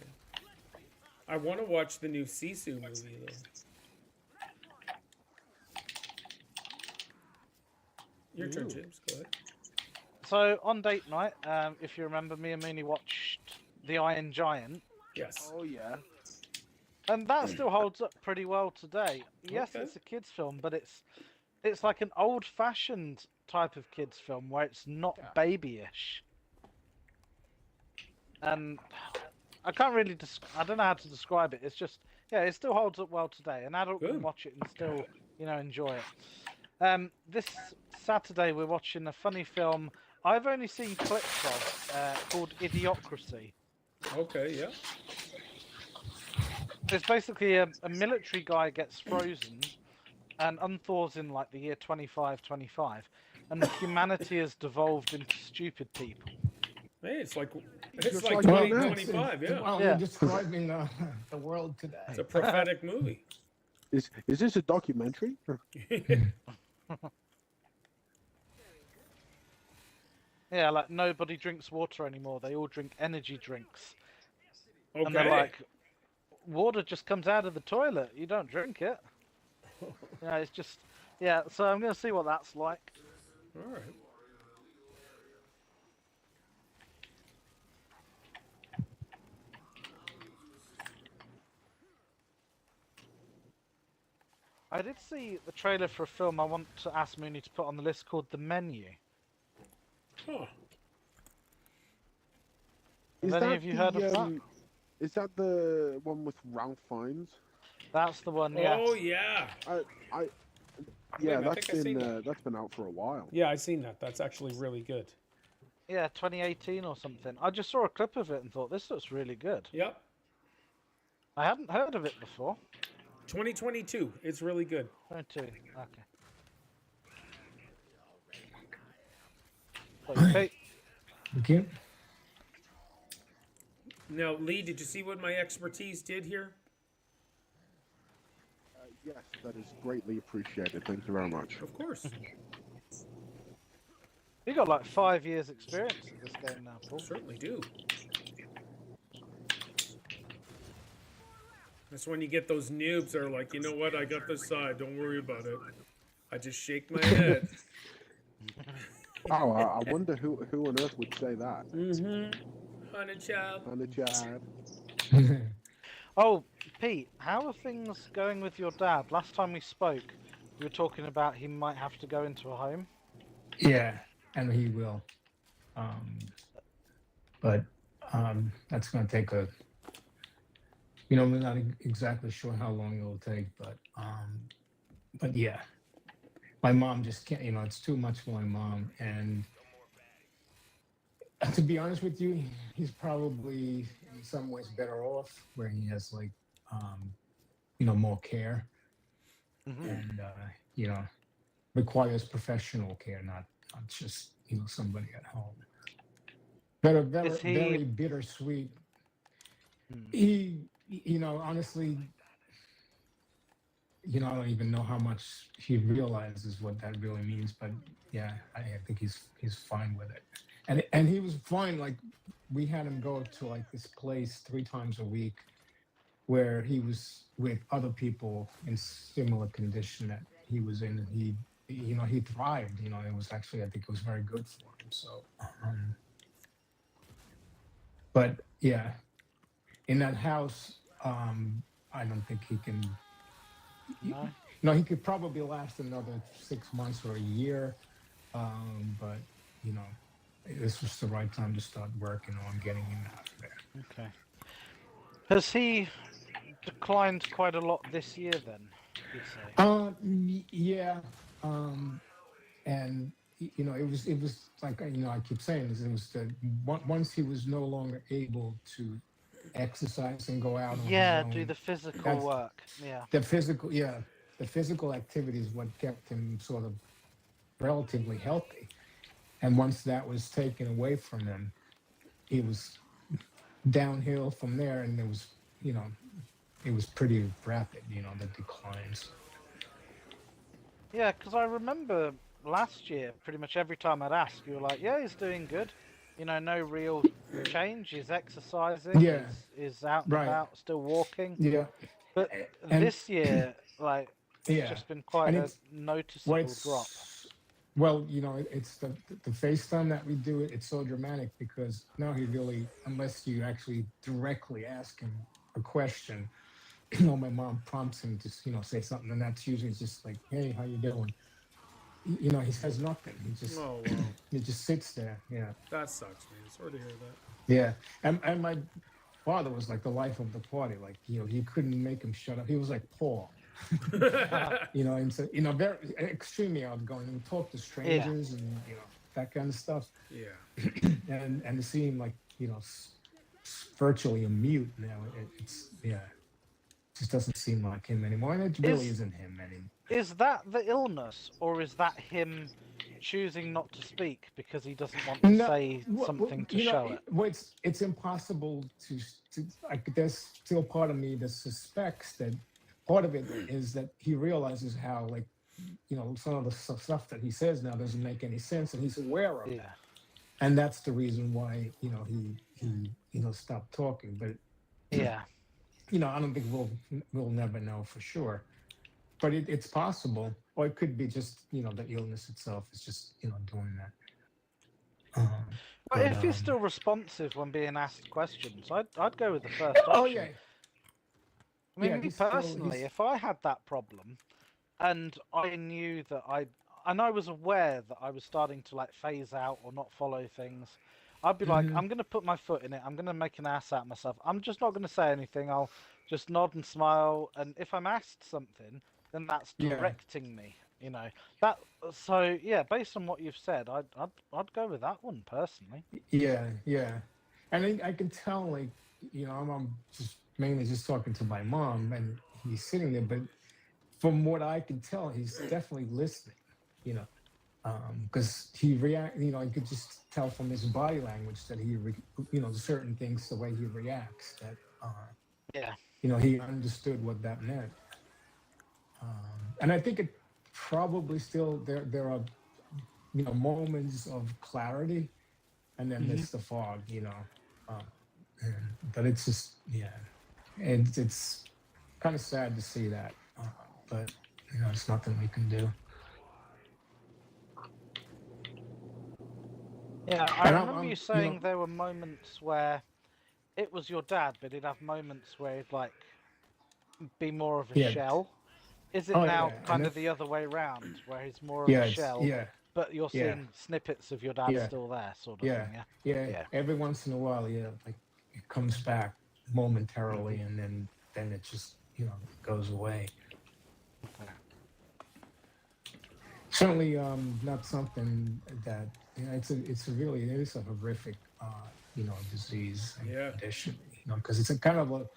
I want to watch the new Sisu movie though. Your turn, James. Go ahead. So, on date night, if you remember, me and Mooney watched The Iron Giant. Yes. Oh yeah. And that still holds up pretty well today. Yes, Okay. it's a kids' film, but it's like an old-fashioned type of kids' film where it's not babyish. And I can't really, I don't know how to describe it. It's just, yeah, it still holds up well today. An adult Good. can watch it and still, enjoy it. This Saturday we're watching a funny film I've only seen clips of called Idiocracy. Okay. Yeah. It's basically a military guy gets frozen and unthaws in like the year 2525, and humanity has devolved into stupid people. Hey, it's like Just like 2025. Yeah. Well, Yeah. you're describing the world today. It's a prophetic movie. Is this a documentary? Yeah, like nobody drinks water anymore. They all drink energy drinks. And they're Okay. like, water just comes out of the toilet. You don't drink it. Yeah, it's just, yeah. So I'm gonna see what that's like. All right. I did see the trailer for a film I want to ask Mooney to put on the list called The Menu. Huh. Have any of you heard of that? Is that the one with Ralph Fiennes? That's the one, yeah. Oh yeah. Yeah, I think I seen that. that's been out for a while. Yeah, I seen that. That's actually really good. Yeah, 2018 or something. I just saw a clip of it and thought, this looks really good. Yep. I hadn't heard of it before. 2022. It's really good. 22, okay. Okay. Okay. Now, Lee, did you see what my expertise did here? Yes, that is greatly appreciated. Thank you very much. Of course. You got like 5 years experience at this game now, Paul. Certainly do. That's when you get those noobs that are like, you know what, I got this side, don't worry about it. I just shake my head. Oh, I wonder who on earth would say that. Honey child. Honey child. Oh, Pete, how are things going with your dad? Last time we spoke, you were talking about he might have to go into a home. Yeah, and he will. But that's going to take a. You know, we're not exactly sure how long it'll take, but yeah, my mom just can't. You know, it's too much for my mom, and to be honest with you, he's probably in some ways better off where he has like, you know, more care, and you know, requires professional care, not just you know somebody at home. Very bittersweet. He, you know, honestly, you know, I don't even know how much he realizes what that really means, but yeah, I think he's fine with it, and he was fine. Like we had him go to like this place 3 times a week, where he was with other people in similar condition that he was in, and he, you know, he thrived. You know, it was actually, I think it was very good for him. So, but yeah, in that house, I don't think he can. No. No, he could probably last another 6 months or a year, but you know, this was the right time to start working on getting him out of there. Okay. Has he declined quite a lot this year then, you'd say? Yeah, and you know, it was like, you know, I keep saying this. It was that once he was no longer able to exercise and go out on his own, do the physical work. Yeah. The physical activity is what kept him sort of relatively healthy. And once that was taken away from him, he was downhill from there, and it was, you know, it was pretty rapid, you know, the declines. Yeah, because I remember last year, pretty much every time I'd ask, you were like, yeah, he's doing good. You know, no real change. He's exercising. Yeah. He's out and Right. about, still walking. Yeah. But this year, like, Yeah. it's just been quite a noticeable drop. Well, you know, it's the FaceTime that we do. It's so dramatic because now he really, unless you actually directly ask him a question, you know, my mom prompts him to, you know, say something, and that's usually just like, "Hey, how you doing?" You know, he says nothing. He just, he just sits there. Yeah. That sucks, man. Sorry to hear that. Yeah, and my father was like the life of the party. Like, you know, he couldn't make him shut up. He was like Paul. You know, and so, you know, very extremely outgoing. He talked to strangers and, you know, that kind of stuff. Yeah. And to see him, like, you know, virtually a mute now, it's just doesn't seem like him anymore, and it really isn't him anymore. Is that the illness, or is that him choosing not to speak because he doesn't want to say something to show it? Well, it's impossible to like. There's still part of me that suspects that part of it is that he realizes how, like, you know, some of the stuff that he says now doesn't make any sense, and he's aware of it. And that's the reason why, you know, he you know, stopped talking. But yeah, you know, I don't think we'll never know for sure. But it's possible, or it could be just, you know, the illness itself is just, you know, doing that. But if he's still responsive when being asked questions, I'd go with the first option. Oh yeah. I mean, me personally, if I had that problem, and I knew that I was aware that I was starting to like phase out or not follow things, I'd be like, I'm going to put my foot in it. I'm going to make an ass out of myself. I'm just not going to say anything. I'll just nod and smile. And if I'm asked something, then that's directing me, you know. That. So yeah, based on what you've said, I'd go with that one personally. Yeah, and I can tell, like, you know, I'm just mainly just talking to my mom, and he's sitting there, but from what I can tell, he's definitely listening, you know. Because he you know, I could just tell from his body language that he, you know, certain things, the way he reacts, that, you know, he understood what that meant. And I think it probably still there are moments of clarity, and then there's the fog, but it's just and it's kind of sad to see that, but it's nothing we can do. Yeah, I And remember you saying there were moments where it was your dad, but he'd have moments where he'd like be more of a shell. Is it now kind of the other way around, where he's more of a shell, but you're seeing snippets of your dad still there, sort of thing? Yeah. Every once in a while, like it comes back momentarily, and then it just goes away. Okay. Certainly, not something that it is a horrific disease and condition, because it's a kind of a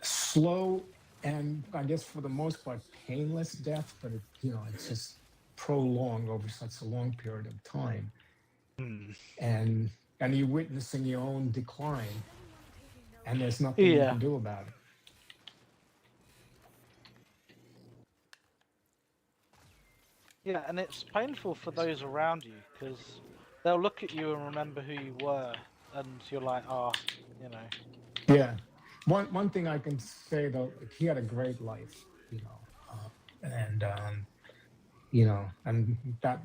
slow and, I guess, for the most part, painless death, but it's just prolonged over such a long period of time, and you're witnessing your own decline, and there's nothing you can do about it. Yeah, and it's painful for those around you, because they'll look at you and remember who you were, and you're like, Yeah. One thing I can say, though, he had a great life, and and that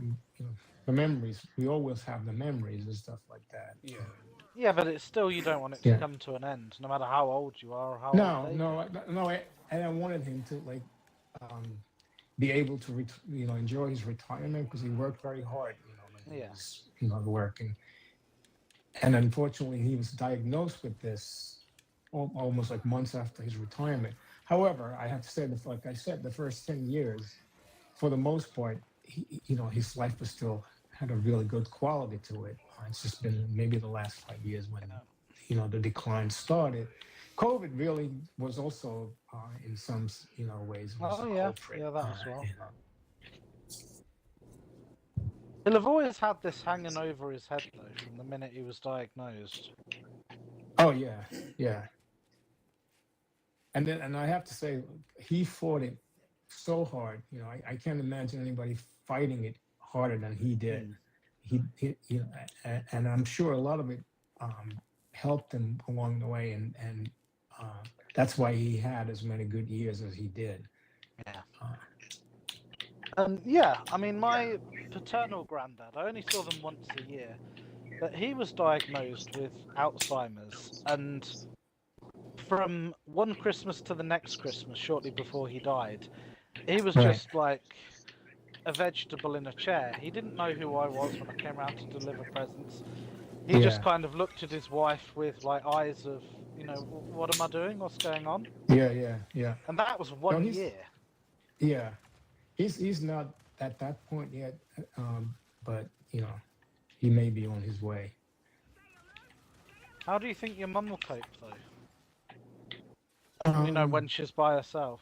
the memories, we always have the memories and stuff like that. Yeah, but it's still, you don't want it to come to an end, no matter how old you are or how old No. I wanted him to be able to enjoy his retirement, because he worked very hard. He was working, and unfortunately, he was diagnosed with this almost like months after his retirement. However, I have to say, like I said, the first 10 years, for the most part, his life was still had a really good quality to it. It's just been maybe the last 5 years when the decline started. COVID really was also in some ways was a culprit. Yeah, that as well. He'll have always had this hanging over his head, though, from the minute he was diagnosed. Oh yeah. And I have to say, he fought it so hard. I can't imagine anybody fighting it harder than he did. He and I'm sure a lot of it helped him along the way, and that's why he had as many good years as he did. I mean, my paternal granddad, I only saw them once a year, but he was diagnosed with Alzheimer's, and from one Christmas to the next Christmas, shortly before he died, he was just like a vegetable in a chair. He didn't know who I was when I came around to deliver presents. He just kind of looked at his wife with like eyes of, what am I doing? What's going on? Yeah. And that was one year. Yeah, he's not at that point yet, but he may be on his way. How do you think your mum will cope, though? When she's by herself.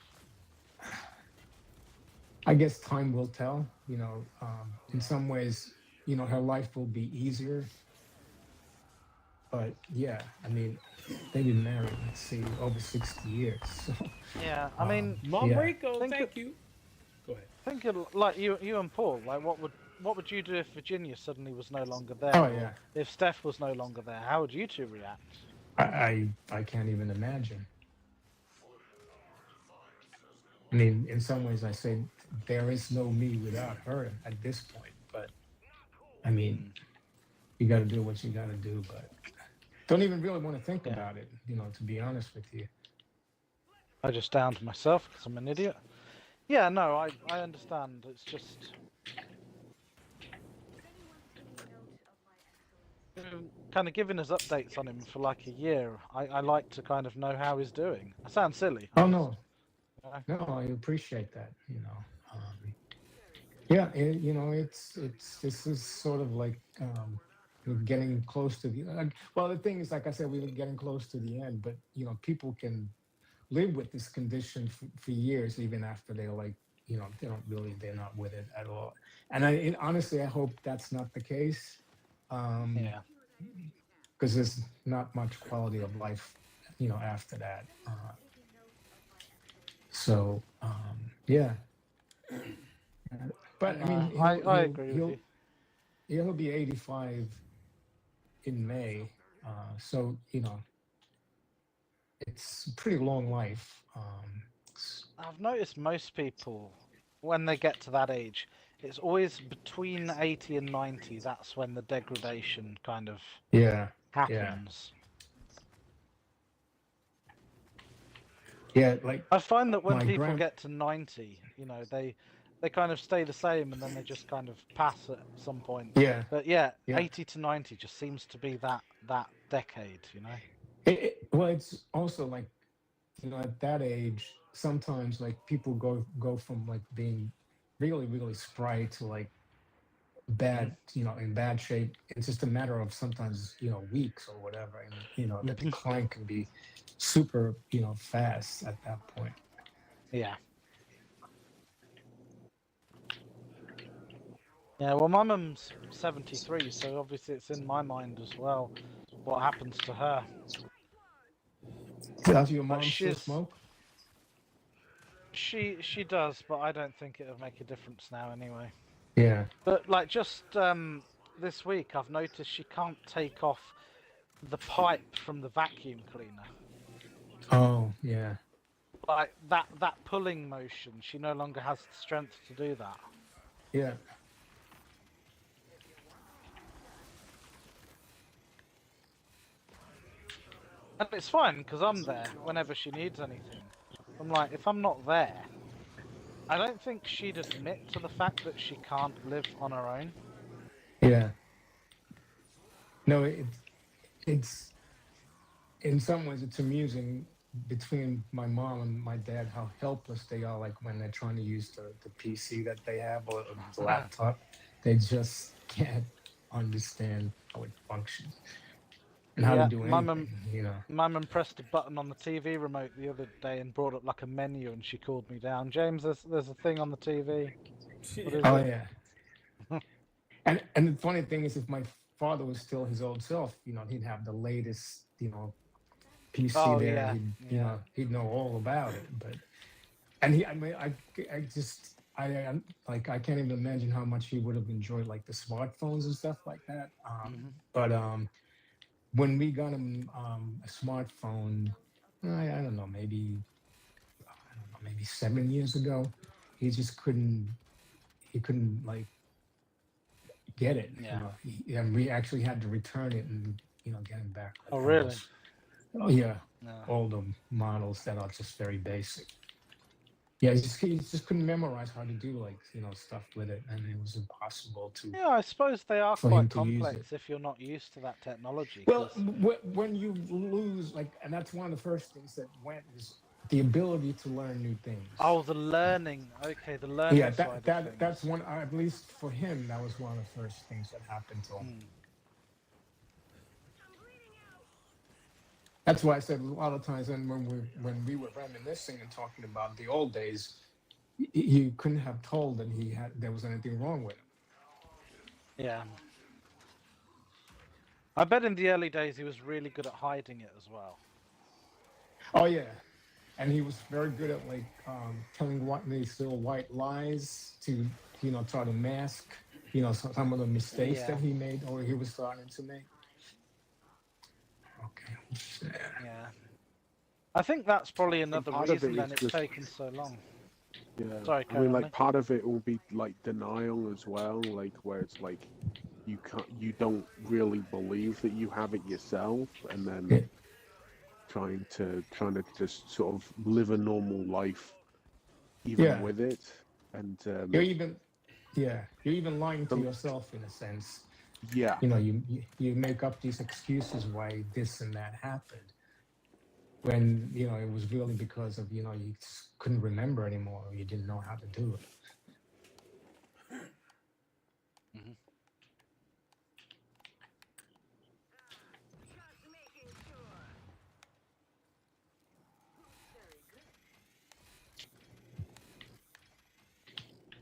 I guess time will tell. In some ways, her life will be easier. But yeah, I mean, they've been married, let's see, over 60 years. So, yeah, I mean, Mom Rico, thank you. Go ahead. Think of, like you and Paul. Like, what would you do if Virginia suddenly was no longer there? Oh yeah. If Steph was no longer there, how would you two react? I can't even imagine. I mean, in some ways, I say there is no me without her at this point. But I mean, you got to do what you got to do. But don't even really want to think about it. To be honest with you. I just downed myself because I'm an idiot. Yeah, no, I understand. It's just kind of giving us updates on him for like a year. I like to kind of know how he's doing. I sound silly. Oh no. No, I appreciate that. This is sort of like we're getting close to the. Well, the thing is, like I said, we're getting close to the end. But people can live with this condition for years, even after they're like, they're not with it at all. And honestly, I hope that's not the case. Because there's not much quality of life, after that. So Yeah. But I mean, I agree with you. He'll be 85 in May, so you know, it's a pretty long life. I've noticed most people, when they get to that age, it's always between 80 and 90. That's when the degradation kind of happens. Yeah, like I find that when people get to 90, you know, they kind of stay the same and then they just kind of pass at some point. Yeah. But yeah, 80 to 90 just seems to be that decade, you know. Well, it's also like, you know, at that age, sometimes like people go from like being really, really spry to like bad, you know, in bad shape. It's just a matter of sometimes, you know, weeks or whatever. And, you know, the decline can be super, you know, fast at that point. Yeah. Yeah, well, my mum's 73, so obviously it's in my mind as well what happens to her. Does your mom still smoke? She does, but I don't think it'll make a difference now anyway. Yeah. But like just this week, I've noticed she can't take off the pipe from the vacuum cleaner. Oh, yeah. Like that pulling motion, she no longer has the strength to do that. Yeah. And it's fine because I'm there whenever she needs anything. I'm like, if I'm not there, I don't think she'd admit to the fact that she can't live on her own. Yeah. No, it's in some ways it's amusing between my mom and my dad how helpless they are, like when they're trying to use the PC that they have or the laptop. They just can't understand how it functions and how to do anything, you know. My mum pressed a button on the TV remote the other day and brought up like a menu, and she called me down. James, there's a thing on the TV. Oh yeah. And the funny thing is, if my father was still his old self, you know, he'd have the latest, you know, PC there. Yeah. You know, he'd know all about it. But I mean, I can't even imagine how much he would have enjoyed like the smartphones and stuff like that. But when we got him a smartphone, I don't know, maybe 7 years ago, he just couldn't like get it. Yeah. You know? And we actually had to return it and, you know, get him back. Oh, really? Oh yeah. All the models that are just very basic. Yeah, he just couldn't memorize how to do, like, you know, stuff with it, and it was impossible to. Yeah, I suppose they are quite complex if you're not used to that technology. Well, when you lose, like, and that's one of the first things that went is the ability to learn new things. Oh, the learning. Okay, the learning. Yeah, that's one. At least for him, that was one of the first things that happened to him. That's why I said a lot of times, and when we were reminiscing and talking about the old days, you couldn't have told that there was anything wrong with him. Yeah. I bet in the early days he was really good at hiding it as well. Oh yeah, and he was very good at like telling these little white lies to, you know, try to mask, you know, some of the mistakes that he made or he was starting to make. Okay. Yeah. I think that's probably another reason then it's taken so long. Yeah. Sorry, I mean, like, part of it will be like denial as well, like where it's like you don't really believe that you have it yourself, and then trying to just sort of live a normal life even with it, and you're even lying to yourself in a sense. Yeah. You know, you make up these excuses why this and that happened, when, you know, it was really because of, you know, you just couldn't remember anymore, or you didn't know how to do it.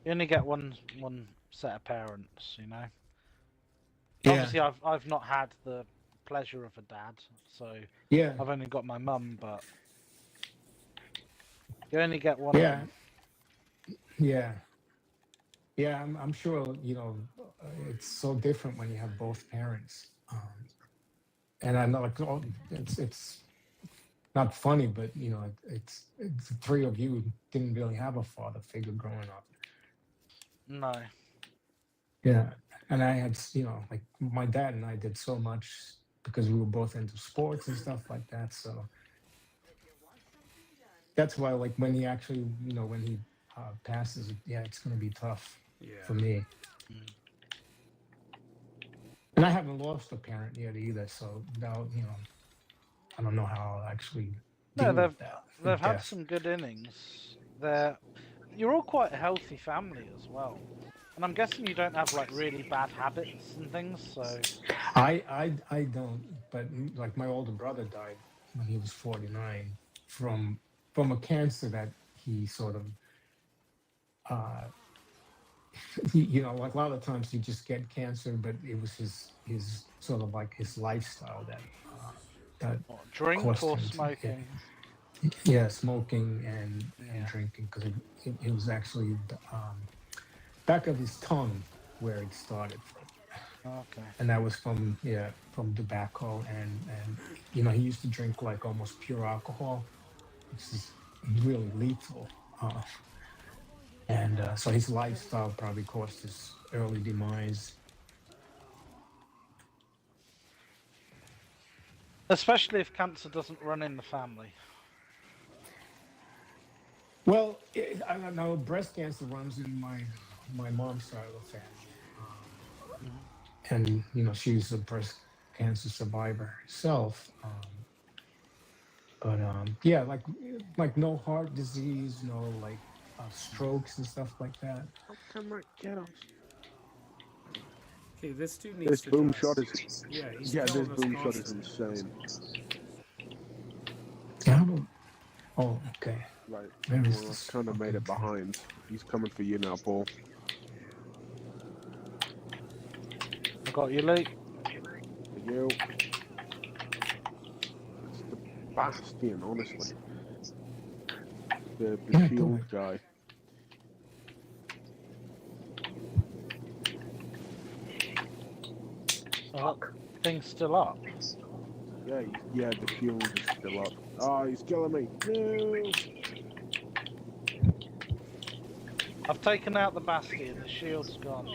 You only get one set of parents, you know. Yeah. Obviously, I've not had the pleasure of a dad, so I've only got my mum. But you only get one. Yeah, Yeah. Yeah, I'm sure, it's so different when you have both parents. And I know, like, it's not funny, but, it's the three of you didn't really have a father figure growing up. No. Yeah. And I had, like, my dad and I did so much because we were both into sports and stuff like that. So that's why, like, when he actually, when he passes, yeah, it's going to be tough for me. And I haven't lost a parent yet either, so now, I don't know how I'll actually deal with that. They've had some good innings. You're all quite a healthy family as well, and I'm guessing you don't have like really bad habits and things. So I don't, but like my older brother died when he was 49 from a cancer that he sort of like a lot of times you just get cancer, but it was his sort of like his lifestyle that drink caused or him to- smoking. yeah, smoking and drinking, because it was actually the back of his tongue where it started from. Okay. And that was from tobacco, and he used to drink like almost pure alcohol, which is really lethal. And so his lifestyle probably caused his early demise. Especially if cancer doesn't run in the family. Well, I don't know. Breast cancer runs in my mom's side of the family, and she's a breast cancer survivor herself. But yeah, like no heart disease, no like strokes and stuff like that. How come I get us? Okay, this dude needs This to boom die. shot is He's this killing us boom shot is constantly. insane. Yeah. Oh, okay. Right, Where is well, this I've kind of made it fucking thing? behind. He's coming for you now, Paul. I got you, Lee. For you. It's the Bastion, honestly. The Yeah, shield guy. So that thing's still up. Yeah, the shield is still up. Oh, he's killing me. No! I've taken out the bastion. The shield's gone.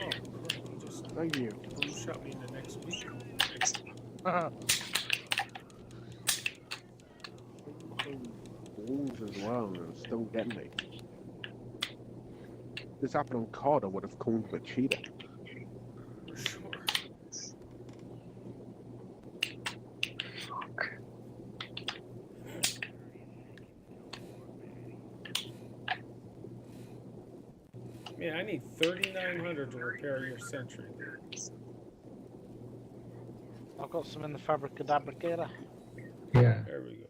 Just Thank you. boom shot me in the next week. Balls as well, and it's still getting me. This happened on COD, I would have called him a cheater. For sure. Man, I need 3,900 to repair your sentry. I've got some in the Fabricator. Yeah. There we go.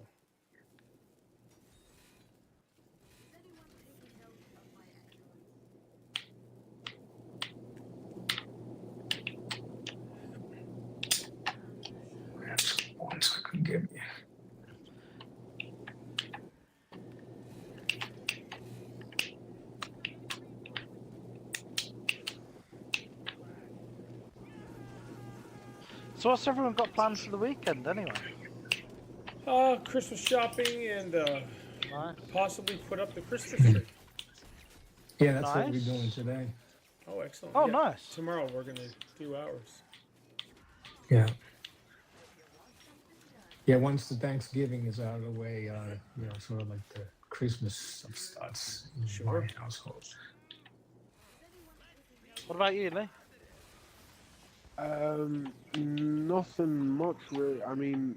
One second, give me. So what's everyone got planned for the weekend anyway? Christmas shopping and Nice. possibly put up the Christmas tree. Yeah, that's what we're Nice. doing today. Oh, excellent. Oh, Yeah, nice. Tomorrow we're gonna do ours. Yeah. Yeah, once the Thanksgiving is out of the way, sort of like the Christmas stuff starts in Sure. my household. What about you, Lee? Nothing much really. I mean,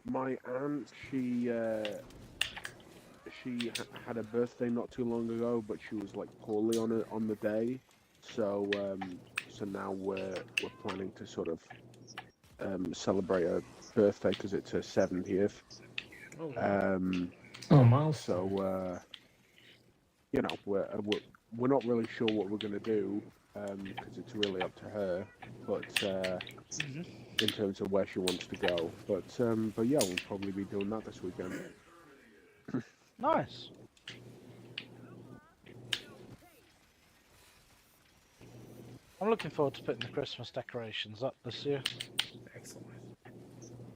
my aunt, she had a birthday not too long ago, but she was like poorly on the day. So now we're planning to sort of celebrate her birthday because it's her 70th. Oh, wow. Oh, miles. So we're not really sure what we're gonna do because it's really up to her. But in terms of where she wants to go, but yeah, we'll probably be doing that this weekend. Nice. I'm looking forward to putting the Christmas decorations up this year. Excellent.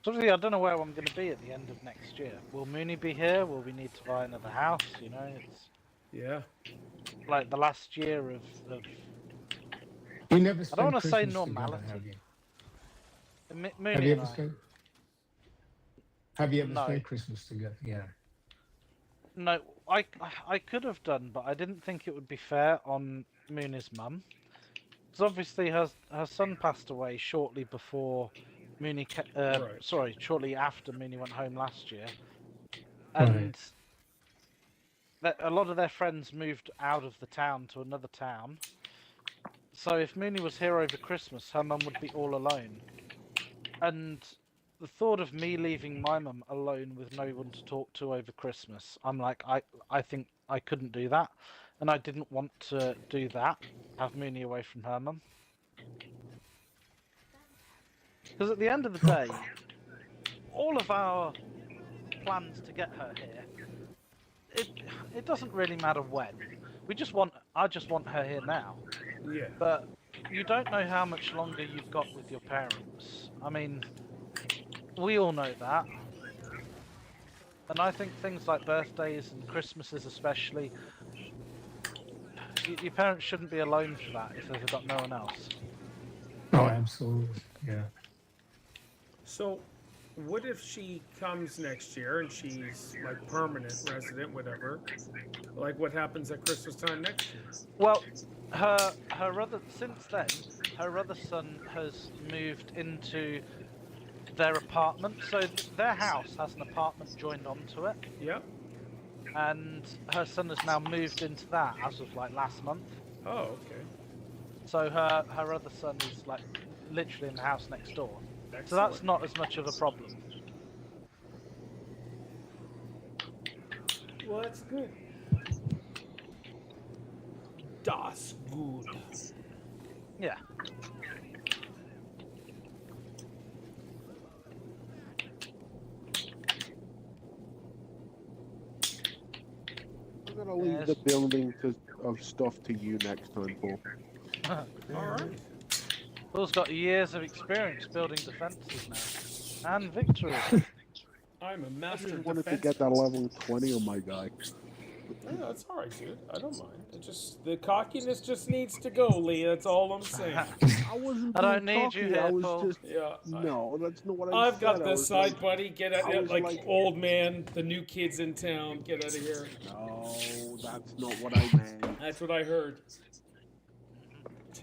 So obviously, I don't know where I'm going to be at the end of next year. Will Mooney be here? Will we need to buy another house? You know, it's Yeah. like the last year of You never I spent don't want to say Christmas together, normality. have you? Mooney Have you and ever I. spent? Have you ever No. spent Christmas together? Yeah. No, I could have done, but I didn't think it would be fair on Mooney's mum. Because obviously her son passed away shortly before Mooney. Right. Sorry, shortly after Mooney went home last year, Right. and a lot of their friends moved out of the town to another town. So if Mooney was here over Christmas, her mum would be all alone. And the thought of me leaving my mum alone with no one to talk to over Christmas, I'm like, I think I couldn't do that. And I didn't want to do that, have Mooney away from her mum. Because at the end of the day, all of our plans to get her here, it doesn't really matter when. I just want her here now. Yeah. But you don't know how much longer you've got with your parents. I mean, we all know that. And I think things like birthdays and Christmases especially, your parents shouldn't be alone for that if they've got no one else. Oh, absolutely. Yeah. So, what if she comes next year and she's like permanent resident, whatever? Like, what happens at Christmas time next year? Well, her other since then, her other son has moved into their apartment. So their house has an apartment joined onto it. Yep. And her son has now moved into that as of like last month. Oh, okay. So her other son is like literally in the house next door. Excellent. So that's not as much of a problem. Well, that's good. Das gut. Yeah. I'm gonna leave the building of stuff to you next time, Paul. All right. Paul's got years of experience building defences now. And victory. I'm a I master just wanted to defense. get that level 20 on my guy. Yeah, that's all right, dude. I don't mind. It just the cockiness just needs to go, Lee. That's all I'm saying. I wasn't I don't being need you cocky, here, I was Paul. just Yeah. no, that's not what I I've said. got I this was side, like, buddy. Get out, I was like like- old man, the new kids in town. Get out of here. No, that's not what I meant. That's what I heard.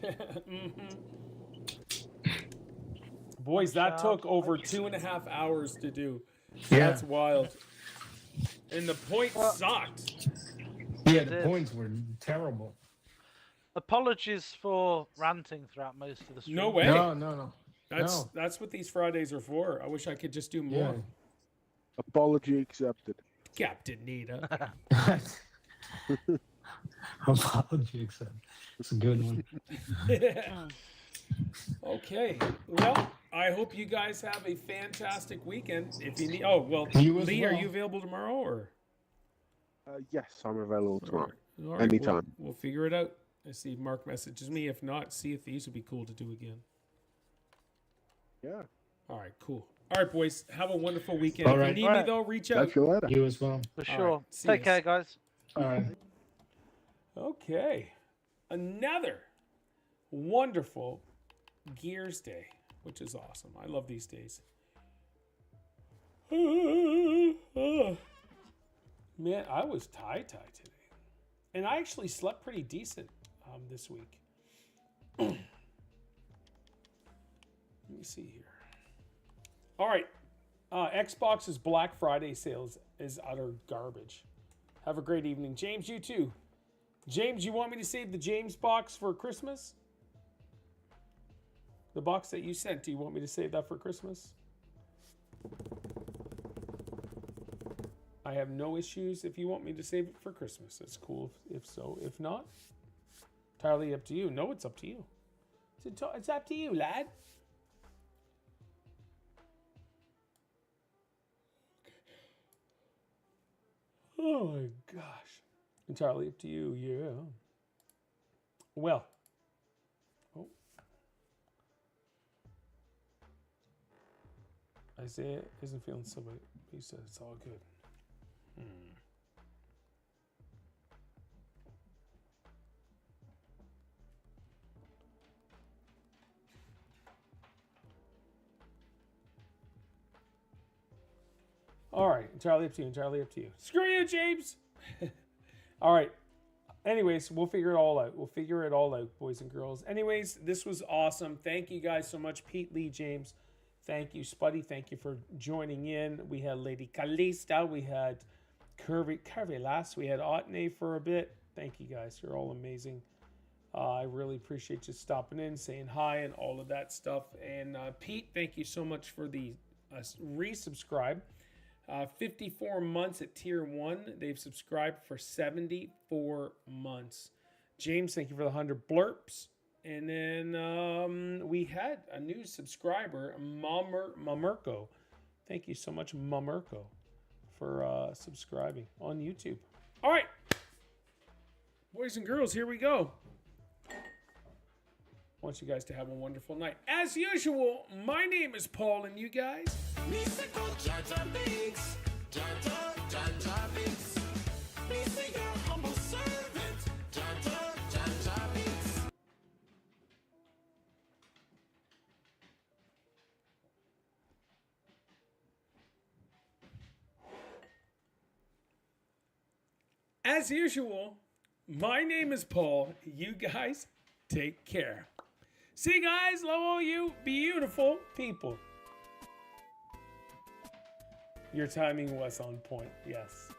Mhm. Boys, that took over 2.5 hours to do. Yeah. That's wild. And the point sucked. Yeah, the did. points were terrible. Apologies for ranting throughout most of the stream. No way. No. That's what these Fridays are for. I wish I could just do more. Yeah. Apology accepted. Captain Nita. Apology accepted. It's a good one. Okay. Well, I hope you guys have a fantastic weekend. If you need, You as Lee, are well. you available tomorrow or? Yes, I'm available tomorrow. All right, Anytime. We'll figure it out. I see Mark messages me. If not, see if these would be cool to do again. Yeah. All right, cool. All right, boys. Have a wonderful weekend. All if right. you need All me, right. though, reach out. Catch you later. You as well. For All sure. right, see Take yas. care, guys. All right. Okay. Another wonderful Gears Day, which is awesome. I love these days. Man, I was tie-tie today. And I actually slept pretty decent this week. Let me see here. All right. Xbox's Black Friday sales is utter garbage. Have a great evening. James, you too. James, you want me to save the James box for Christmas? The box that you sent, do you want me to save that for Christmas? I have no issues if you want me to save it for Christmas. It's cool if so. If not, entirely up to you. No, it's up to you. It's up to you, lad. Oh my gosh. Entirely up to you, yeah. Well. Oh, Isaiah isn't feeling so good. He said it's all good. All right, entirely up to you. Entirely up to you. Screw you, James. All right. Anyways, we'll figure it all out. We'll figure it all out, boys and girls. Anyways, this was awesome. Thank you guys so much. Pete, Lee, James. Thank you, Spuddy. Thank you for joining in. We had Lady Kalista. We had Curvy Lass. We had Otney for a bit. Thank you guys. You're all amazing. I really appreciate you stopping in, saying hi, and all of that stuff. And Pete, thank you so much for the resubscribe. 54 months at tier 1. They've subscribed for 74 months. James, thank you for the 100 blurps. And then we had a new subscriber, Mamerko. Thank you so much, Mamerko, for subscribing on YouTube. All right, boys and girls, here we go. I want you guys to have a wonderful night. As usual, my name is Paul, and you guys... As usual, my name is Paul. You guys take care. See you guys. Love all you beautiful people. Your timing was on point. Yes.